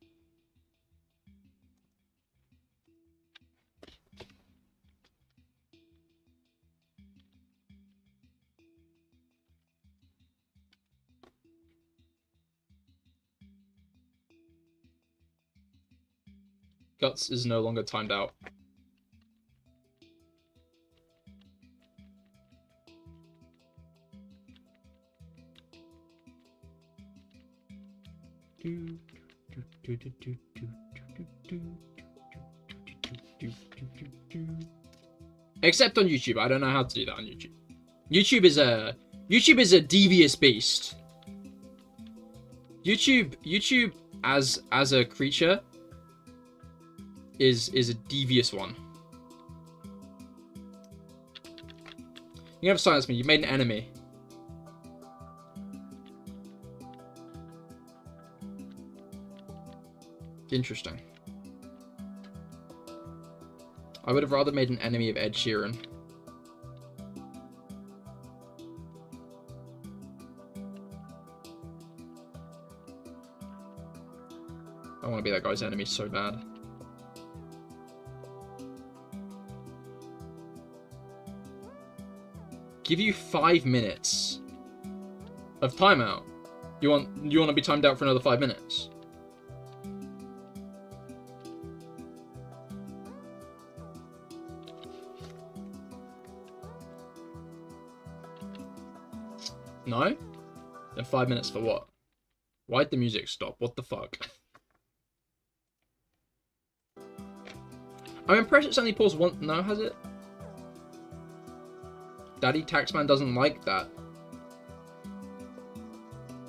Guts is no longer timed out. Except on YouTube. I don't know how to do that on YouTube. YouTube is a devious beast. YouTube as a creature is a devious one. You have silenced me. You made an enemy. Interesting. I would have rather made an enemy of Ed Sheeran. I want to be that guy's enemy so bad. Give you 5 minutes of timeout. You want to be timed out for another 5 minutes? No? Then 5 minutes for what? Why'd the music stop? What the fuck? I'm impressed it's only paused once. No, has it? Daddy Taxman doesn't like that.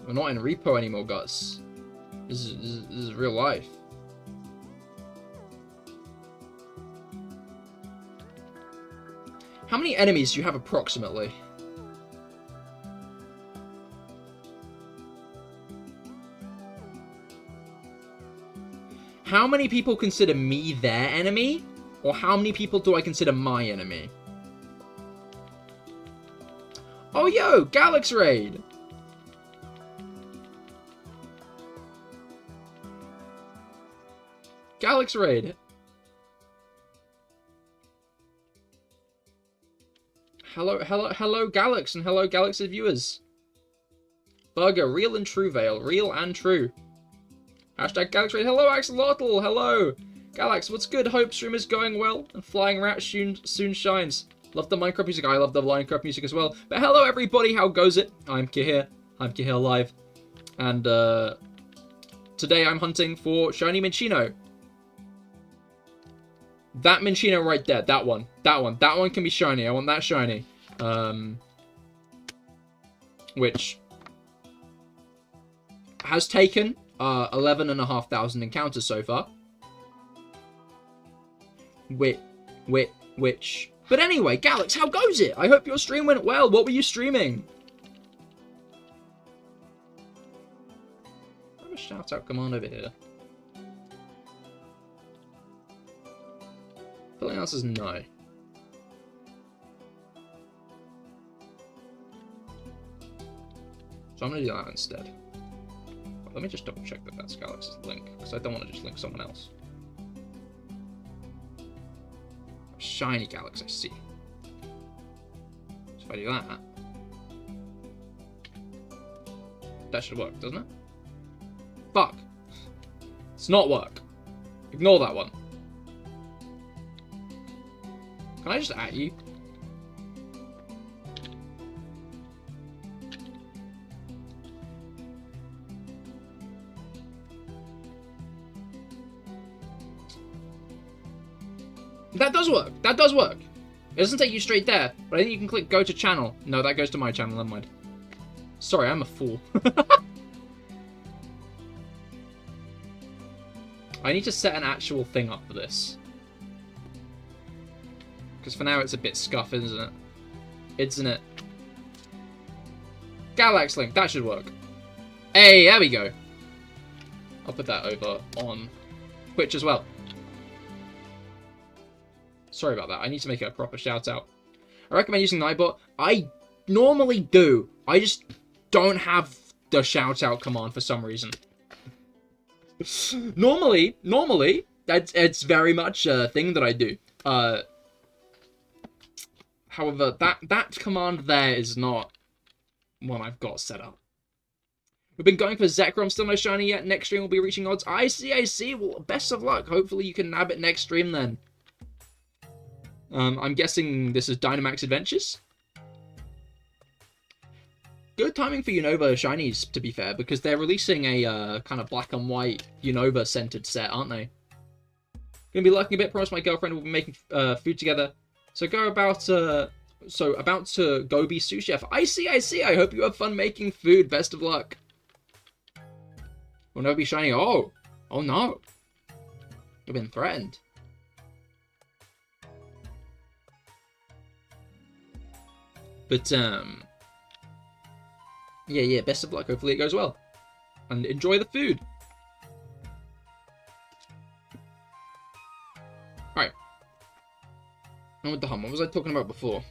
We're not in repo anymore, Gus. This is real life. How many enemies do you have approximately? How many people consider me their enemy? Or how many people do I consider my enemy? Oh, yo, Galax Raid! Galax Raid. Hello, Galax, and hello, Galaxy viewers. Burger, real and true, Vale, real and true. Hashtag Galax Raid. Hello, Axolotl. Hello, Galax. What's good? Hope stream is going well, and Flying Rat soon shines. Love the Minecraft music. I love the Minecraft music as well. But hello, everybody. How goes it? I'm Cahir. I'm CahirLIVE, and today I'm hunting for shiny Minccino. That Minccino right there. That one. That one can be shiny. I want that shiny. Which has taken 11,500 encounters so far. Which. But anyway, Galax, how goes it? I hope your stream went well. What were you streaming? I have a shout-out command over here. Something else is no. So I'm going to do that instead. Let me just double check that that's Galax's link, because I don't want to just link someone else. Shiny Galax, I see. So if I do that, that should work, doesn't it? Fuck. It's not work. Ignore that one. Can I just at you? That does work. That does work. It doesn't take you straight there, but I think you can click go to channel. No, that goes to my channel. Never mind. Sorry, I'm a fool. I need to set an actual thing up for this. Because for now it's a bit scuff, isn't it? Isn't it? Galax link. That should work. Hey, there we go. I'll put that over on Twitch as well. Sorry about that. I need to make it a proper shout out. I recommend using Nightbot. I normally do. I just don't have the shout out command for some reason. Normally, it's very much a thing that I do. However, that command there is not one I've got set up. We've been going for Zekrom, still no shiny yet. Next stream will be reaching odds. I see. Well, best of luck. Hopefully you can nab it next stream then. I'm guessing this is Dynamax Adventures. Good timing for Unova shinies, to be fair, because they're releasing a kind of black and white Unova scented set, aren't they? Gonna be lurking a bit. Promise my girlfriend will be making food together. So about to go be sous chef. I see. I hope you have fun making food. Best of luck. Will never be shiny. Oh no. You've been threatened. But, yeah, best of luck. Hopefully it goes well. And enjoy the food. Alright. On with the hum. What was I talking about before?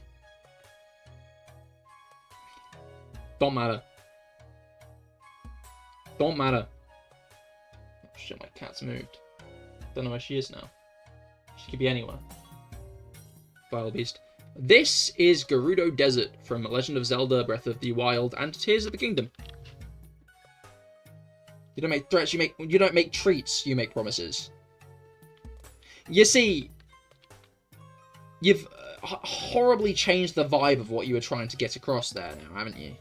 Don't matter. shit, my cat's moved. Don't know where she is now. She could be anywhere. Vile beast. This is Gerudo Desert from Legend of Zelda Breath of the Wild and Tears of the Kingdom. You don't make threats, you don't make treats, you make promises. You see, you've horribly changed the vibe of what you were trying to get across there now, haven't you?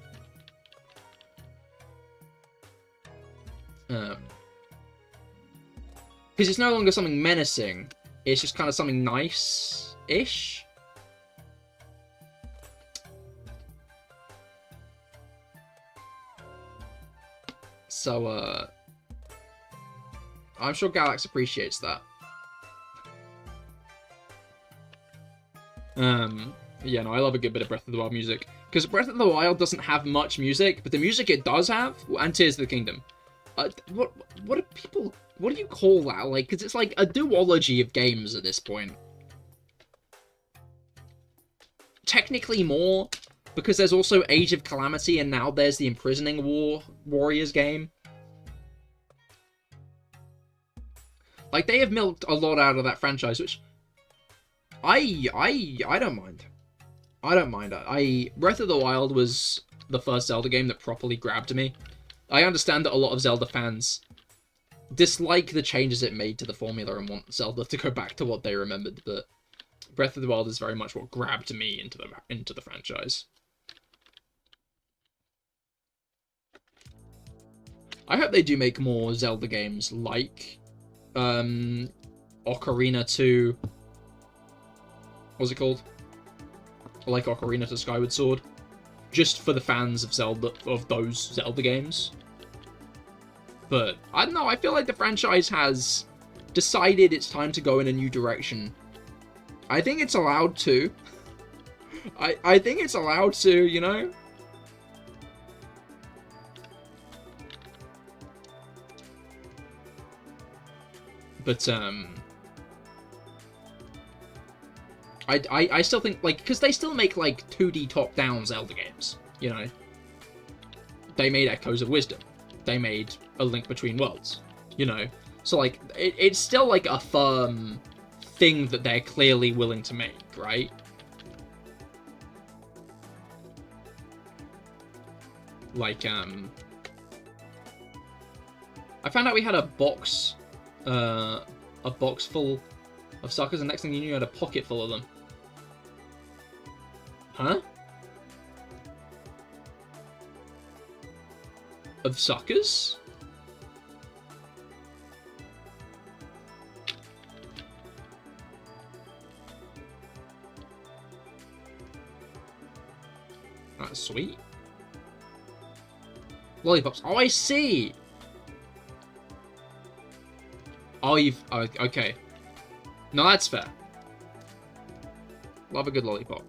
Because it's no longer something menacing, it's just kind of something nice-ish. So, I'm sure Galax appreciates that. Yeah, no, I love a good bit of Breath of the Wild music. Because Breath of the Wild doesn't have much music, but the music it does have, and Tears of the Kingdom. What do you call that? Like, because it's like a duology of games at this point. Technically more, because there's also Age of Calamity, and now there's the Imprisoning Warriors game. Like, they have milked a lot out of that franchise, which I don't mind. I don't mind. Breath of the Wild was the first Zelda game that properly grabbed me. I understand that a lot of Zelda fans dislike the changes it made to the formula and want Zelda to go back to what they remembered, but Breath of the Wild is very much what grabbed me into the franchise. I hope they do make more Zelda games like Ocarina 2. What's it called? Like Ocarina to Skyward Sword. Just for the fans of Zelda, of those Zelda games. But, I don't know, I feel like the franchise has decided it's time to go in a new direction. I think it's allowed to. I think it's allowed to, you know? But, I still think, like, because they still make, like, 2D top-down Zelda games, you know? They made Echoes of Wisdom. They made A Link Between Worlds, you know? So, like, it's still, like, a firm thing that they're clearly willing to make, right? Like, I found out we had a box full of suckers, and next thing you knew, you had a pocket full of them. Huh? Of suckers? That's sweet. Lollipops. Oh, I see! Oh, you've... Oh, okay. No, that's fair. Love a good lollipop.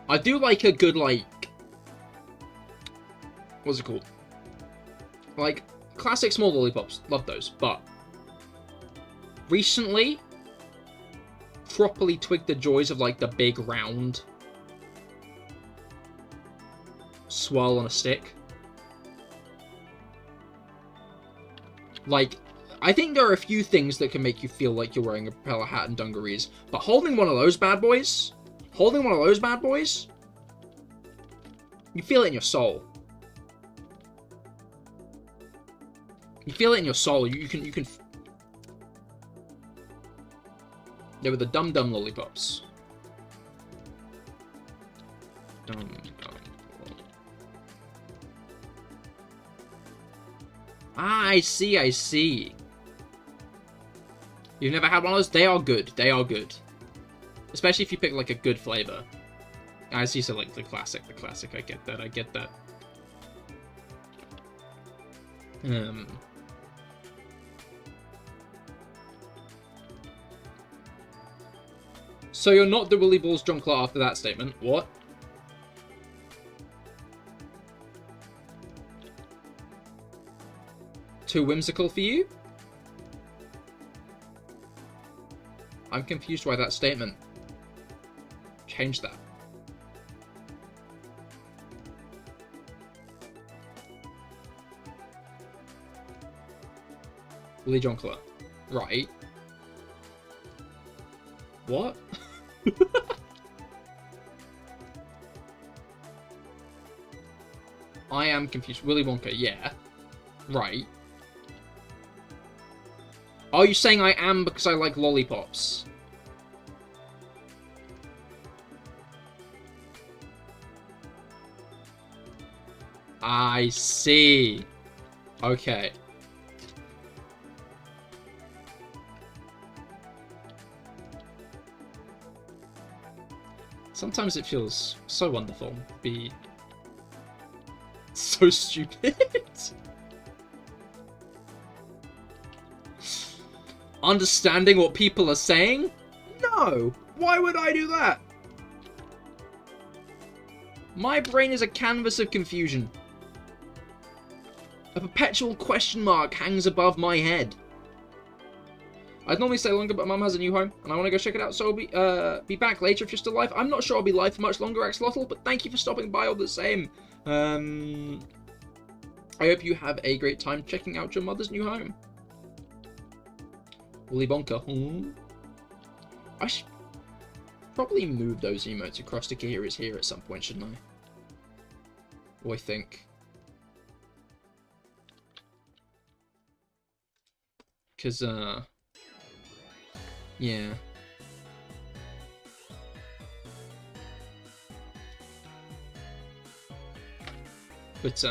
I do like a good, like... What's it called? Like, classic small lollipops. Love those. But, recently, properly twigged the joys of, like, the big round swirl on a stick. Like, I think there are a few things that can make you feel like you're wearing a propeller hat and dungarees, but holding one of those bad boys, you feel it in your soul. You feel it in your soul. You can. They were the dum-dum lollipops. Dum-dum. Ah, I see. You've never had one of those? They are good. Especially if you pick, like, a good flavor. I see, so, like, the classic. I get that. So you're not the Willy Balls Junkler after that statement. What? Too whimsical for you? I'm confused by that statement. Change that. Willy Jonker. Right. What? I am confused. Willy Wonka, yeah. Right. Are you saying I am because I like lollipops? I see. Okay. Sometimes it feels so wonderful to be so stupid. Understanding what people are saying? No! Why would I do that? My brain is a canvas of confusion. A perpetual question mark hangs above my head. I'd normally stay longer, but Mum has a new home, and I want to go check it out, so I'll be back later if you're still alive. I'm not sure I'll be live for much longer, Axolotl, but thank you for stopping by all the same. I hope you have a great time checking out your mother's new home. Willy Bonker. I should probably move those emotes across to Cahir is here at some point, shouldn't I? What do I think? Because, yeah. But,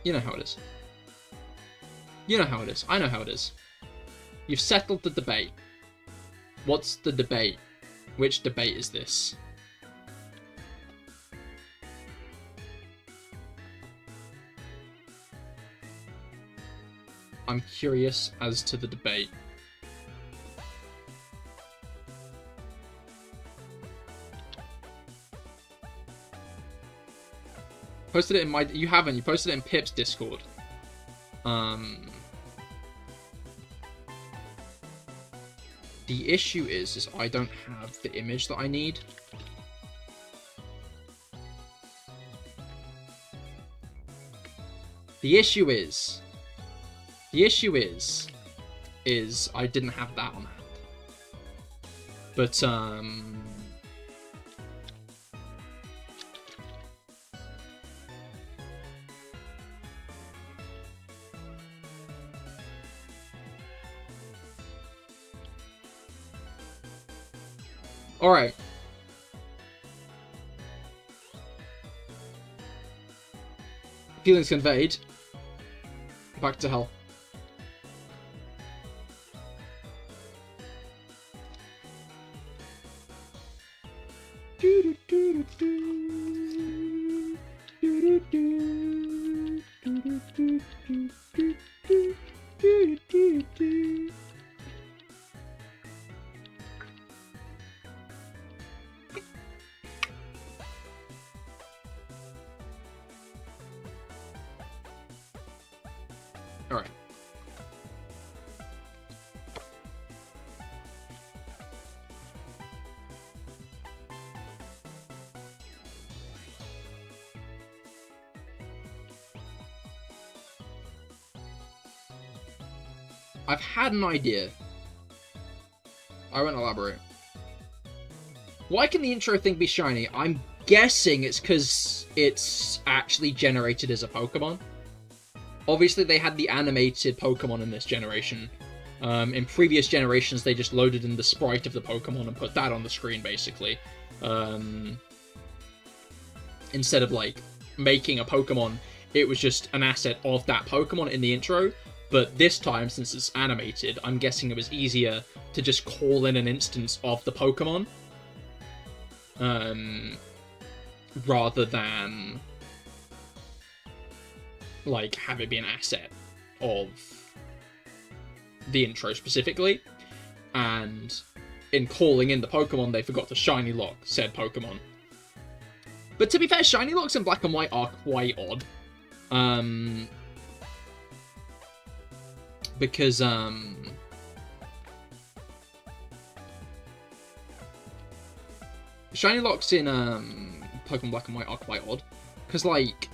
you know how it is. You know how it is. I know how it is. You've settled the debate. What's the debate? Which debate is this? I'm curious as to the debate. Posted it in my... You haven't. You posted it in Pip's Discord. The issue is I don't have the image that I need. The issue is I didn't have that on hand. But, alright. Feelings conveyed. Back to hell. Alright. I've had an idea. I won't elaborate. Why can the intro thing be shiny? I'm guessing it's because it's actually generated as a Pokemon. Obviously, they had the animated Pokemon in this generation. In previous generations, they just loaded in the sprite of the Pokemon and put that on the screen, basically. Instead of, like, making a Pokemon, it was just an asset of that Pokemon in the intro. But this time, since it's animated, I'm guessing it was easier to just call in an instance of the Pokemon. Rather than... like, have it be an asset of the intro specifically. And in calling in the Pokemon, they forgot to shiny lock said Pokemon. But to be fair, shiny locks in black and white are quite odd. Because, shiny locks in, Pokemon Black and White are quite odd. Because, like,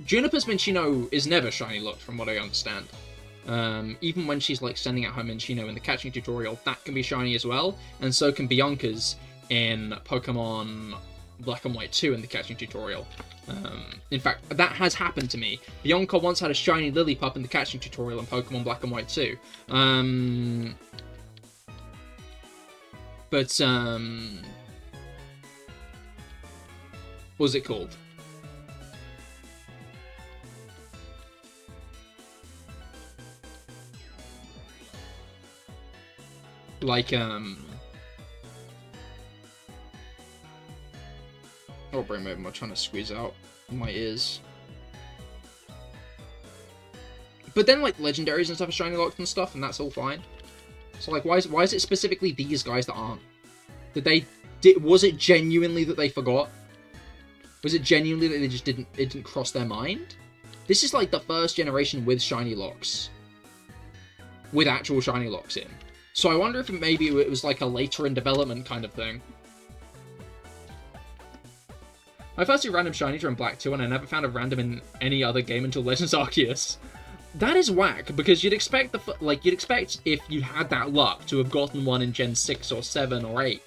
Juniper's Minccino is never shiny locked, from what I understand. Even when she's like sending out her Minccino in the catching tutorial, that can be shiny as well, and so can Bianca's in Pokemon Black and White 2 in the catching tutorial. In fact, that has happened to me. Bianca once had a shiny Lillipup in the catching tutorial in Pokemon Black and White 2. What was it called? Like, oh, brain move, I'm trying to squeeze out my ears. But then, like, legendaries and stuff are shiny locked and stuff, and that's all fine. So, like, why is it specifically these guys that aren't? Was it genuinely that they forgot? Was it genuinely that they just it didn't cross their mind? This is, like, the first generation with shiny locks. With actual shiny locks in. So I wonder if maybe it was, like, a later in development kind of thing. I first did random shinies in Black 2, and I never found a random in any other game until Legends Arceus. That is whack, because you'd expect if you had that luck to have gotten one in Gen 6 or 7 or 8.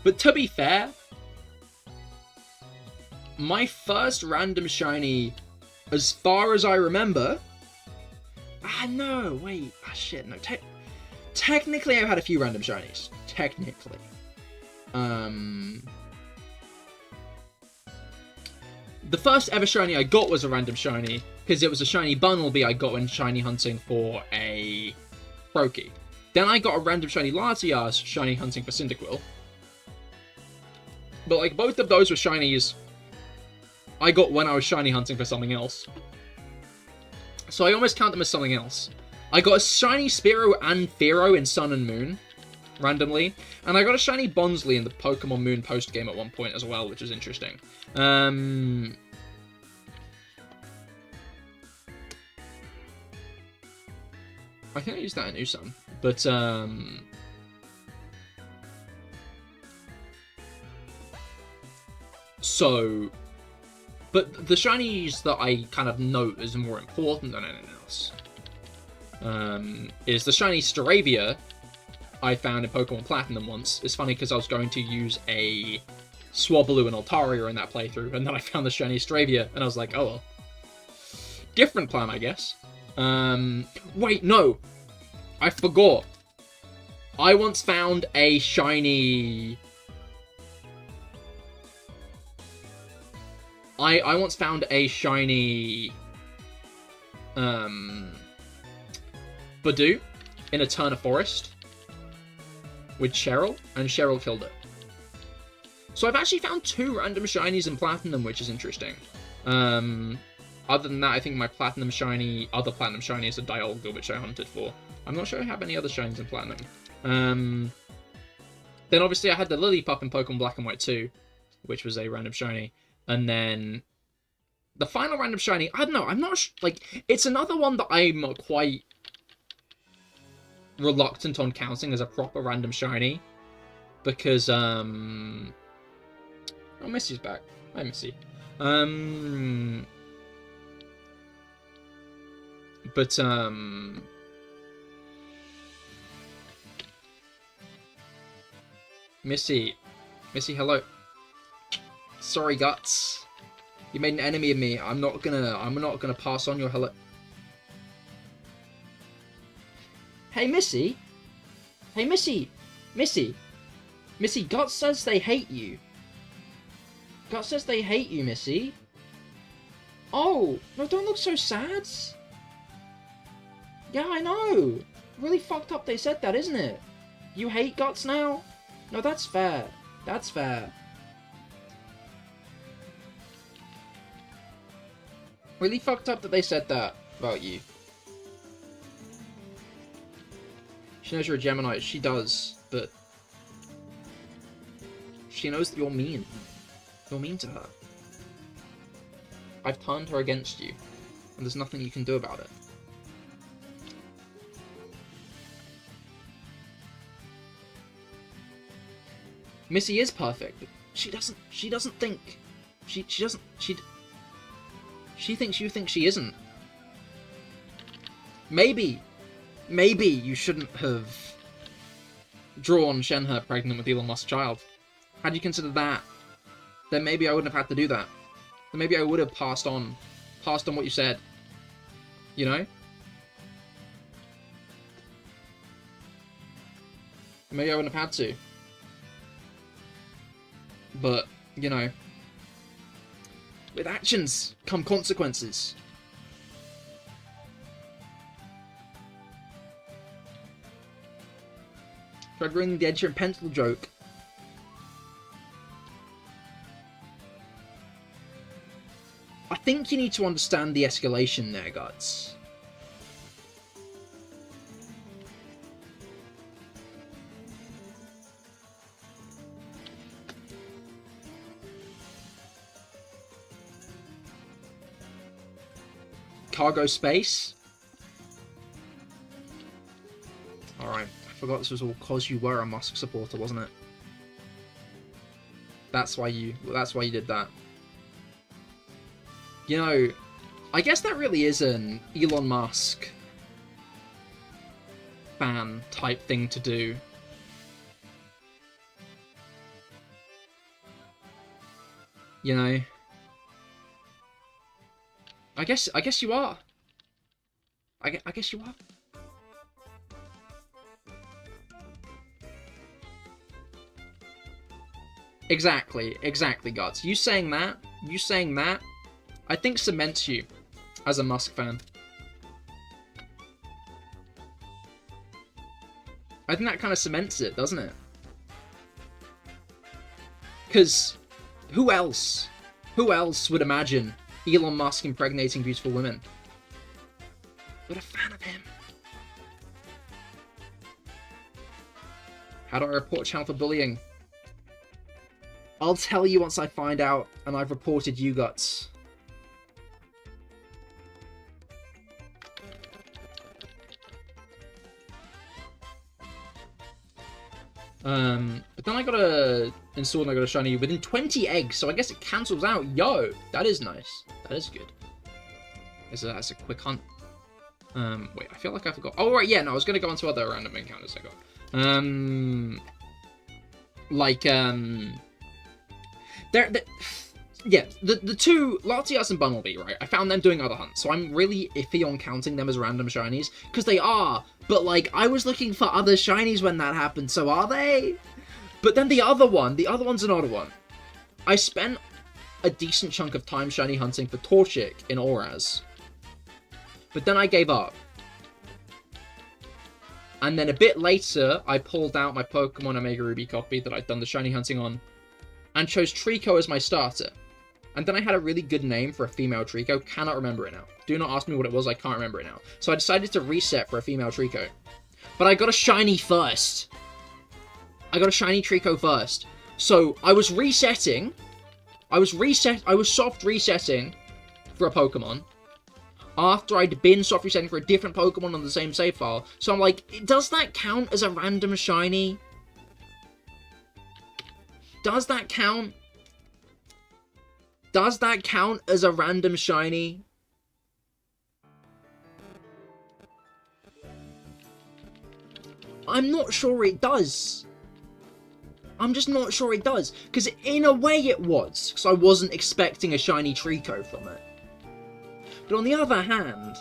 But to be fair, my first random shiny, as far as I remember... no, wait. Shit, no. Technically, I've had a few random shinies. Technically. The first ever shiny I got was a random shiny, because it was a shiny Bunnelby I got when shiny hunting for a Brokey. Then I got a random shiny Latias shiny hunting for Cyndaquil. But, like, both of those were shinies I got when I was shiny hunting for something else. So I almost count them as something else. I got a shiny Spearow and Fearow in Sun and Moon, randomly. And I got a shiny Bonsly in the Pokemon Moon post-game at one point as well, which is interesting. I think I used that in Usan. But, But the shinies that I kind of note as more important than anything else is the shiny Staravia I found in Pokemon Platinum once. It's funny because I was going to use a Swablu and Altaria in that playthrough, and then I found the shiny Staravia, and I was like, oh well. Different plan, I guess. Wait, no! I forgot. I once found a shiny... I once found a shiny Badoo in Eterna Forest with Cheryl, and Cheryl killed it. So I've actually found 2 random shinies in Platinum, which is interesting. Other than that, I think my other Platinum shiny is a Dialga, which I hunted for. I'm not sure I have any other shinies in Platinum. Then obviously I had the Lillipup in Pokemon Black and White 2, which was a random shiny. And then the final random shiny, I don't know, I'm not like, it's another one that I'm quite reluctant on counting as a proper random shiny. Because, oh, Missy's back. Hi, Missy. Missy, hello. Sorry, Guts. You made an enemy of me. I'm not gonna pass on your hello. Hey, Missy. Hey, Missy. Missy, Guts says they hate you. Guts says they hate you, Missy. Oh, no, don't look so sad. Yeah, I know. Really fucked up they said that, isn't it? You hate Guts now? No, that's fair. That's fair. Really fucked up that they said that about you. She knows you're a Gemini. She does, but she knows that you're mean. You're mean to her. I've turned her against you, and there's nothing you can do about it. Missy is perfect, but she doesn't think. She thinks you think she isn't. Maybe you shouldn't have drawn Shenhe pregnant with Elon Musk's child. Had you considered that, then maybe I wouldn't have had to do that. Then maybe I would have passed on what you said. You know? Maybe I wouldn't have had to. But, you know, with actions come consequences. Tried ruining the edge and pencil joke. I think you need to understand the escalation there, Guts. Cargo space. Alright, I forgot this was all because you were a Musk supporter, wasn't it? That's why you did that. You know, I guess that really is an Elon Musk fan type thing to do. You know, I guess you are. I guess you are. Exactly, Guts. You saying that, I think cements you as a Musk fan. I think that kind of cements it, doesn't it? Because who else would imagine Elon Musk impregnating beautiful women? But a fan of him. How do I report channel for bullying? I'll tell you once I find out and I've reported you, Guts. But then I gotta install and I gotta shiny within 20 eggs, so I guess it cancels out. Yo, that is nice. That is good. That's a quick hunt. Wait, I feel like I forgot. Oh, right, yeah, no, I was gonna go on to other random encounters I got. The two, Latias and Bumblebee, right? I found them doing other hunts, so I'm really iffy on counting them as random shinies, because they are, but, like, I was looking for other shinies when that happened, so are they? But then the other one's an odd one. I spent a decent chunk of time shiny hunting for Torchic in Oraz, but then I gave up. And then a bit later, I pulled out my Pokemon Omega Ruby copy that I'd done the shiny hunting on, and chose Trico as my starter. And then I had a really good name for a female Trico. Cannot remember it now. Do not ask me what it was, I can't remember it now. So I decided to reset for a female Trico. But I got a shiny first. I got a shiny Trico first. So I was resetting. I was soft resetting for a Pokemon after I'd been soft resetting for a different Pokemon on the same save file. So I'm like, does that count as a random shiny? Does that count? Does that count as a random shiny? I'm not sure it does. I'm just not sure it does. Because in a way it was. Because I wasn't expecting a shiny Trico from it. But on the other hand...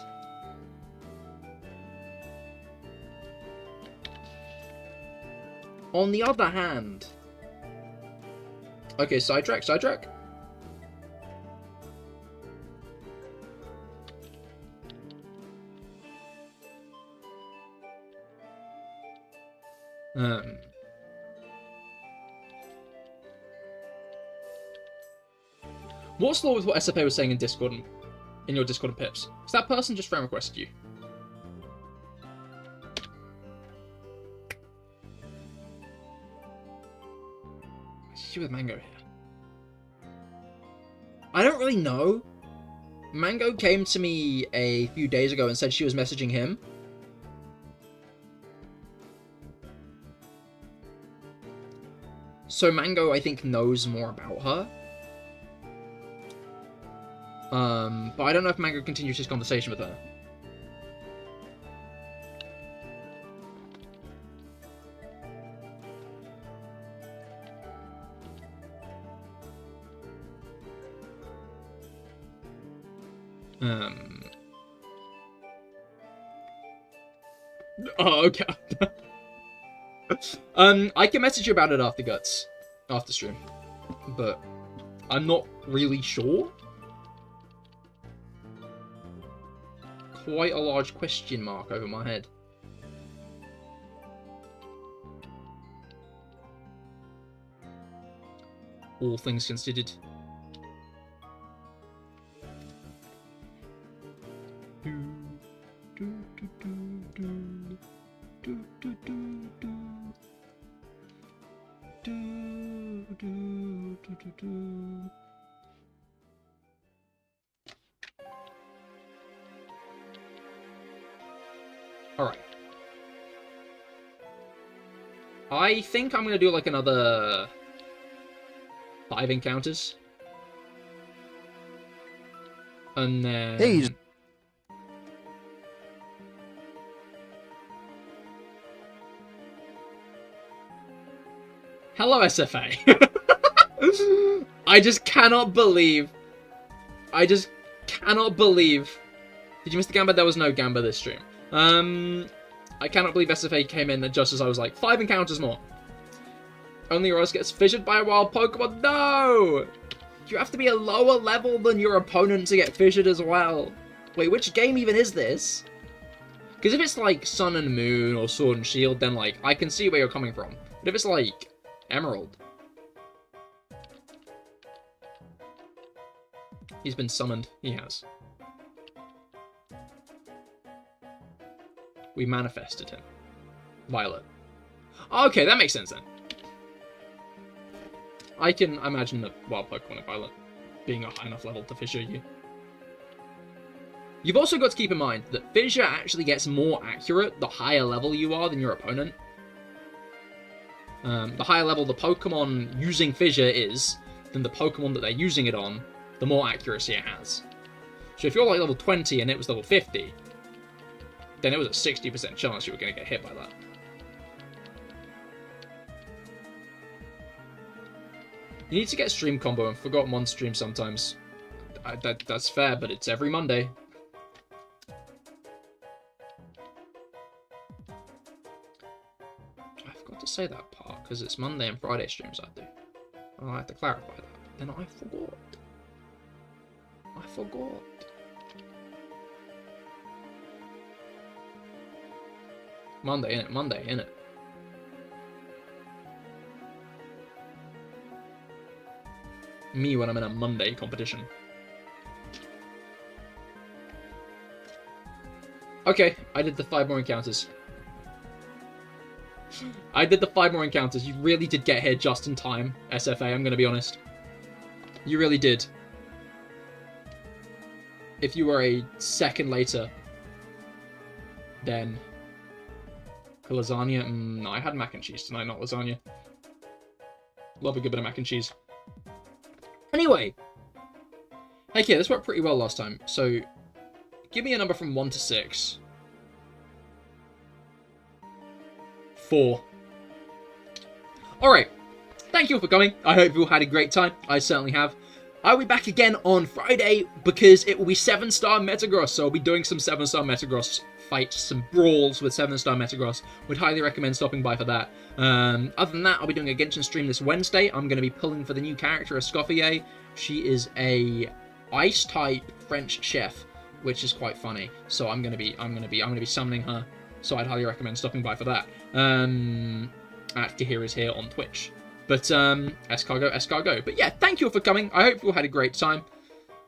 Okay, sidetrack. What's law with what SFA was saying in Discord, in your Discord and Pips? Because that person just friend requested you. What's she with Mango here? I don't really know. Mango came to me a few days ago and said she was messaging him. So Mango, I think, knows more about her. But I don't know if Mango continues his conversation with her. Oh, okay. I can message you about it after Guts. After stream. But I'm not really sure. Quite a large question mark over my head. All things considered. Alright. I think I'm gonna do like another 5 encounters. And then... Hey, hello, SFA. I just cannot believe. I just cannot believe. Did you miss the Gamba? There was no Gamba this stream. I cannot believe SFA came in just as I was like, 5 encounters more. Only Rose gets fissured by a wild Pokemon. No! You have to be a lower level than your opponent to get fissured as well. Wait, which game even is this? Because if it's like Sun and Moon or Sword and Shield, then like, I can see where you're coming from. But if it's like Emerald. He's been summoned. He has. We manifested him. Violet. Okay, that makes sense then. I can imagine the wild Pokemon of Violet being a high enough level to fissure you. You've also got to keep in mind that fissure actually gets more accurate the higher level you are than your opponent. The higher level the Pokemon using fissure is than the Pokemon that they're using it on, the more accuracy it has. So if you're like level 20 and it was level 50, then it was a 60% chance you were going to get hit by that. You need to get stream combo and forgotten one stream sometimes. That's fair, but it's every Monday. I forgot to say that part, because it's Monday and Friday streams I do. Oh, I have to clarify that. Then I forgot. I forgot. Monday, innit? Monday, innit? Me when I'm in a Monday competition. Okay, I did the 5 more encounters. I did the 5 more encounters. You really did get here just in time, SFA, I'm gonna be honest. You really did. If you were a second later, then... lasagna? No, I had mac and cheese tonight, not lasagna. Love a good bit of mac and cheese. Anyway, hey kid, this worked pretty well last time, so give me a number from 1 to 6. 4. Alright, thank you all for coming. I hope you all had a great time. I certainly have. I'll be back again on Friday because it will be 7-star Metagross, so I'll be doing some 7-star Metagross fights, some brawls with 7-star Metagross. Would highly recommend stopping by for that. Other than that, I'll be doing a Genshin stream this Wednesday. I'm going to be pulling for the new character, Escoffier. She is a ice-type French chef, which is quite funny. So I'm going to be summoning her. So I'd highly recommend stopping by for that. At Cahir is here on Twitch. But escargot. But yeah, thank you all for coming. I hope you all had a great time.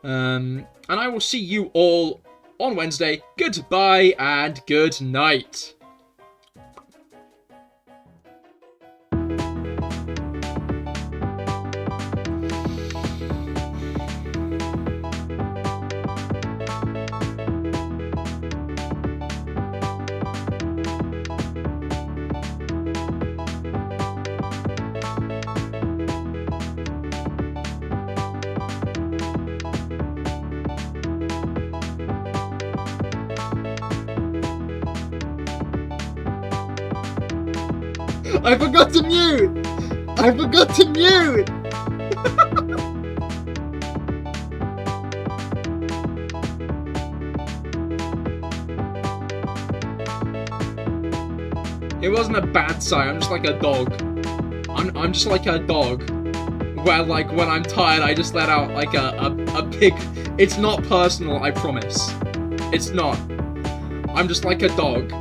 And I will see you all on Wednesday. Goodbye and good night. I forgot to mute! I forgot to mute! It wasn't a bad sign, I'm just like a dog. I'm just like a dog. Where, like, when I'm tired, I just let out, like, a pig. It's not personal, I promise. It's not. I'm just like a dog.